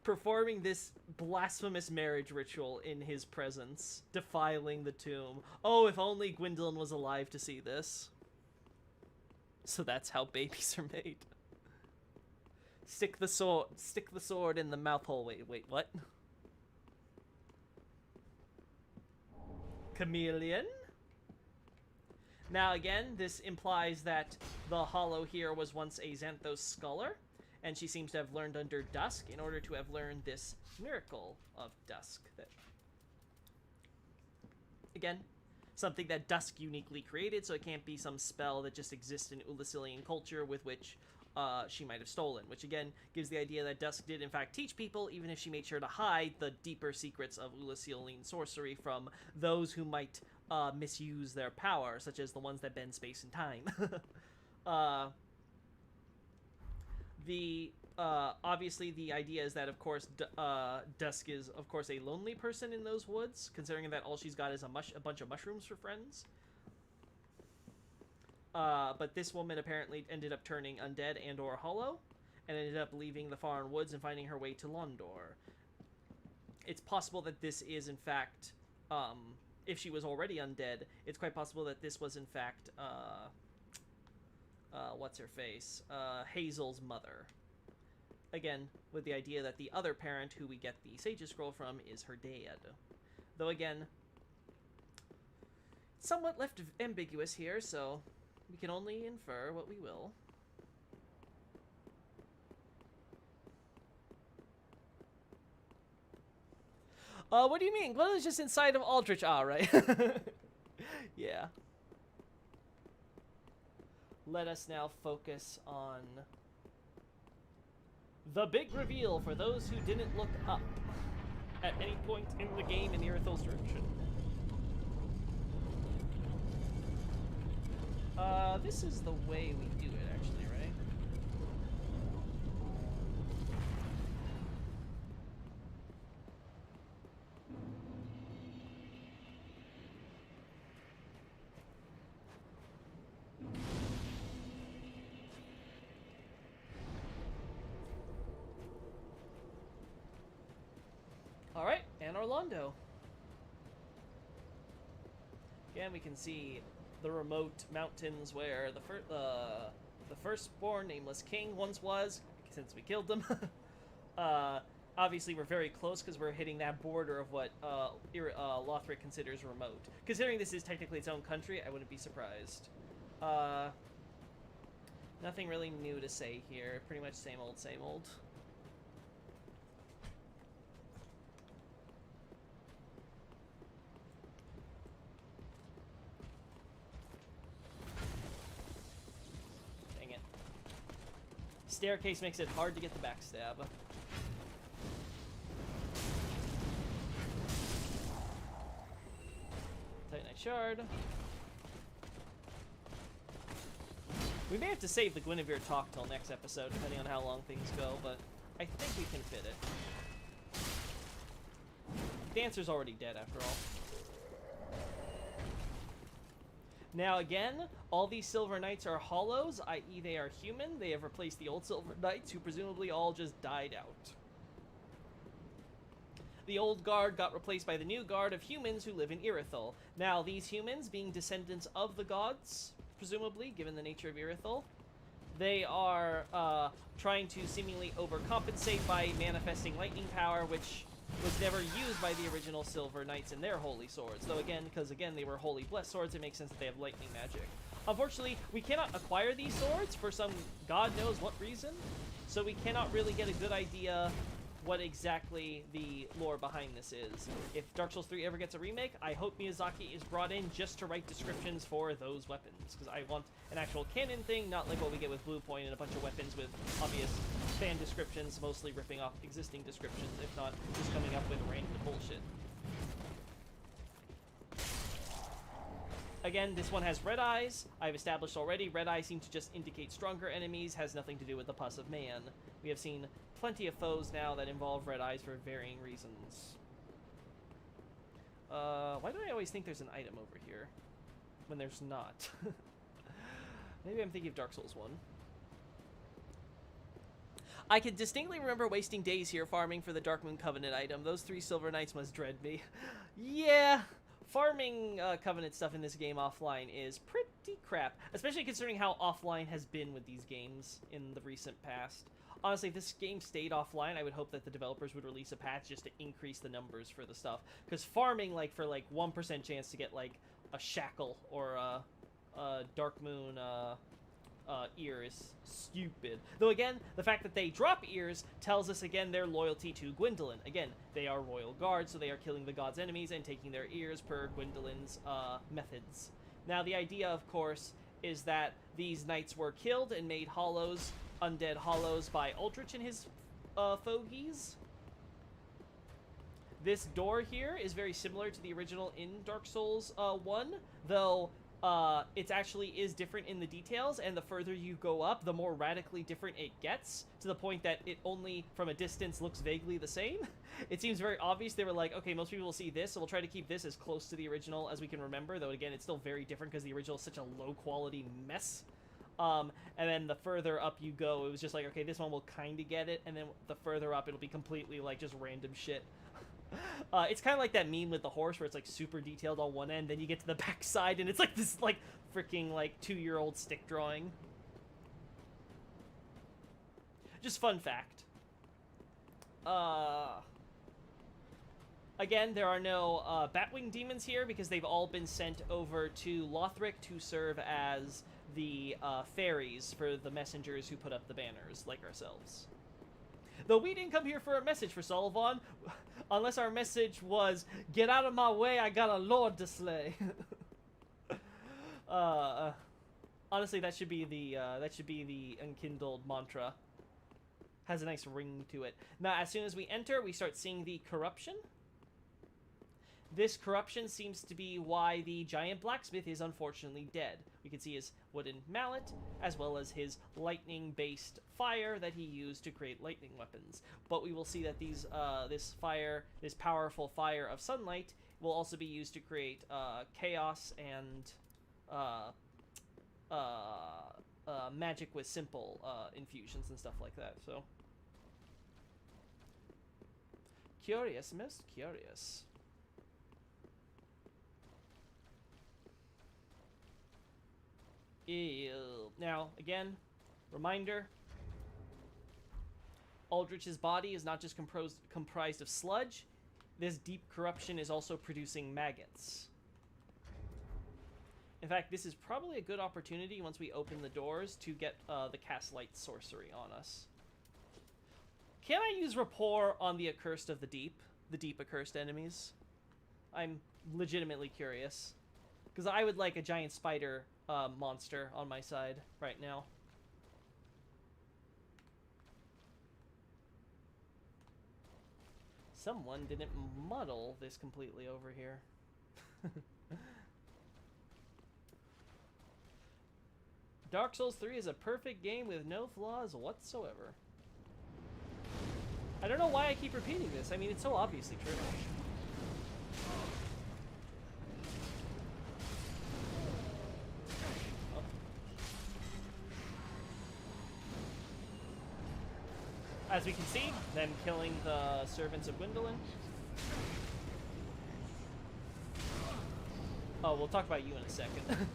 Performing this blasphemous marriage ritual in his presence, defiling the tomb. Oh, if only Gwendolyn was alive to see this. So that's how babies are made. Stick the sword in the mouth hole. Wait, what? Chameleon? Now again, this implies that the Hollow here was once a Xanthos scholar, and she seems to have learned under Dusk in order to have learned this miracle of Dusk. That, again, something that Dusk uniquely created, so it can't be some spell that just exists in Ulyssilian culture with which she might have stolen, which again gives the idea that Dusk did in fact teach people, even if she made sure to hide the deeper secrets of Ulyssilian sorcery from those who might misuse their power, such as the ones that bend space and time. Obviously the idea is that, of course, Dusk is, of course, a lonely person in those woods, considering that all she's got is a bunch of mushrooms for friends. But this woman apparently ended up turning undead and or hollow, and ended up leaving the foreign woods and finding her way to Londor. It's possible that this is, in fact, if she was already undead, it's quite possible that this was, in fact, what's-her-face? Hazel's mother. Again, with the idea that the other parent who we get the Sage's Scroll from is her dad. Though, again, somewhat left ambiguous here, so we can only infer what we will. What do you mean? Glenn is just inside of Aldrich. Ah, right. Yeah. Let us now focus on the big reveal for those who didn't look up at any point in the game in Irithel's direction. This is the way we do it, actually, right? Alright, Anor Londo. Again, we can see the remote mountains where the firstborn nameless king once was, since we killed them. Obviously, we're very close because we're hitting that border of what Lothric considers remote. Considering this is technically its own country, I wouldn't be surprised. Nothing really new to say here. Pretty much same old, same old. Staircase makes it hard to get the backstab. Titanite shard. We may have to save the Guinevere talk till next episode, depending on how long things go, but I think we can fit it. Dancer's already dead, after all. Now again, all these Silver Knights are hollows, i.e. they are human. They have replaced the old Silver Knights, who presumably all just died out. The old guard got replaced by the new guard of humans who live in Irithyll. Now, these humans, being descendants of the gods, presumably, given the nature of Irithyll, they are trying to seemingly overcompensate by manifesting lightning power, which was never used by the original Silver Knights in their holy swords. Though again, because again they were holy blessed swords, it makes sense that they have lightning magic. Unfortunately, we cannot acquire these swords for some god knows what reason, so we cannot really get a good idea what exactly the lore behind this is. If Dark Souls 3 ever gets a remake, I hope Miyazaki is brought in just to write descriptions for those weapons, because I want an actual canon thing, not like what we get with Blue Point and a bunch of weapons with obvious fan descriptions, mostly ripping off existing descriptions, if not just coming up with random bullshit. Again, this one has red eyes. I've established already, red eyes seem to just indicate stronger enemies, has nothing to do with the pus of man. We have seen plenty of foes now that involve red eyes for varying reasons. Why do I always think there's an item over here when there's not? Maybe I'm thinking of Dark Souls 1. I can distinctly remember wasting days here farming for the Dark Moon Covenant item. Those 3 Silver Knights must dread me. Yeah, farming Covenant stuff in this game offline is pretty crap, especially considering how offline has been with these games in the recent past. Honestly, if this game stayed offline, I would hope that the developers would release a patch just to increase the numbers for the stuff. Because farming, like, for, like, 1% chance to get, like, a shackle or a Dark Moon, ear is stupid. Though, again, the fact that they drop ears tells us, again, their loyalty to Gwendolyn. Again, they are royal guards, so they are killing the god's enemies and taking their ears per Gwendolyn's, methods. Now, the idea, of course, is that these knights were killed and made hollows, undead hollows, by Aldrich and his fogies. This door here is very similar to the original in Dark Souls 1, though it actually is different in the details, and the further you go up, the more radically different it gets, to the point that it only, from a distance, looks vaguely the same. It seems very obvious. They were like, okay, most people will see this, so we'll try to keep this as close to the original as we can remember, though, again, it's still very different because the original is such a low-quality mess. And then the further up you go, it was just like, okay, this one will kind of get it, and then the further up, it'll be completely, like, just random shit. It's kind of like that meme with the horse where it's, like, super detailed on one end, then you get to the back side, and it's, like, this, like, freaking, like, 2-year-old stick drawing. Just fun fact. Again, there are no Batwing demons here because they've all been sent over to Lothric to serve as the fairies for the messengers who put up the banners, like ourselves. Though we didn't come here for a message for Sulyvahn, unless our message was, get out of my way, I got a lord to slay. Honestly, that should be the enkindled mantra. Has a nice ring to it. Now, as soon as we enter, we start seeing the corruption. This corruption seems to be why the giant blacksmith is unfortunately dead. We can see his wooden mallet, as well as his lightning-based fire that he used to create lightning weapons. But we will see that these, this powerful fire of sunlight will also be used to create chaos and magic with simple infusions and stuff like that. So, curious, most curious. Ew. Now, again, reminder, Aldrich's body is not just comprised of sludge. This deep corruption is also producing maggots. In fact, this is probably a good opportunity once we open the doors to get the cast light sorcery on us. Can I use rapport on the accursed of the deep accursed enemies? I'm legitimately curious. Because I would like a giant spider monster on my side right now. Someone didn't muddle this completely over here. Dark Souls 3 is a perfect game with no flaws whatsoever. I don't know why I keep repeating this. I mean, it's so obviously true. As we can see, them killing the servants of Gwendolyn. Oh, we'll talk about you in a second.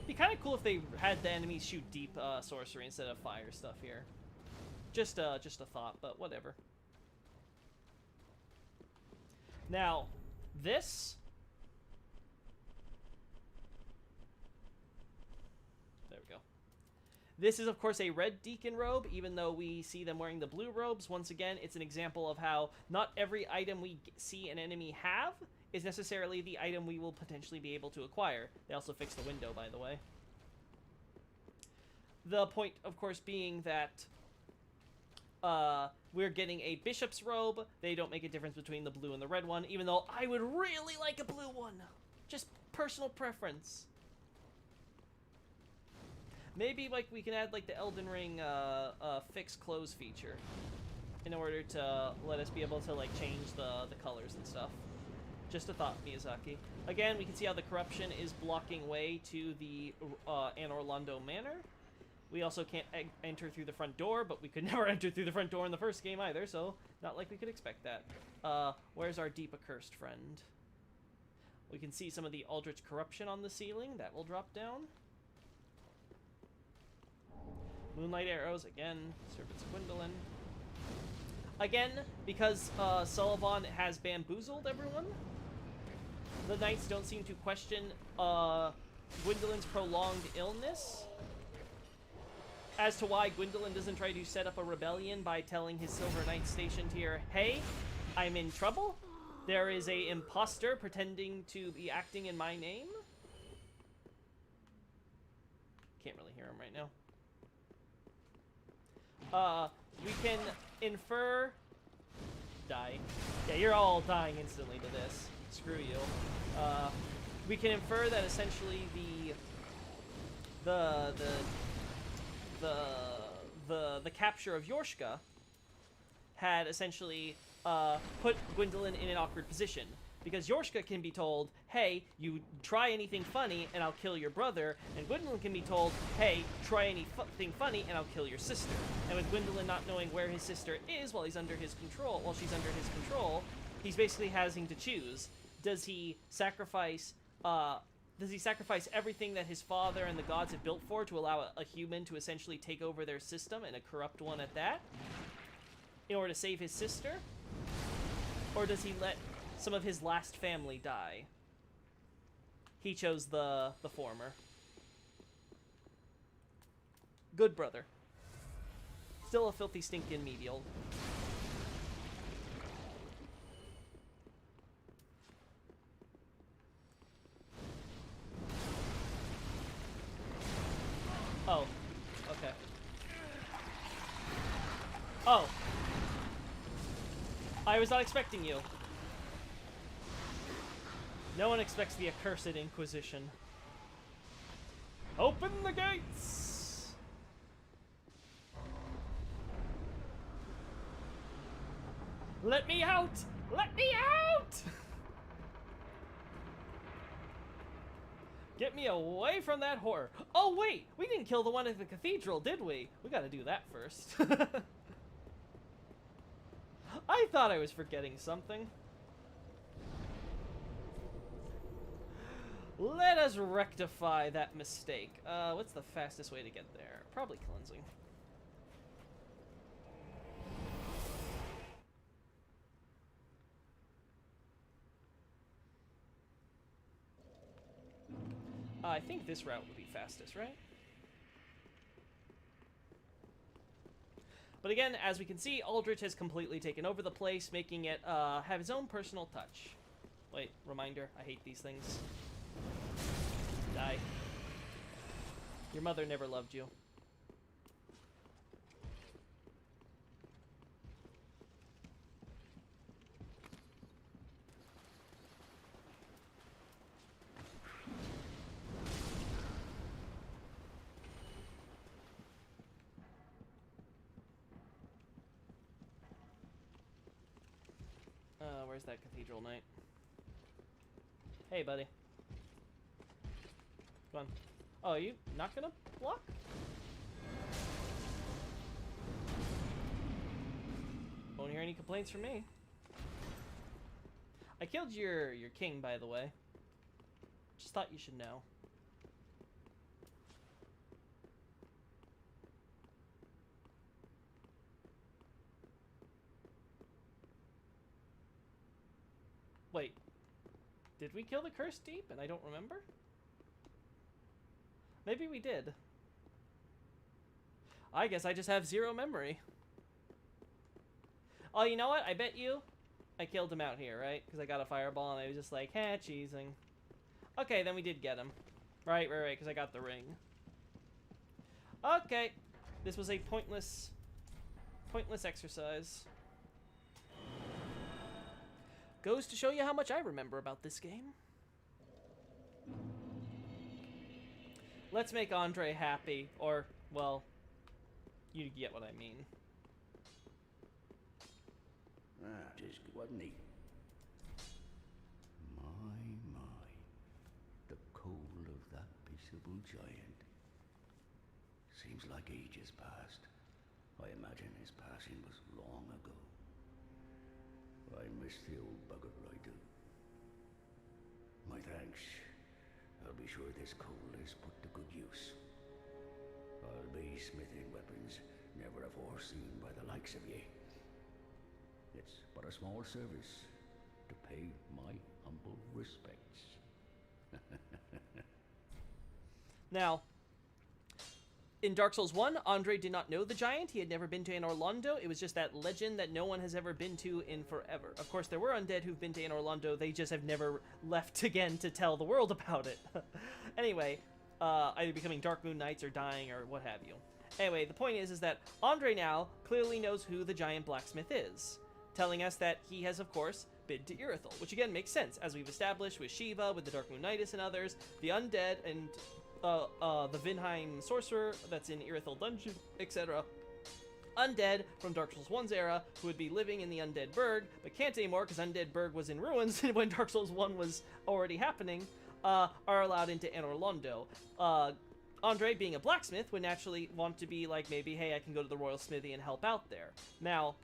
Be kind of cool if they had the enemies shoot deep sorcery instead of fire stuff here. Just a thought, but whatever. Now, this... There we go. This is, of course, a red deacon robe, even though we see them wearing the blue robes. Once again, it's an example of how not every item we see an enemy have is necessarily the item we will potentially be able to acquire. They also fixed the window, by the way. The point, of course, being that we're getting a bishop's robe. They don't make a difference between the blue and the red one, even though I would really like a blue one. Just personal preference. Maybe, like, we can add, like, the Elden Ring, fixed clothes feature in order to let us be able to, like, change the colors and stuff. Just a thought, Miyazaki. Again, we can see how the corruption is blocking way to the, Anor Londo Manor. We also can't enter through the front door, but we could never enter through the front door in the first game either, so not like we could expect that. Where's our deep accursed friend? We can see some of the Aldrich corruption on the ceiling. That will drop down. Moonlight arrows, again. Serpents of Gwendolyn. Again, because Sulyvahn has bamboozled everyone, the knights don't seem to question Gwendolyn's prolonged illness. As to why Gwendolyn doesn't try to set up a rebellion by telling his Silver Knight stationed here, hey, I'm in trouble. There is a imposter pretending to be acting in my name. Can't really hear him right now. We can infer... Die. Yeah, you're all dying instantly to this. Screw you. We can infer that essentially the capture of Yorshka had essentially put Gwendolyn in an awkward position. Because Yorshka can be told, hey, you try anything funny and I'll kill your brother, and Gwendolyn can be told, hey, try anything funny and I'll kill your sister. And with Gwendolyn not knowing where his sister is while she's under his control, he's basically having to choose. Does he sacrifice everything that his father and the gods have built for to allow a human to essentially take over their system, and a corrupt one at that, in order to save his sister? Or does he let some of his last family die? He chose the former. Good brother. Still a filthy stinking medial. Oh. Okay. Oh. I was not expecting you. No one expects the accursed Inquisition. Open the gates! Let me out! Let me out! Get me away from that horror. Oh wait, we didn't kill the one at the cathedral, did we? We gotta do that first. I thought I was forgetting something. Let us rectify that mistake. What's the fastest way to get there? Probably cleansing. I think this route would be fastest, right? But again, as we can see, Aldrich has completely taken over the place, making it have his own personal touch. Wait, reminder, I hate these things. Die. Your mother never loved you. Where's that cathedral knight? Hey, buddy. Come on. Oh, are you not gonna block? Won't hear any complaints from me. I killed your king, by the way. Just thought you should know. Wait. Did we kill the cursed deep and I don't remember? Maybe we did. I guess I just have 0 memory. Oh, you know what? I bet you I killed him out here, right? Because I got a fireball and I was just like, cheesing. Okay, then we did get him. Right, because I got the ring. Okay. This was a pointless exercise. Goes to show you how much I remember about this game. Let's make Andre happy, or, well, you get what I mean. Just wasn't he? My. The cold of that peaceable giant. Seems like ages passed. I imagine his passing was long ago. I miss the old bugger, I do. My thanks. I'll be sure this coal is put to good use. I'll be smithing weapons never afore seen by the likes of ye. It's but a small service to pay my humble respects. Now, in Dark Souls 1, Andre did not know the giant. He had never been to Anor Londo. It was just that legend that no one has ever been to in forever. Of course, there were undead who've been to Anor Londo. They just have never left again to tell the world about it. Anyway, either becoming Dark Moon Knights or dying or what have you. Anyway, the point is that Andre now clearly knows who the giant blacksmith is, telling us that he has, of course, been to Irithyll, which again makes sense, as we've established with Shiva, with the Dark Moonitis and others, the undead, and the Vilhelm sorcerer that's in Irithyll dungeon, etc. Undead from Dark Souls 1's era, who would be living in the Undead Burg, but can't anymore because Undead Burg was in ruins when Dark Souls 1 was already happening, are allowed into Anor Londo. Andre, being a blacksmith, would naturally want to be like, maybe, hey, I can go to the Royal Smithy and help out there. Now,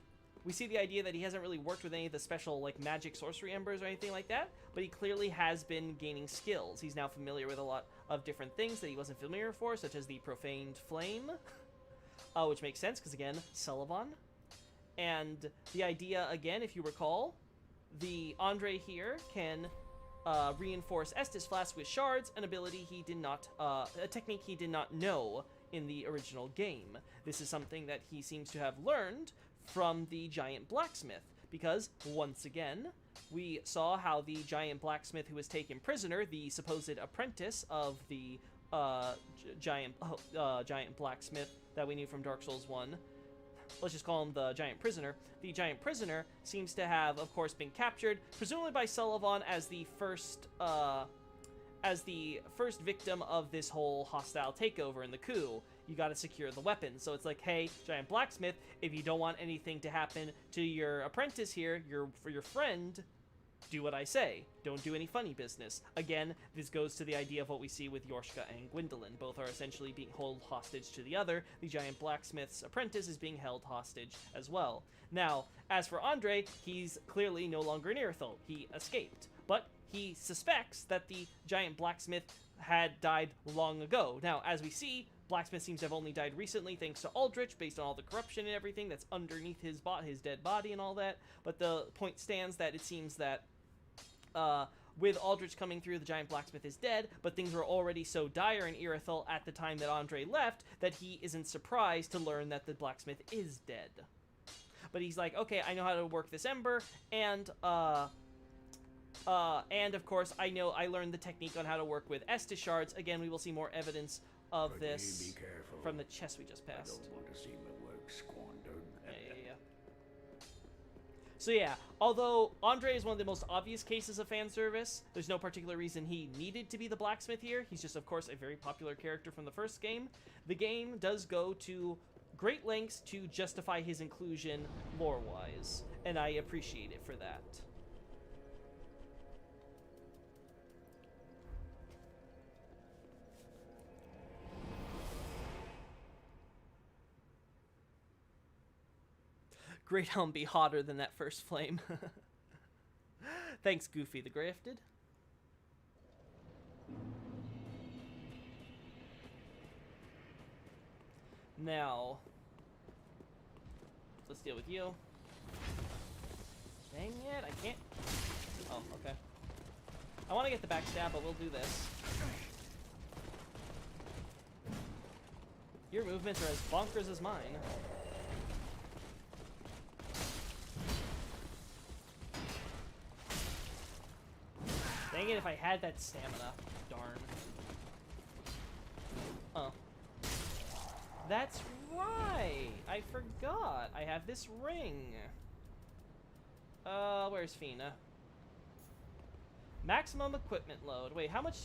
we see the idea that he hasn't really worked with any of the special, like, magic sorcery embers or anything like that, but he clearly has been gaining skills. He's now familiar with a lot of different things that he wasn't familiar for, such as the Profaned Flame, which makes sense, because, again, Sulyvahn. And the idea, again, if you recall, the Andre here can reinforce Estus Flask with shards, an ability he did not, a technique he did not know in the original game. This is something that he seems to have learned from the giant blacksmith, because, once again, we saw how the giant blacksmith who was taken prisoner, the supposed apprentice of the giant blacksmith that we knew from Dark Souls 1, let's just call him the giant prisoner. The giant prisoner seems to have, of course, been captured, presumably by Sulyvahn as the first victim of this whole hostile takeover in the coup. You gotta secure the weapon. So it's like, hey, giant blacksmith, if you don't want anything to happen to your apprentice here, for your friend, do what I say. Don't do any funny business. Again, this goes to the idea of what we see with Yorshka and Gwendolyn. Both are essentially being held hostage to the other. The giant blacksmith's apprentice is being held hostage as well. Now, as for Andre, he's clearly no longer in Irithyll. He escaped. But he suspects that the giant blacksmith had died long ago. Now, as we see, blacksmith seems to have only died recently thanks to Aldrich, based on all the corruption and everything that's underneath his dead body and all that. But the point stands that it seems that with Aldrich coming through, the giant blacksmith is dead, but things were already so dire in Irithyll at the time that Andre left that he isn't surprised to learn that the blacksmith is dead. But he's like, okay, I know how to work this ember, and of course, I learned the technique on how to work with Estus shards. Again, we will see more evidence of this from the chest we just passed. I don't want to see my work squandered. Yeah. So yeah, although Andre is one of the most obvious cases of fan service, there's no particular reason he needed to be the blacksmith here. He's just, of course, a very popular character from the first game. The game does go to great lengths to justify his inclusion lore-wise, and I appreciate it for that. Great Helm be hotter than that first flame. Thanks, Goofy the Grafted. Now, let's deal with you. Dang it, I can't. Oh, okay. I want to get the backstab, but we'll do this. Your movements are as bonkers as mine. Dang it, if I had that stamina. Darn. Oh. That's right! I forgot. I have this ring. Where's Fina? Maximum equipment load. Wait, how much,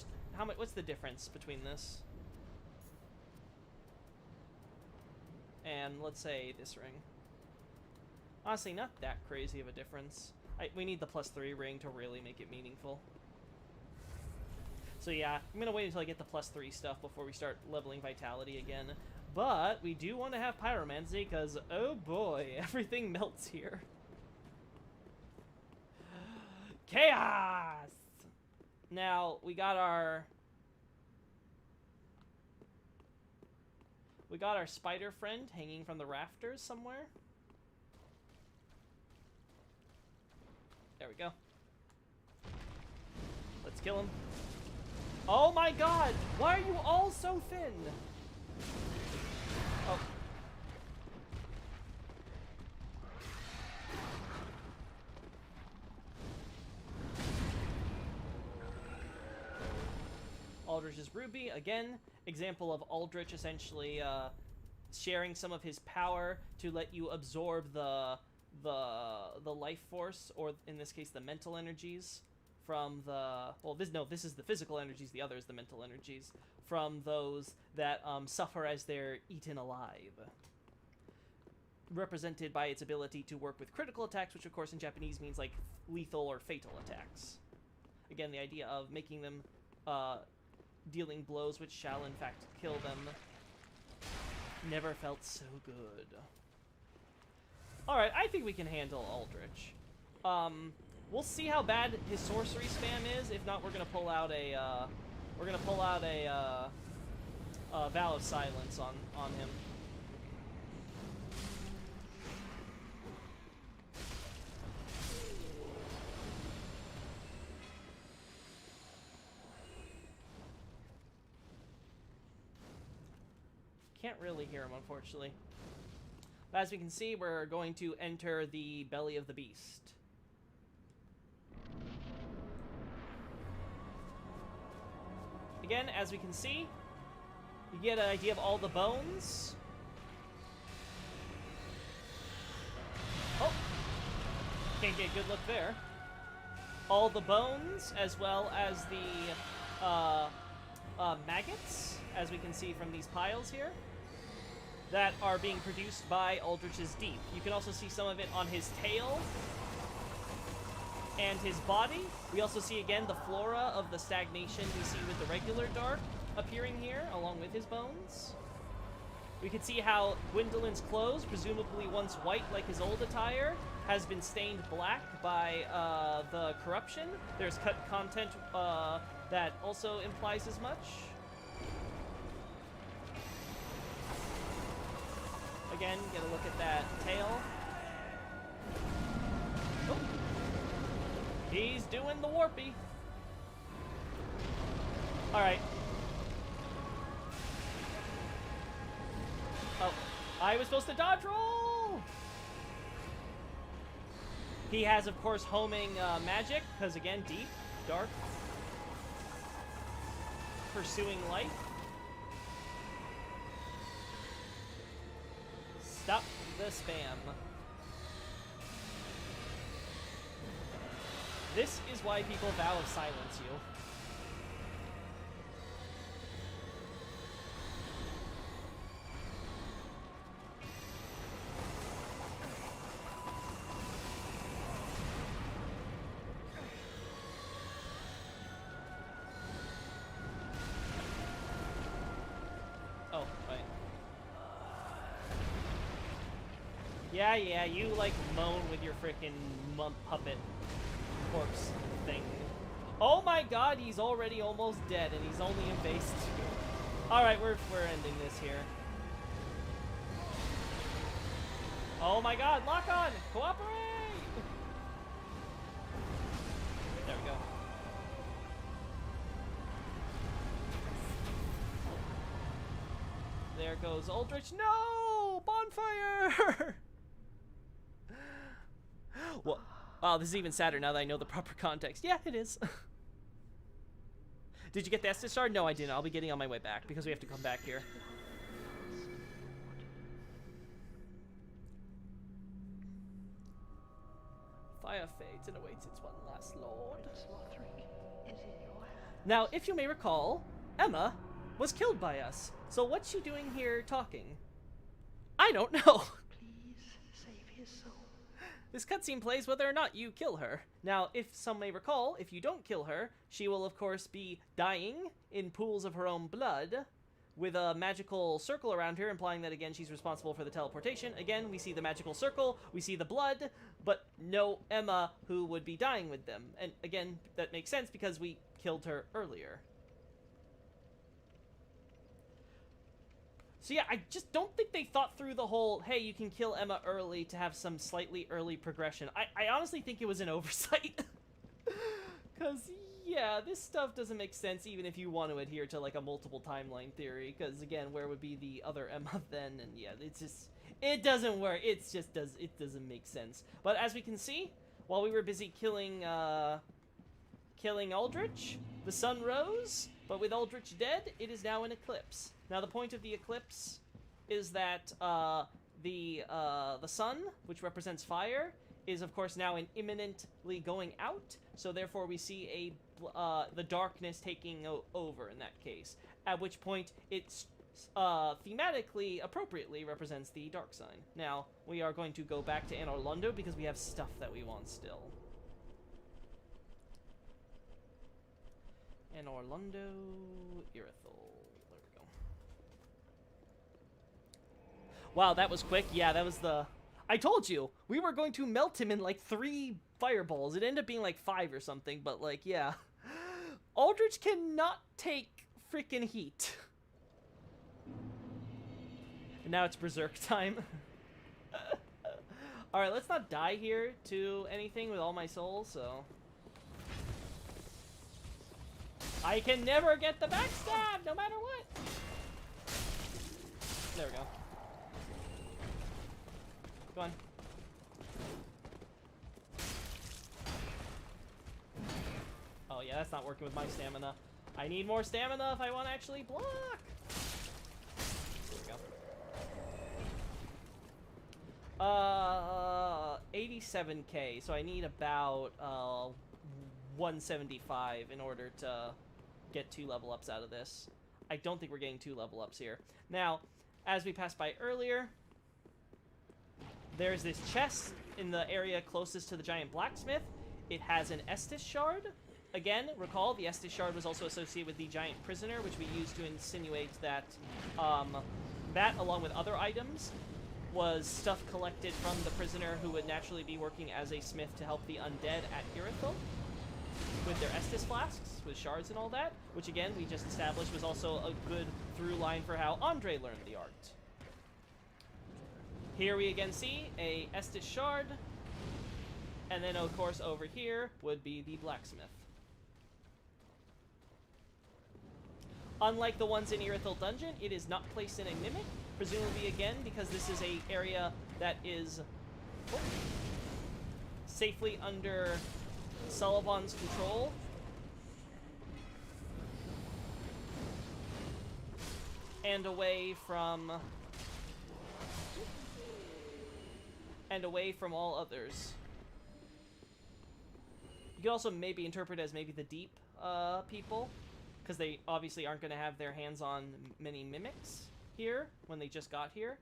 what's the difference between this? And, let's say, this ring. Honestly, not that crazy of a difference. We need the +3 ring to really make it meaningful. So yeah, I'm gonna wait until I get the +3 stuff before we start leveling Vitality again. But, we do want to have Pyromancy, because, oh boy, everything melts here. Chaos! Now, we got our spider friend hanging from the rafters somewhere. There we go. Let's kill him. Oh my god! Why are you all so thin? Oh. Aldrich's Ruby, again, example of Aldrich essentially sharing some of his power to let you absorb the life force, or in this case the mental energies, from the, well, this is the physical energies, the other is the mental energies, from those that suffer as they're eaten alive. Represented by its ability to work with critical attacks, which of course in Japanese means like lethal or fatal attacks. Again, the idea of making them dealing blows which shall in fact kill them. Never felt so good. Alright, I think we can handle Aldrich. We'll see how bad his sorcery spam is. If not, we're gonna pull out a vow of silence on him. Can't really hear him, unfortunately. But as we can see, we're going to enter the belly of the beast. Again, as we can see, you get an idea of all the bones. Oh! Can't get a good look there. All the bones, as well as the maggots, as we can see from these piles here, that are being produced by Aldrich's Deep. You can also see some of it on his tail and his body. We also see again the flora of the stagnation we see with the regular dark appearing here, along with his bones. We can see how Gwendolyn's clothes, presumably once white like his old attire, has been stained black by the corruption. There's cut content that also implies as much. Again, get a look at that tail. Oh. He's doing the warpy. Alright. Oh, I was supposed to dodge roll! He has, of course, homing magic, because again, deep, dark, pursuing light. Stop the spam. This is why people vow of silence you. Oh, right. Yeah, you like moan with your frickin' puppet corpse thing. Oh my god, he's already almost dead and he's only in base 2. Alright, we're ending this here. Oh my god, lock on! Cooperate! There we go. There there goes Aldrich. No! Bonfire! Well, wow, this is even sadder now that I know the proper context. Yeah, it is. Did you get the Estus Shard? No, I didn't. I'll be getting on my way back because we have to come back here. Fire fades and awaits its one last lord. Now, if you may recall, Emma was killed by us. So what's she doing here talking? I don't know. Please save his soul. This cutscene plays whether or not you kill her. Now, if some may recall, if you don't kill her, she will of course be dying in pools of her own blood, with a magical circle around her, implying that again she's responsible for the teleportation. Again, we see the magical circle, we see the blood, but no Emma who would be dying with them. And again, that makes sense because we killed her earlier. So yeah, I just don't think they thought through the whole, hey, you can kill Emma early to have some slightly early progression. I honestly think it was an oversight. Because, yeah, this stuff doesn't make sense even if you want to adhere to, like, a multiple timeline theory. Because, again, where would be the other Emma then? And, yeah, it's just, it doesn't work. It doesn't make sense. But as we can see, while we were busy killing Aldrich, the sun rose. But with Aldrich dead, it is now an eclipse. Now, the point of the eclipse is that the sun, which represents fire, is of course now imminently going out. So therefore, we see the darkness taking over in that case. At which point, it's thematically appropriately represents the dark sign. Now, we are going to go back to Anor Londo because we have stuff that we want still. Anor Londo, Irithyll. There we go. Wow, that was quick. Yeah, that was the... I told you! We were going to melt him in like 3 fireballs. It ended up being like 5 or something, but like, yeah. Aldrich cannot take freaking heat. And now it's Berserk time. Alright, let's not die here to anything with all my souls, so... I can never get the backstab, no matter what. There we go. Go on. Oh yeah, that's not working with my stamina. I need more stamina if I want to actually block. There we go. 87k, so I need about 175 in order to get 2 level ups out of this. I don't think we're getting 2 level ups here. Now, as we passed by earlier, there's this chest in the area closest to the giant blacksmith. It has an Estus shard. Again, recall the Estus shard was also associated with the giant prisoner, which we used to insinuate that that, along with other items, was stuff collected from the prisoner who would naturally be working as a smith to help the undead at Irithyll with their Estus flasks, with shards and all that, which again, we just established was also a good through line for how Andre learned the art. Here we again see a Estus shard, and then of course over here would be the blacksmith. Unlike the ones in Irithyll Dungeon, it is not placed in a mimic, presumably again because this is a area that is safely under Sulyvahn's control. And away from all others. You could also maybe interpret it as maybe the deep people, because they obviously aren't going to have their hands on many mimics here when they just got here.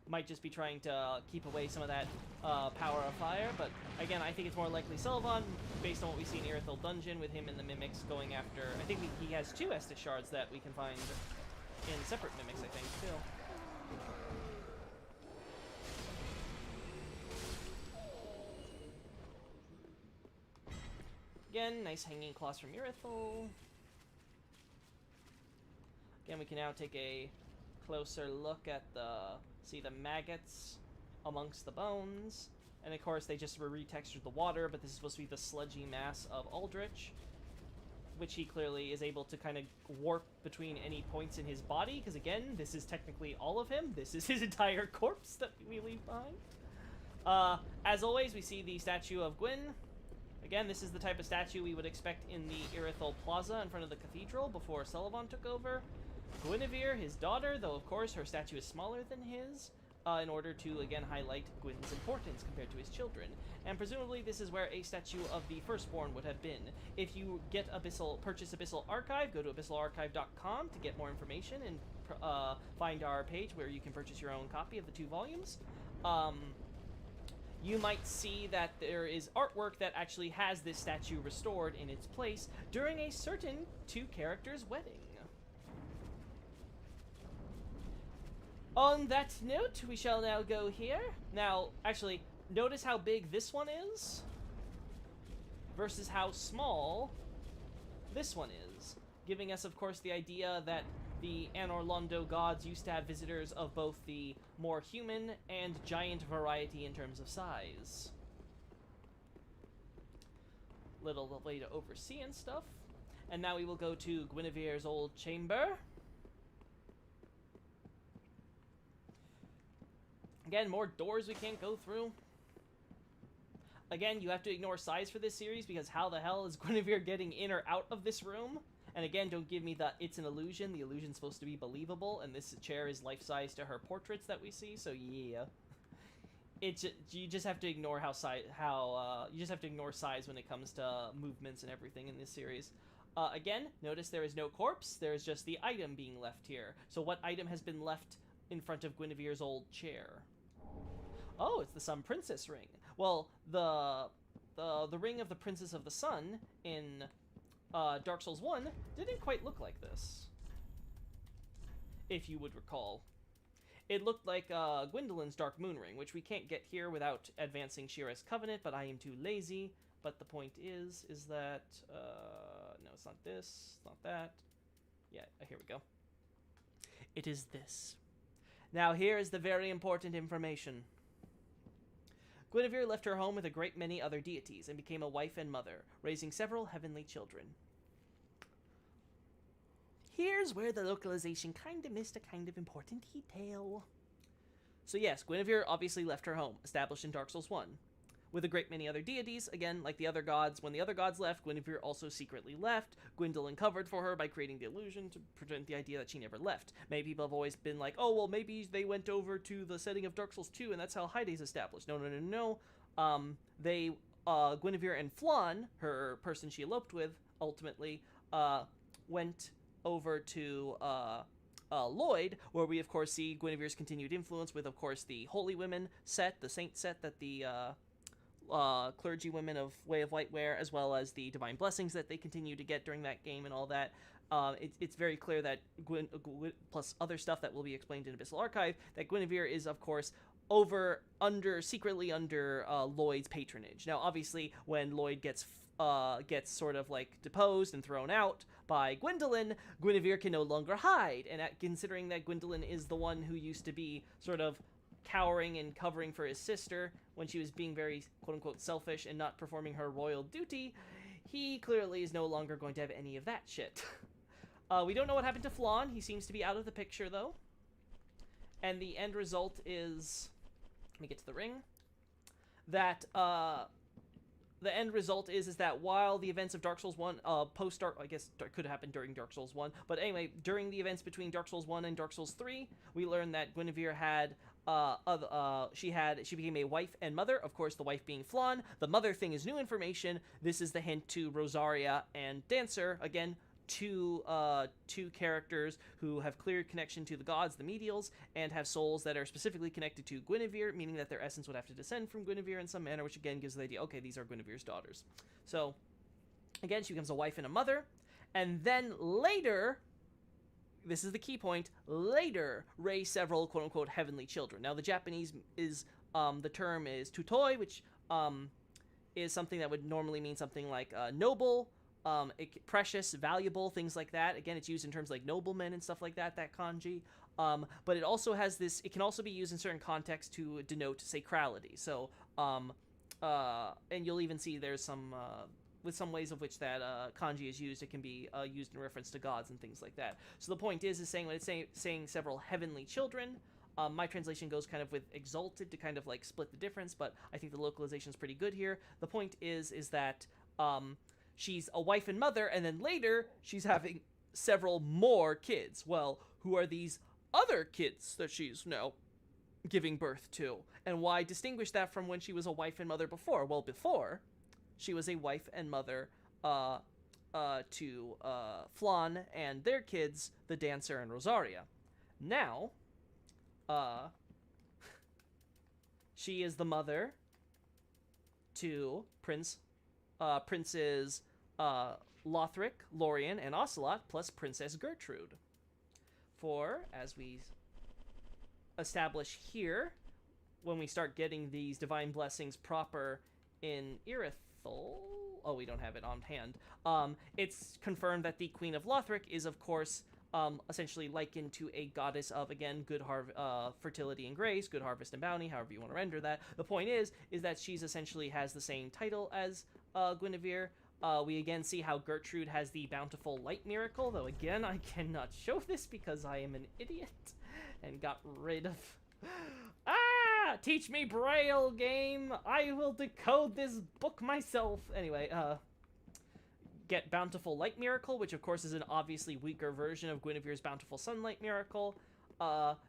Might just be trying to keep away some of that power of fire, but again, I think it's more likely Sulyvahn, based on what we see in Irithyll Dungeon, with him and the mimics going after... I think he has 2 Estus shards that we can find in separate mimics, I think, still. Again, nice hanging claws from Irithyll. Again, we can now take a closer look at see the maggots amongst the bones. And of course, they just retextured the water, but this is supposed to be the sludgy mass of Aldrich. which he clearly is able to kind of warp between any points in his body, because again, this is technically all of him. This is his entire corpse that we leave behind. As always, we see the statue of Gwyn. Again, this is the type of statue we would expect in the Irithyll Plaza in front of the cathedral before Sulyvahn took over. Guinevere, his daughter, though of course her statue is smaller than his, in order to again highlight Gwyn's importance compared to his children. And presumably this is where a statue of the firstborn would have been. If you get purchase Abyssal Archive, go to abyssalarchive.com to get more information and find our page where you can purchase your own copy of the 2 volumes. You might see that there is artwork that actually has this statue restored in its place during a certain 2 characters' wedding. On that note, we shall now go here. Now, actually, notice how big this one is versus how small this one is, giving us, of course, the idea that the Anor Londo gods used to have visitors of both the more human and giant variety in terms of size. Little way to oversee and stuff. And now we will go to Guinevere's old chamber. Again, more doors we can't go through. Again, you have to ignore size for this series, because how the hell is Guinevere getting in or out of this room? And again, don't give me the "it's an illusion." The illusion's supposed to be believable, and this chair is life-size to her portraits that we see. So yeah, you just have to ignore you just have to ignore size when it comes to movements and everything in this series. Again, notice there is no corpse. There is just the item being left here. So what item has been left in front of Guinevere's old chair? Oh, it's the Sun Princess ring. Well, the ring of the Princess of the Sun in Dark Souls 1 didn't quite look like this, if you would recall. It looked like Gwendolyn's Dark Moon ring, which we can't get here without advancing Shira's Covenant, but I am too lazy. But the point is that, no, it's not this, it's not that. Yeah, here we go. It is this. Now here is the very important information. Guinevere left her home with a great many other deities and became a wife and mother, raising several heavenly children. Here's where the localization kinda missed a kind of important detail. So yes, Guinevere obviously left her home, established in Dark Souls 1, with a great many other deities. Again, like the other gods, when the other gods left, Guinevere also secretly left. Gwendolyn covered for her by creating the illusion to prevent the idea that she never left. Many people have always been like, oh, well, maybe they went over to the setting of Dark Souls 2, and that's how Hyde's established. No. Guinevere and Flan, her person she eloped with, ultimately, went over to Lloyd, where we, of course, see Guinevere's continued influence with, of course, the Holy Women set, the Saint set that the clergy women of Way of Light wear, as well as the divine blessings that they continue to get during that game and all that. It's very clear that plus other stuff that will be explained in Abyssal Archive, that Guinevere is, of course, secretly under Lloyd's patronage. Now, obviously, when Lloyd gets sort of like deposed and thrown out by Gwendolyn, Guinevere can no longer hide. And considering that Gwendolyn is the one who used to be sort of cowering and covering for his sister when she was being very quote-unquote selfish and not performing her royal duty, he clearly is no longer going to have any of that shit. We don't know what happened to Flan. He seems to be out of the picture, though. And the end result is... Let me get to the ring. That, the end result is that while the events of Dark Souls 1, post-Dark... I guess it could happen during Dark Souls 1. But anyway, during the events between Dark Souls 1 and Dark Souls 3, we learned that Guinevere had... she became a wife and mother, of course the wife being Flan. The mother thing is new information. This is the hint to Rosaria and Dancer, again, two characters who have clear connection to the gods, the medials, and have souls that are specifically connected to Guinevere, meaning that their essence would have to descend from Guinevere in some manner, which again gives the idea, okay, these are Guinevere's daughters. So, again, she becomes a wife and a mother, and then later... This is the key point. Later, raise several quote-unquote heavenly children. Now, the Japanese is, the term is tutoi, which is something that would normally mean something like noble, precious, valuable, things like that. Again, it's used in terms like noblemen and stuff like that, that kanji. But it also has this, it can also be used in certain contexts to denote sacrality. So, and you'll even see there's some with some ways of which that kanji is used, it can be used in reference to gods and things like that. So the point is saying when it's saying several heavenly children, my translation goes kind of with exalted to kind of like split the difference, but I think the localization is pretty good here. The point is that she's a wife and mother, and then later she's having several more kids. Well, who are these other kids that she's now giving birth to? And why distinguish that from when she was a wife and mother before? Well, before, she was a wife and mother to Flan and their kids, the Dancer and Rosaria. Now, she is the mother to Princes Lothric, Lorien, and Ocelot, plus Princess Gertrude. For, as we establish here, when we start getting these divine blessings proper in Irithel, oh, we don't have it on hand, it's confirmed that the Queen of Lothric is, of course, essentially likened to a goddess of, again, good fertility and grace, good harvest and bounty, however you want to render that. The point is that she's essentially has the same title as Guinevere. We again see how Gertrude has the bountiful light miracle, though again, I cannot show this because I am an idiot and got rid of... Teach me Braille, game! I will decode this book myself! Anyway, get Bountiful Light Miracle, which of course is an obviously weaker version of Guinevere's Bountiful Sunlight Miracle.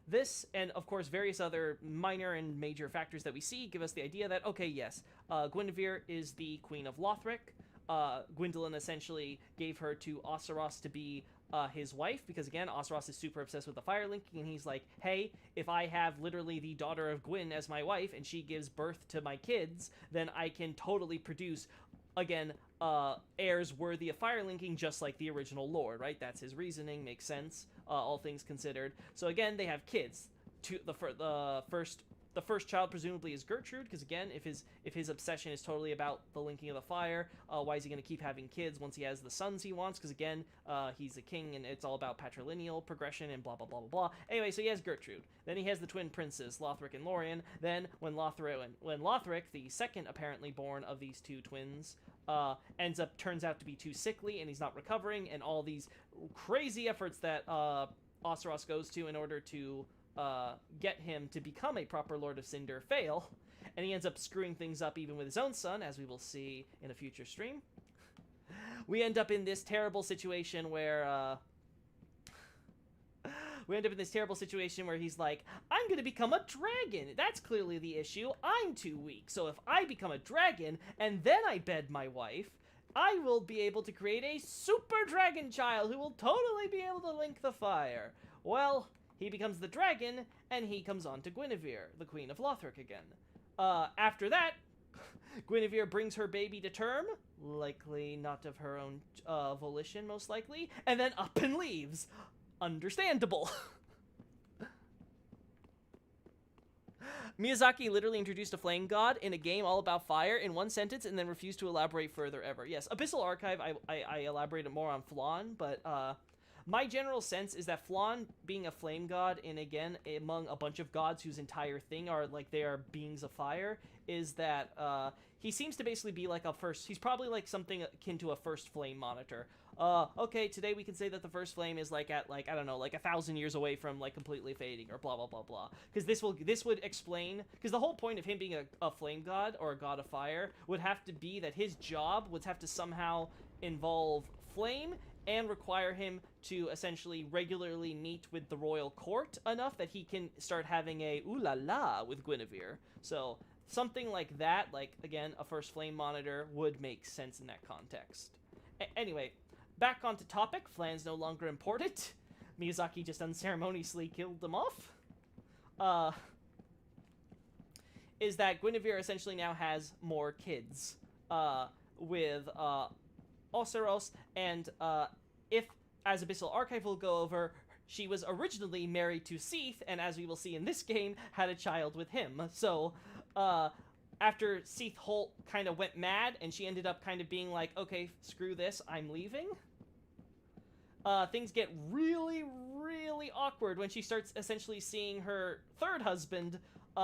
This, and of course various other minor and major factors that we see, give us the idea that, okay, yes, Guinevere is the Queen of Lothric. Gwyndolin essentially gave her to Osseros to be his wife, because again, Osseros is super obsessed with the fire linking, and he's like, hey, if I have literally the daughter of Gwyn as my wife, and she gives birth to my kids, then I can totally produce, again, heirs worthy of fire linking, just like the original lord, right? That's his reasoning, makes sense, all things considered. So again, they have kids. The first child presumably is Gertrude, because again, if his obsession is totally about the linking of the fire, why is he going to keep having kids once he has the sons he wants? Because again, he's a king, and it's all about patrilineal progression and blah blah blah blah blah. Anyway, so he has Gertrude. Then he has the twin princes, Lothric and Lorien. Then when Lothric, the second apparently born of these two twins, turns out to be too sickly, and he's not recovering, and all these crazy efforts that Osseros goes to in order to get him to become a proper Lord of Cinder fail, and he ends up screwing things up even with his own son, as we will see in a future stream. We end up in this terrible situation where he's like, I'm gonna become a dragon. That's clearly the issue. I'm too weak. So if I become a dragon and then I bed my wife, I will be able to create a super dragon child who will totally be able to link the fire. Well, he becomes the dragon, and he comes on to Guinevere, the Queen of Lothric again. After that, Guinevere brings her baby to term, likely not of her own volition, most likely, and then up and leaves. Understandable. Miyazaki literally introduced a flame god in a game all about fire in one sentence and then refused to elaborate further ever. Yes, Abyssal Archive, I elaborated more on Flan, but my general sense is that Flan being a flame god, and again, among a bunch of gods whose entire thing are, like, they are beings of fire, is that, he seems to basically be like he's probably like something akin to a first flame monitor. Okay, today we can say that the first flame is like at, like, I don't know, like 1,000 years away from, like, completely fading, or blah, blah, blah, blah. Because this would explain, because the whole point of him being a flame god, or a god of fire, would have to be that his job would have to somehow involve flame, and require him to essentially regularly meet with the royal court enough that he can start having a ooh la la with Guinevere. So something like that, like, again, a first flame monitor, would make sense in that context. Anyway, back onto topic. Flan's no longer important. Miyazaki just unceremoniously killed them off. Is that Guinevere essentially now has more kids with Osseros, and if, as Abyssal Archive will go over, she was originally married to Seath, and as we will see in this game, had a child with him. So, after Seath Holt kind of went mad, and she ended up kind of being like, okay, screw this, I'm leaving, things get really, really awkward when she starts essentially seeing her third husband,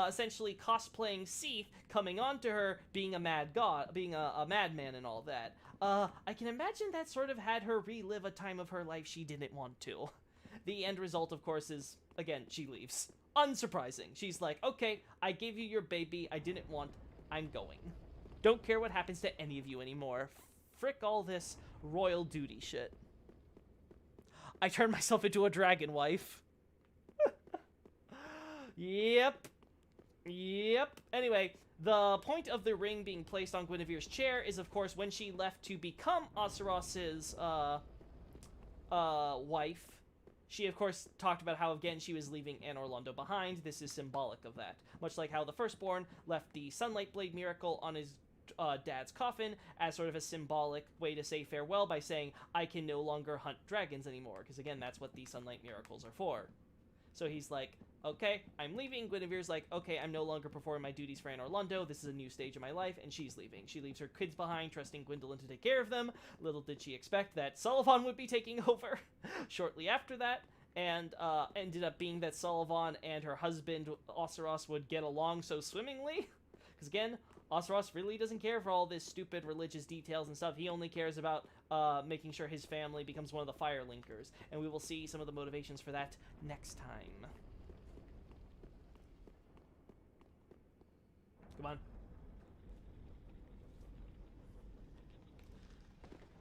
essentially cosplaying Seath, coming onto her, being a mad god, being a madman and all that. I can imagine that sort of had her relive a time of her life she didn't want to. The end result, of course, is, again, she leaves. Unsurprising. She's like, okay, I gave you your baby I didn't want, I'm going. Don't care what happens to any of you anymore. Frick all this royal duty shit. I turned myself into a dragon wife. Yep. Anyway, the point of the ring being placed on Guinevere's chair is, of course, when she left to become Osiris's wife. She, of course, talked about how, again, she was leaving Anor Londo behind. This is symbolic of that. Much like how the Firstborn left the Sunlight Blade miracle on his dad's coffin as sort of a symbolic way to say farewell by saying, I can no longer hunt dragons anymore. Because, again, that's what the Sunlight miracles are for. So he's like, okay, I'm leaving. Guinevere's like, okay, I'm no longer performing my duties for Anor Londo. This is a new stage of my life, and she's leaving. She leaves her kids behind, trusting Gwyndolin to take care of them. Little did she expect that Sulyvahn would be taking over shortly after that, and ended up being that Sulyvahn and her husband, Osiris, would get along so swimmingly. Because, again, Osiris really doesn't care for all this stupid religious details and stuff. He only cares about making sure his family becomes one of the Firelinkers, and we will see some of the motivations for that next time. Come on.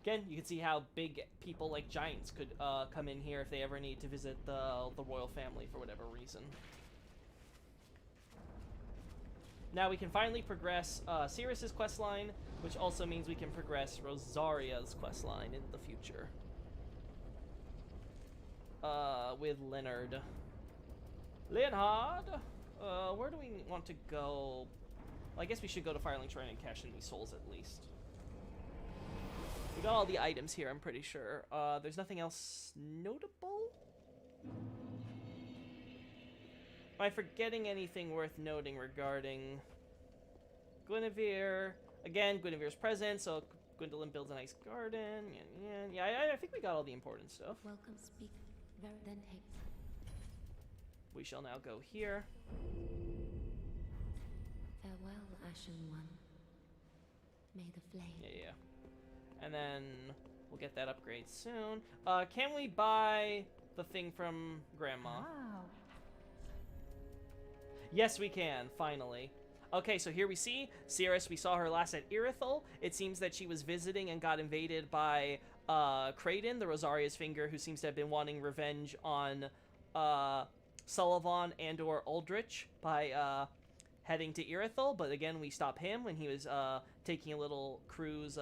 Again, you can see how big people like giants could come in here if they ever need to visit the royal family for whatever reason. Now we can finally progress Cirrus's questline, which also means we can progress Rosaria's questline in the future. With Leonard. Leonhard? Where do we want to go? Well, I guess we should go to Firelink Shrine and cash in these souls at least. We got all the items here, I'm pretty sure. There's nothing else notable? Am I forgetting anything worth noting regarding Guinevere? Again, Guinevere's present, so Gwyndolin builds a nice garden. Yeah, I think we got all the important stuff. Welcome, speak. Then take. We shall now go here. Farewell, Ashen One. May the flame. Yeah. And then we'll get that upgrade soon. Can we buy the thing from Grandma? Wow. Yes, we can, finally. Okay, so here we see Cirrus. We saw her last at Irithyll. It seems that she was visiting and got invaded by Kraden, the Rosaria's finger, who seems to have been wanting revenge on Sulyvahn and or Aldrich by heading to Irithyll. But again, we stop him when he was taking a little cruise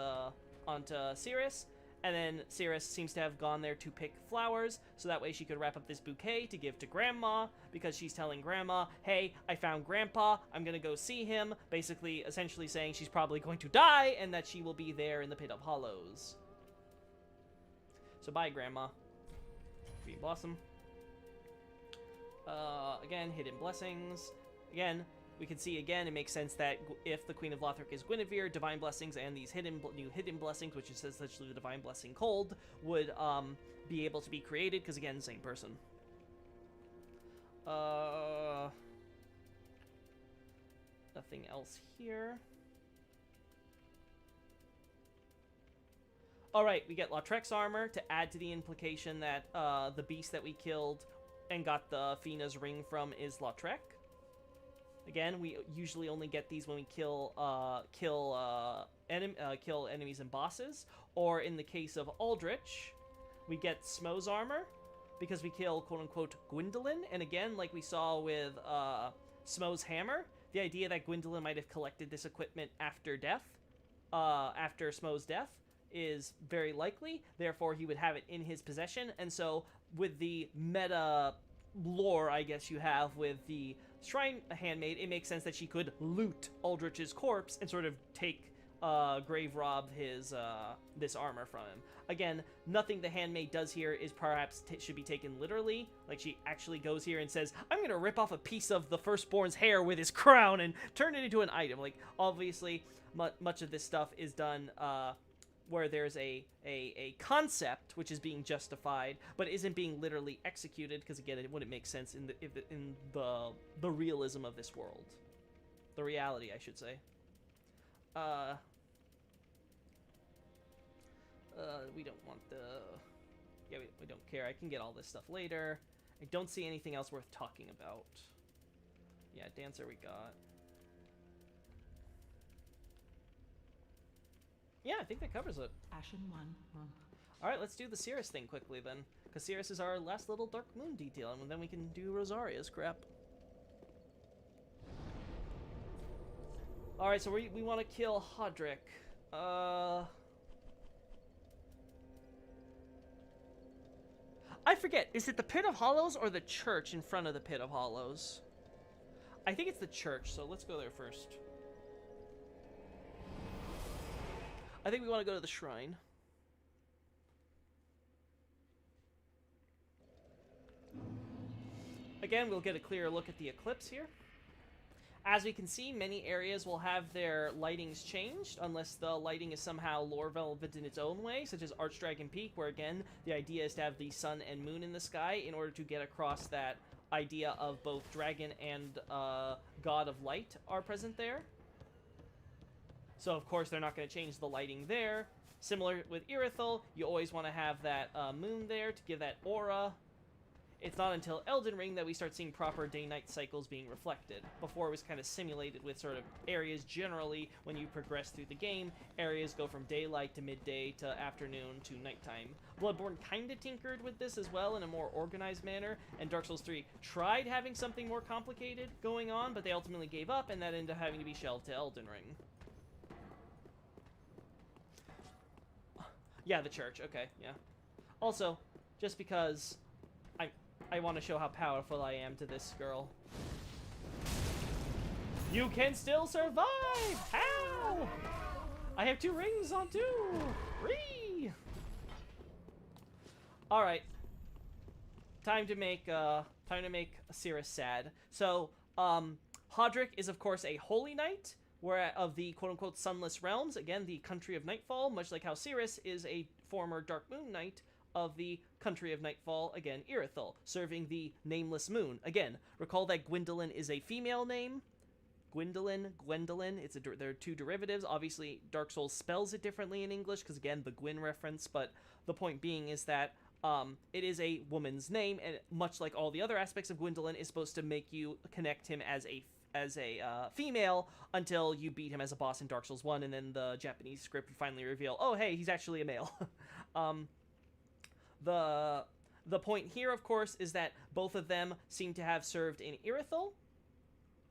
onto Cirrus. And then Cirrus seems to have gone there to pick flowers, so that way she could wrap up this bouquet to give to Grandma, because she's telling Grandma, hey, I found Grandpa, I'm gonna go see him, basically, essentially saying she's probably going to die, and that she will be there in the Pit of Hollows. So bye, Grandma. Green Blossom. Again, Hidden Blessings. Again, we can see again, it makes sense that if the Queen of Lothric is Guinevere, Divine Blessings and these new Hidden Blessings, which is essentially the Divine Blessing Cold, would be able to be created, because again, same person. Nothing else here. Alright, we get Lautrec's armor to add to the implication that the beast that we killed and got the Fina's ring from is Lautrec. Again, we usually only get these when we kill enemies and bosses, or in the case of Aldrich, we get Smo's armor because we kill quote-unquote Gwyndolin. And again, like we saw with Smo's hammer, the idea that Gwyndolin might have collected this equipment after death, after Smo's death, is very likely. Therefore, he would have it in his possession. And so, with the meta lore, I guess you have with the Shrine Handmaid, it makes sense that she could loot Aldrich's corpse and sort of take, grave rob his, this armor from him. Again, nothing the Handmaid does here is perhaps should be taken literally. Like, she actually goes here and says, I'm gonna rip off a piece of the Firstborn's hair with his crown and turn it into an item. Like, obviously, much of this stuff is done, where there's a concept which is being justified but isn't being literally executed, because again it wouldn't make sense in the realism of this world, the reality I should say. We don't want the... Yeah, we don't care. I can get all this stuff later. I don't see anything else worth talking about. Yeah, dancer we got. Yeah, I think that covers it. Ashen one. Alright, let's do the Cirrus thing quickly then. Because Cirrus is our last little Dark Moon detail, and then we can do Rosaria's crap. Alright, so we want to kill Aldrich. I forget, is it the Pit of Hollows or the church in front of the Pit of Hollows? I think it's the church, so let's go there first. I think we want to go to the shrine. Again, we'll get a clearer look at the eclipse here. As we can see, many areas will have their lightings changed, unless the lighting is somehow lore relevant in its own way, such as Archdragon Peak, where again, the idea is to have the sun and moon in the sky in order to get across that idea of both dragon and god of light are present there. So of course they're not going to change the lighting there. Similar with Irithyll, you always want to have that moon there to give that aura. It's not until Elden Ring that we start seeing proper day-night cycles being reflected. Before it was kind of simulated with sort of areas generally, when you progress through the game, areas go from daylight to midday to afternoon to nighttime. Bloodborne kind of tinkered with this as well in a more organized manner, and Dark Souls 3 tried having something more complicated going on, but they ultimately gave up, and that ended up having to be shelved to Elden Ring. Yeah, the church, okay, yeah. Also, just because I want to show how powerful I am to this girl. You can still survive! How? I have 2 rings on 2! Ree! Alright. Time to make Cirrus sad. So, Aldrich is of course a holy knight, of the quote-unquote sunless realms, again, the country of Nightfall, much like how Cirrus is a former Dark Moon Knight of the country of Nightfall, again, Irithyll, serving the nameless moon. Again, recall that Gwendolyn is a female name. Gwendolyn, there are 2 derivatives. Obviously, Dark Souls spells it differently in English, because again, the Gwyn reference, but the point being is that it is a woman's name, and much like all the other aspects of Gwendolyn, is supposed to make you connect him as a female until you beat him as a boss in Dark Souls 1, and then the Japanese script would finally reveal, oh hey, he's actually a male. The point here, of course, is that both of them seem to have served in Irithyll.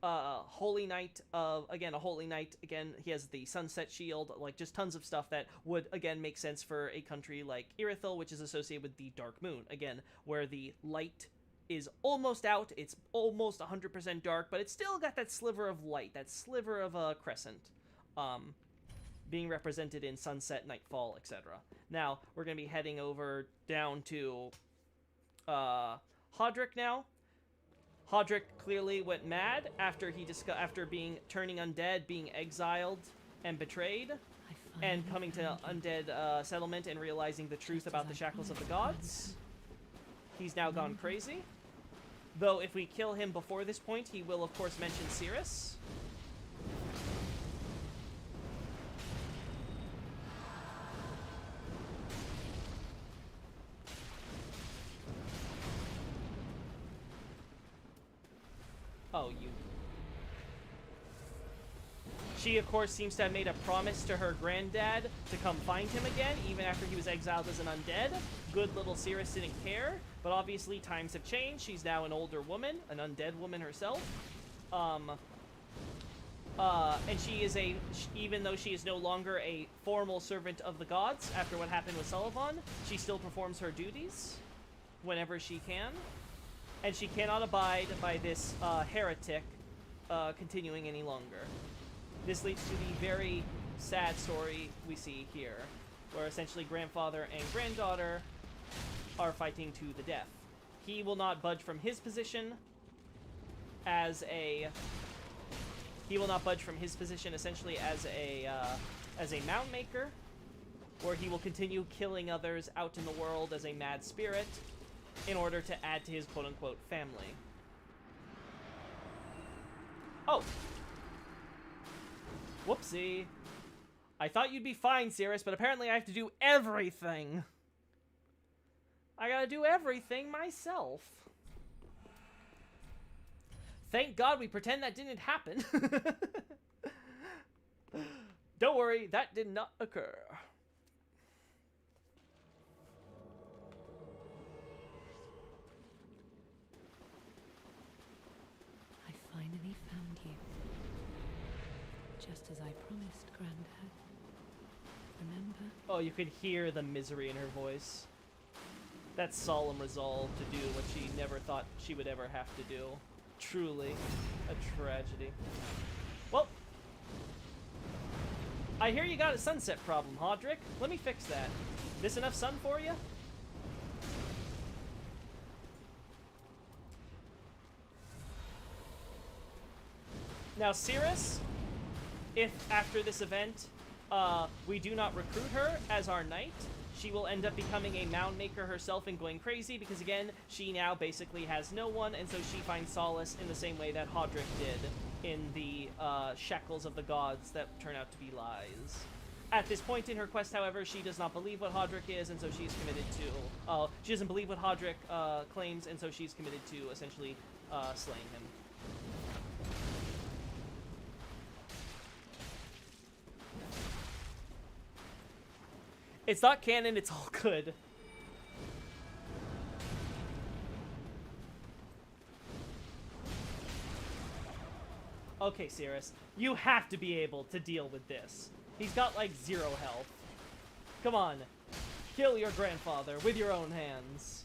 Holy Knight a Holy Knight, again, he has the Sunset Shield, like, just tons of stuff that would, again, make sense for a country like Irithyll, which is associated with the Dark Moon, again, where the light is almost out, it's almost 100% dark, but it's still got that sliver of light, that sliver of a crescent, being represented in sunset, nightfall, etc. Now, we're going to be heading over down to Aldrich now. Aldrich clearly went mad after turning undead, being exiled and betrayed, and coming to undead settlement and realizing the truth about the shackles of the gods. He's now gone crazy. Though if we kill him before this point, he will of course mention Cirrus. Oh, you... She, of course, seems to have made a promise to her granddad to come find him again, even after he was exiled as an undead. Good little Cirrus didn't care, but obviously times have changed. She's now an older woman, an undead woman herself. And she is even though she is no longer a formal servant of the gods after what happened with Sulyvahn, she still performs her duties whenever she can. And she cannot abide by this heretic continuing any longer. This leads to the very sad story we see here, where essentially grandfather and granddaughter are fighting to the death. He will not budge from his position as a... He will not budge from his position essentially as a mound maker, where he will continue killing others out in the world as a mad spirit in order to add to his quote-unquote family. Oh! Whoopsie. I thought you'd be fine, Cirrus, but apparently I have to do everything. I gotta do everything myself. Thank God we pretend that didn't happen. Don't worry, that did not occur. I finally found you. Just as I promised, Granddad. Remember? Oh, you could hear the misery in her voice. That solemn resolve to do what she never thought she would ever have to do. Truly a tragedy. Well, I hear you got a sunset problem, Aldrich. Let me fix that. This enough sun for you? Now, Cirrus, if after this event we do not recruit her as our knight, she will end up becoming a mound maker herself and going crazy because, again, she now basically has no one, and so she finds solace in the same way that Aldrich did in the shackles of the gods that turn out to be lies. At this point in her quest, however, she does not believe what Aldrich is, and so she's committed to... she doesn't believe what Aldrich claims, and so she's committed to essentially slaying him. It's not canon, it's all good. Okay, Cirrus, you have to be able to deal with this. He's got like 0 health. Come on, kill your grandfather with your own hands.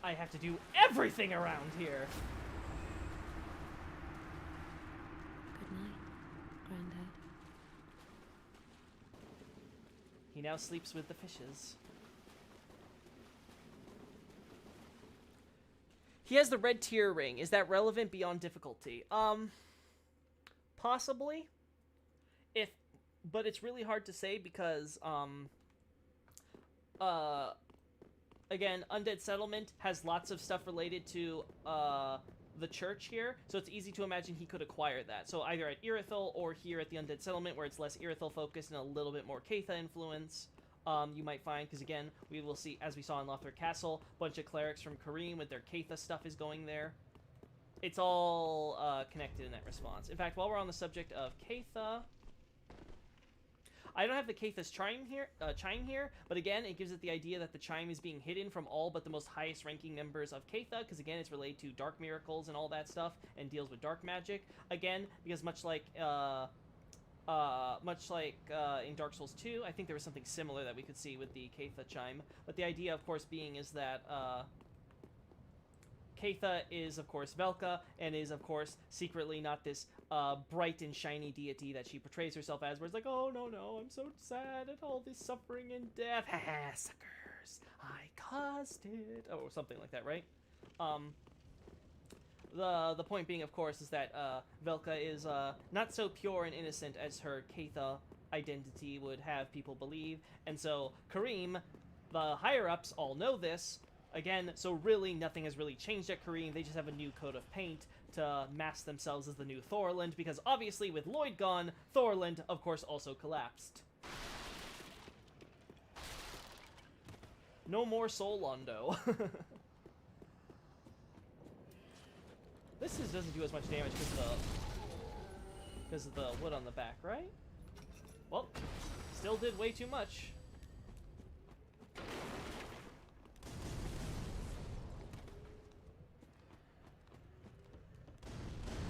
I have to do everything around here. Good night, Granddad. He now sleeps with the fishes. He has the red tier ring. Is that relevant beyond difficulty? Possibly. But it's really hard to say because, again, Undead Settlement has lots of stuff related to the church here, so it's easy to imagine he could acquire that. So either at Irithyll or here at the Undead Settlement, where it's less Irithyll focused and a little bit more Caitha influence, you might find, because again, we will see, as we saw in Lothar Castle, a bunch of clerics from Kareem with their Caitha stuff is going there. It's all connected in that response. In fact, while we're on the subject of Caitha, I don't have the Caitha's chime here, but again, it gives it the idea that the chime is being hidden from all but the most highest ranking members of Caitha, because again, it's related to dark miracles and all that stuff, and deals with dark magic. Again, because much like in Dark Souls 2, I think there was something similar that we could see with the Caitha chime. But the idea, of course, being is that Caitha is, of course, Velka, and is, of course, secretly not this bright and shiny deity that she portrays herself as, where it's like, oh, no, I'm so sad at all this suffering and death. Ha, suckers, I caused it. Oh, or something like that, right? The point being, of course, is that Velka is not so pure and innocent as her Caitha identity would have people believe, and so Kareem, the higher-ups, all know this. Again, so really nothing has really changed at Kareem. They just have a new coat of paint to mask themselves as the new Thorland, because obviously with Lloyd gone, Thorland, of course, also collapsed. No more Soul Londo. This doesn't do as much damage because of the wood on the back, right? Well, still did way too much.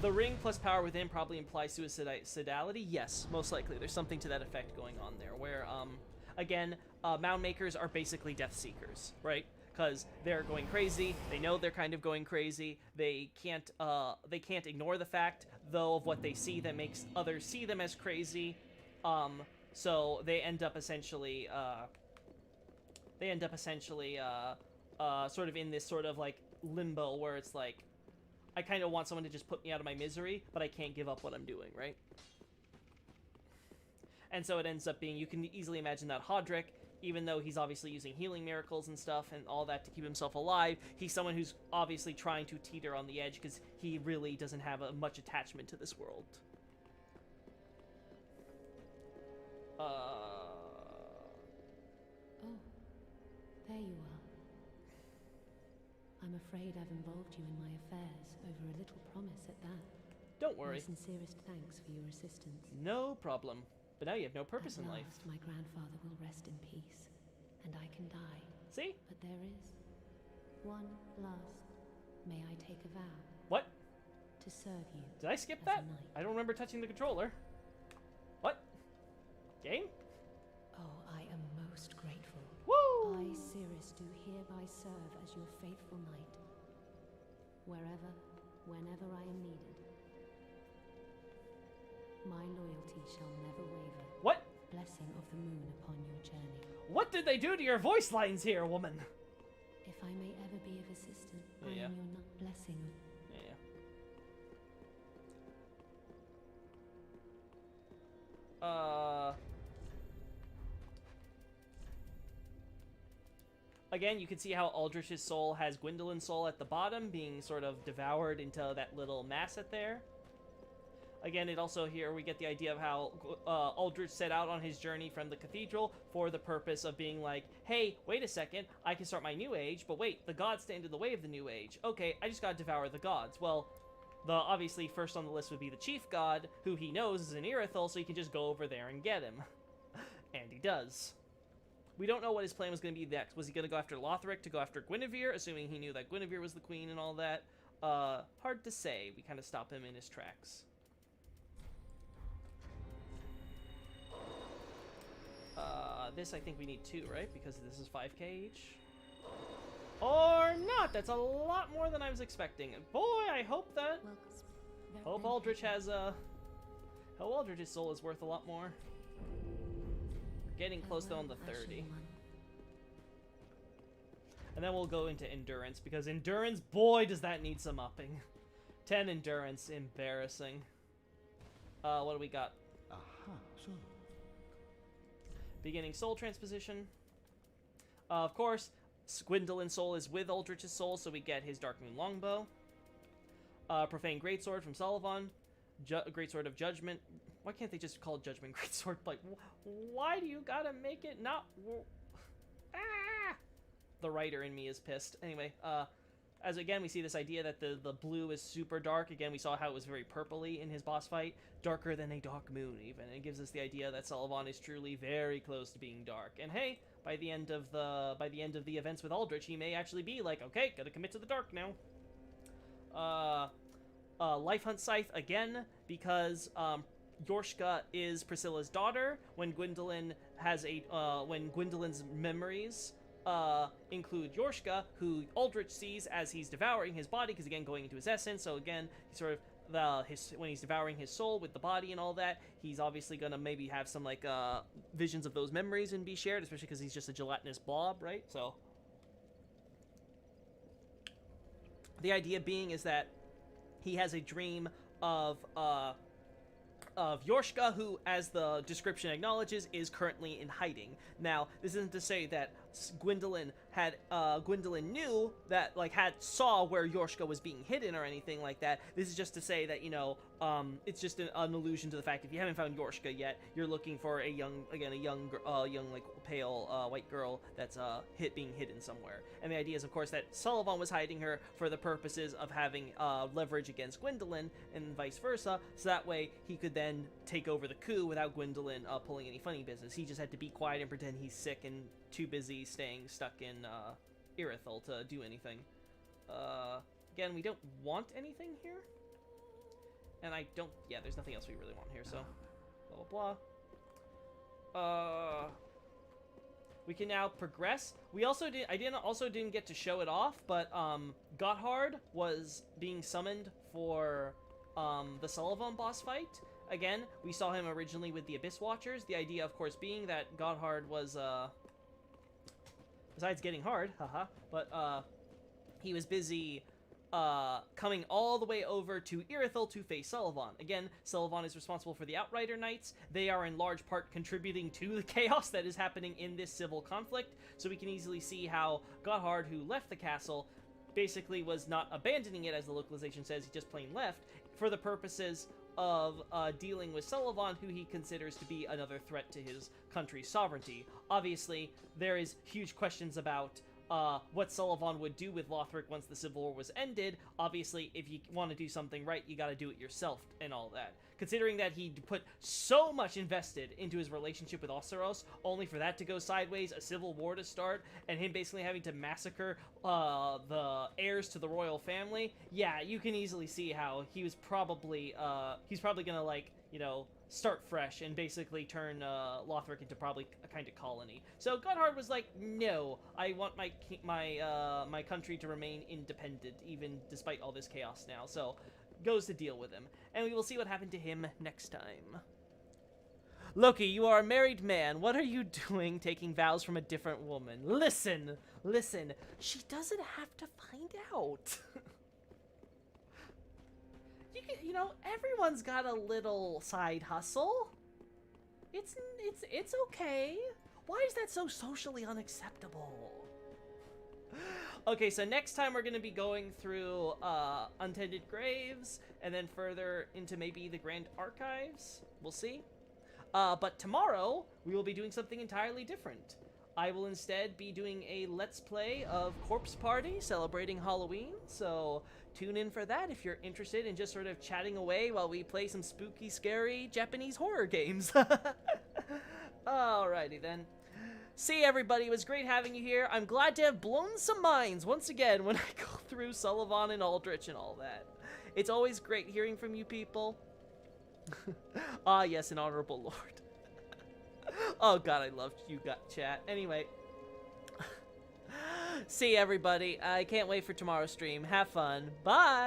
The ring plus power within probably implies suicidality. Yes, most likely. There's something to that effect going on there, where, again, mound makers are basically death seekers, right? Because they're going crazy. They know they're kind of going crazy. They can't ignore the fact, though, of what they see that makes others see them as crazy. So they end up essentially they end up essentially sort of in this sort of like limbo where it's like, I kind of want someone to just put me out of my misery, but I can't give up what I'm doing, right? And so it ends up being, you can easily imagine that Aldrich, even though he's obviously using healing miracles and stuff and all that to keep himself alive, he's someone who's obviously trying to teeter on the edge because he really doesn't have much attachment to this world. Oh, there you are. I'm afraid I've involved you in my affairs, over a little promise at that. Don't worry. My sincerest thanks for your assistance. No problem. But now you have no purpose At in life. last, my grandfather will rest in peace, and I can die. See? But there is one last. May I take a vow? What? To serve you. Did I skip as that? a knight. I don't remember touching the controller. What? Game? Oh, I am most grateful. Woo! I, Cirrus, do hereby serve as your faithful knight, wherever, whenever I am needed. My loyalty shall never waver. What? Blessing of the moon upon your journey. What did they do to your voice lines here, woman? If I may ever be of assistance, I Yeah. am your blessing. Yeah. Again, you can see how Aldrich's soul has Gwendolyn's soul at the bottom, being sort of devoured into that little mass at there. Again, it also here we get the idea of how Aldrich set out on his journey from the cathedral for the purpose of being like, hey, wait a second, I can start my new age, but wait, the gods stand in the way of the new age. Okay, I just gotta devour the gods. Well, the obviously first on the list would be the chief god, who he knows is an Irithyll, so he can just go over there and get him. And he does. We don't know what his plan was going to be next. Was he going to go after Lothric to go after Guinevere, assuming he knew that Guinevere was the queen and all that? Hard to say. We kind of stop him in his tracks. This I think we need 2, right? Because this is 5k each. Or not! That's a lot more than I was expecting. Boy, I hope that... Hope Aldrich has, hope Aldrich's soul is worth a lot more. Getting close though on the 30. And then we'll go into endurance, because endurance, boy, does that need some upping. 10 endurance, embarrassing. What do we got? Aha, so. Beginning soul transposition. Of course, Gwendolyn's soul is with Aldrich's soul, so we get his Dark Moon Longbow. Profane Greatsword from Sulyvahn. Greatsword of Judgment. Why can't they just call it Judgment Greatsword? Like, why do you gotta make it not... Ah! The writer in me is pissed. Anyway, as again, we see this idea that the blue is super dark. Again, we saw how it was very purpley in his boss fight. Darker than a dark moon, even. It gives us the idea that Sulyvahn is truly very close to being dark. And hey, by the end of the events with Aldrich, he may actually be like, okay, gotta commit to the dark now. Life Hunt Scythe again, because Yorshka is Priscilla's daughter. When Gwendolyn has when Gwendolyn's memories include Yorshka, who Aldrich sees as he's devouring his body, because again, going into his essence. So again, he sort of when he's devouring his soul with the body and all that, he's obviously gonna maybe have some like visions of those memories and be shared, especially because he's just a gelatinous blob, right? So the idea being is that he has a dream of Yorshka, who, as the description acknowledges, is currently in hiding. Now, this isn't to say that Gwendolyn knew that, saw where Yorshka was being hidden or anything like that. This is just to say that, it's just an allusion to the fact if you haven't found Yorshka yet, you're looking for a young, pale, white girl that's, being hidden somewhere. And the idea is, of course, that Sulyvahn was hiding her for the purposes of having, leverage against Gwendolyn and vice versa, so that way he could then take over the coup without Gwendolyn, pulling any funny business. He just had to be quiet and pretend he's sick and too busy staying stuck in, Irithyll to do anything. Again, we don't want anything here. And there's nothing else we really want here, so blah blah blah. We can now progress. We also didn't get to show it off, but Gotthard was being summoned for the Sulyvahn boss fight. Again, we saw him originally with the Abyss Watchers. The idea, of course, being that Gotthard was besides getting hard, haha, but he was busy coming all the way over to Irithyll to face Sulyvahn. Again, Sulyvahn is responsible for the Outrider Knights. They are in large part contributing to the chaos that is happening in this civil conflict, so we can easily see how Gotthard, who left the castle, basically was not abandoning it, as the localization says, he just plain left, for the purposes of dealing with Sulyvahn, who he considers to be another threat to his country's sovereignty. Obviously, there is huge questions about what Sulyvahn would do with Lothric once the Civil War was ended. Obviously, if you want to do something right, you gotta do it yourself and all that. Considering that he put so much invested into his relationship with Osseros, only for that to go sideways, a civil war to start, and him basically having to massacre the heirs to the royal family, yeah, you can easily see how he was probably, he's probably gonna, like, you know, start fresh and basically turn Lothric into probably a kind of colony. So Gotthard was like, no, I want my country to remain independent, even despite all this chaos now. So goes to deal with him, and we will see what happened to him next time. Loki, you are a married man. What are you doing taking vows from a different woman? Listen, she doesn't have to find out. You know, everyone's got a little side hustle. It's okay. Why is that so socially unacceptable? Okay, so next time we're going to be going through Untended Graves, and then further into maybe the Grand Archives. We'll see. But tomorrow, we will be doing something entirely different. I will instead be doing a Let's Play of Corpse Party, celebrating Halloween, so tune in for that if you're interested in just sort of chatting away while we play some spooky, scary Japanese horror games. Alrighty then. See everybody, it was great having you here. I'm glad to have blown some minds once again when I go through Sulyvahn and Aldrich and all that. It's always great hearing from you people. Ah yes, an honorable lord. Oh god, I love you got chat. Anyway. See everybody. I can't wait for tomorrow's stream. Have fun. Bye!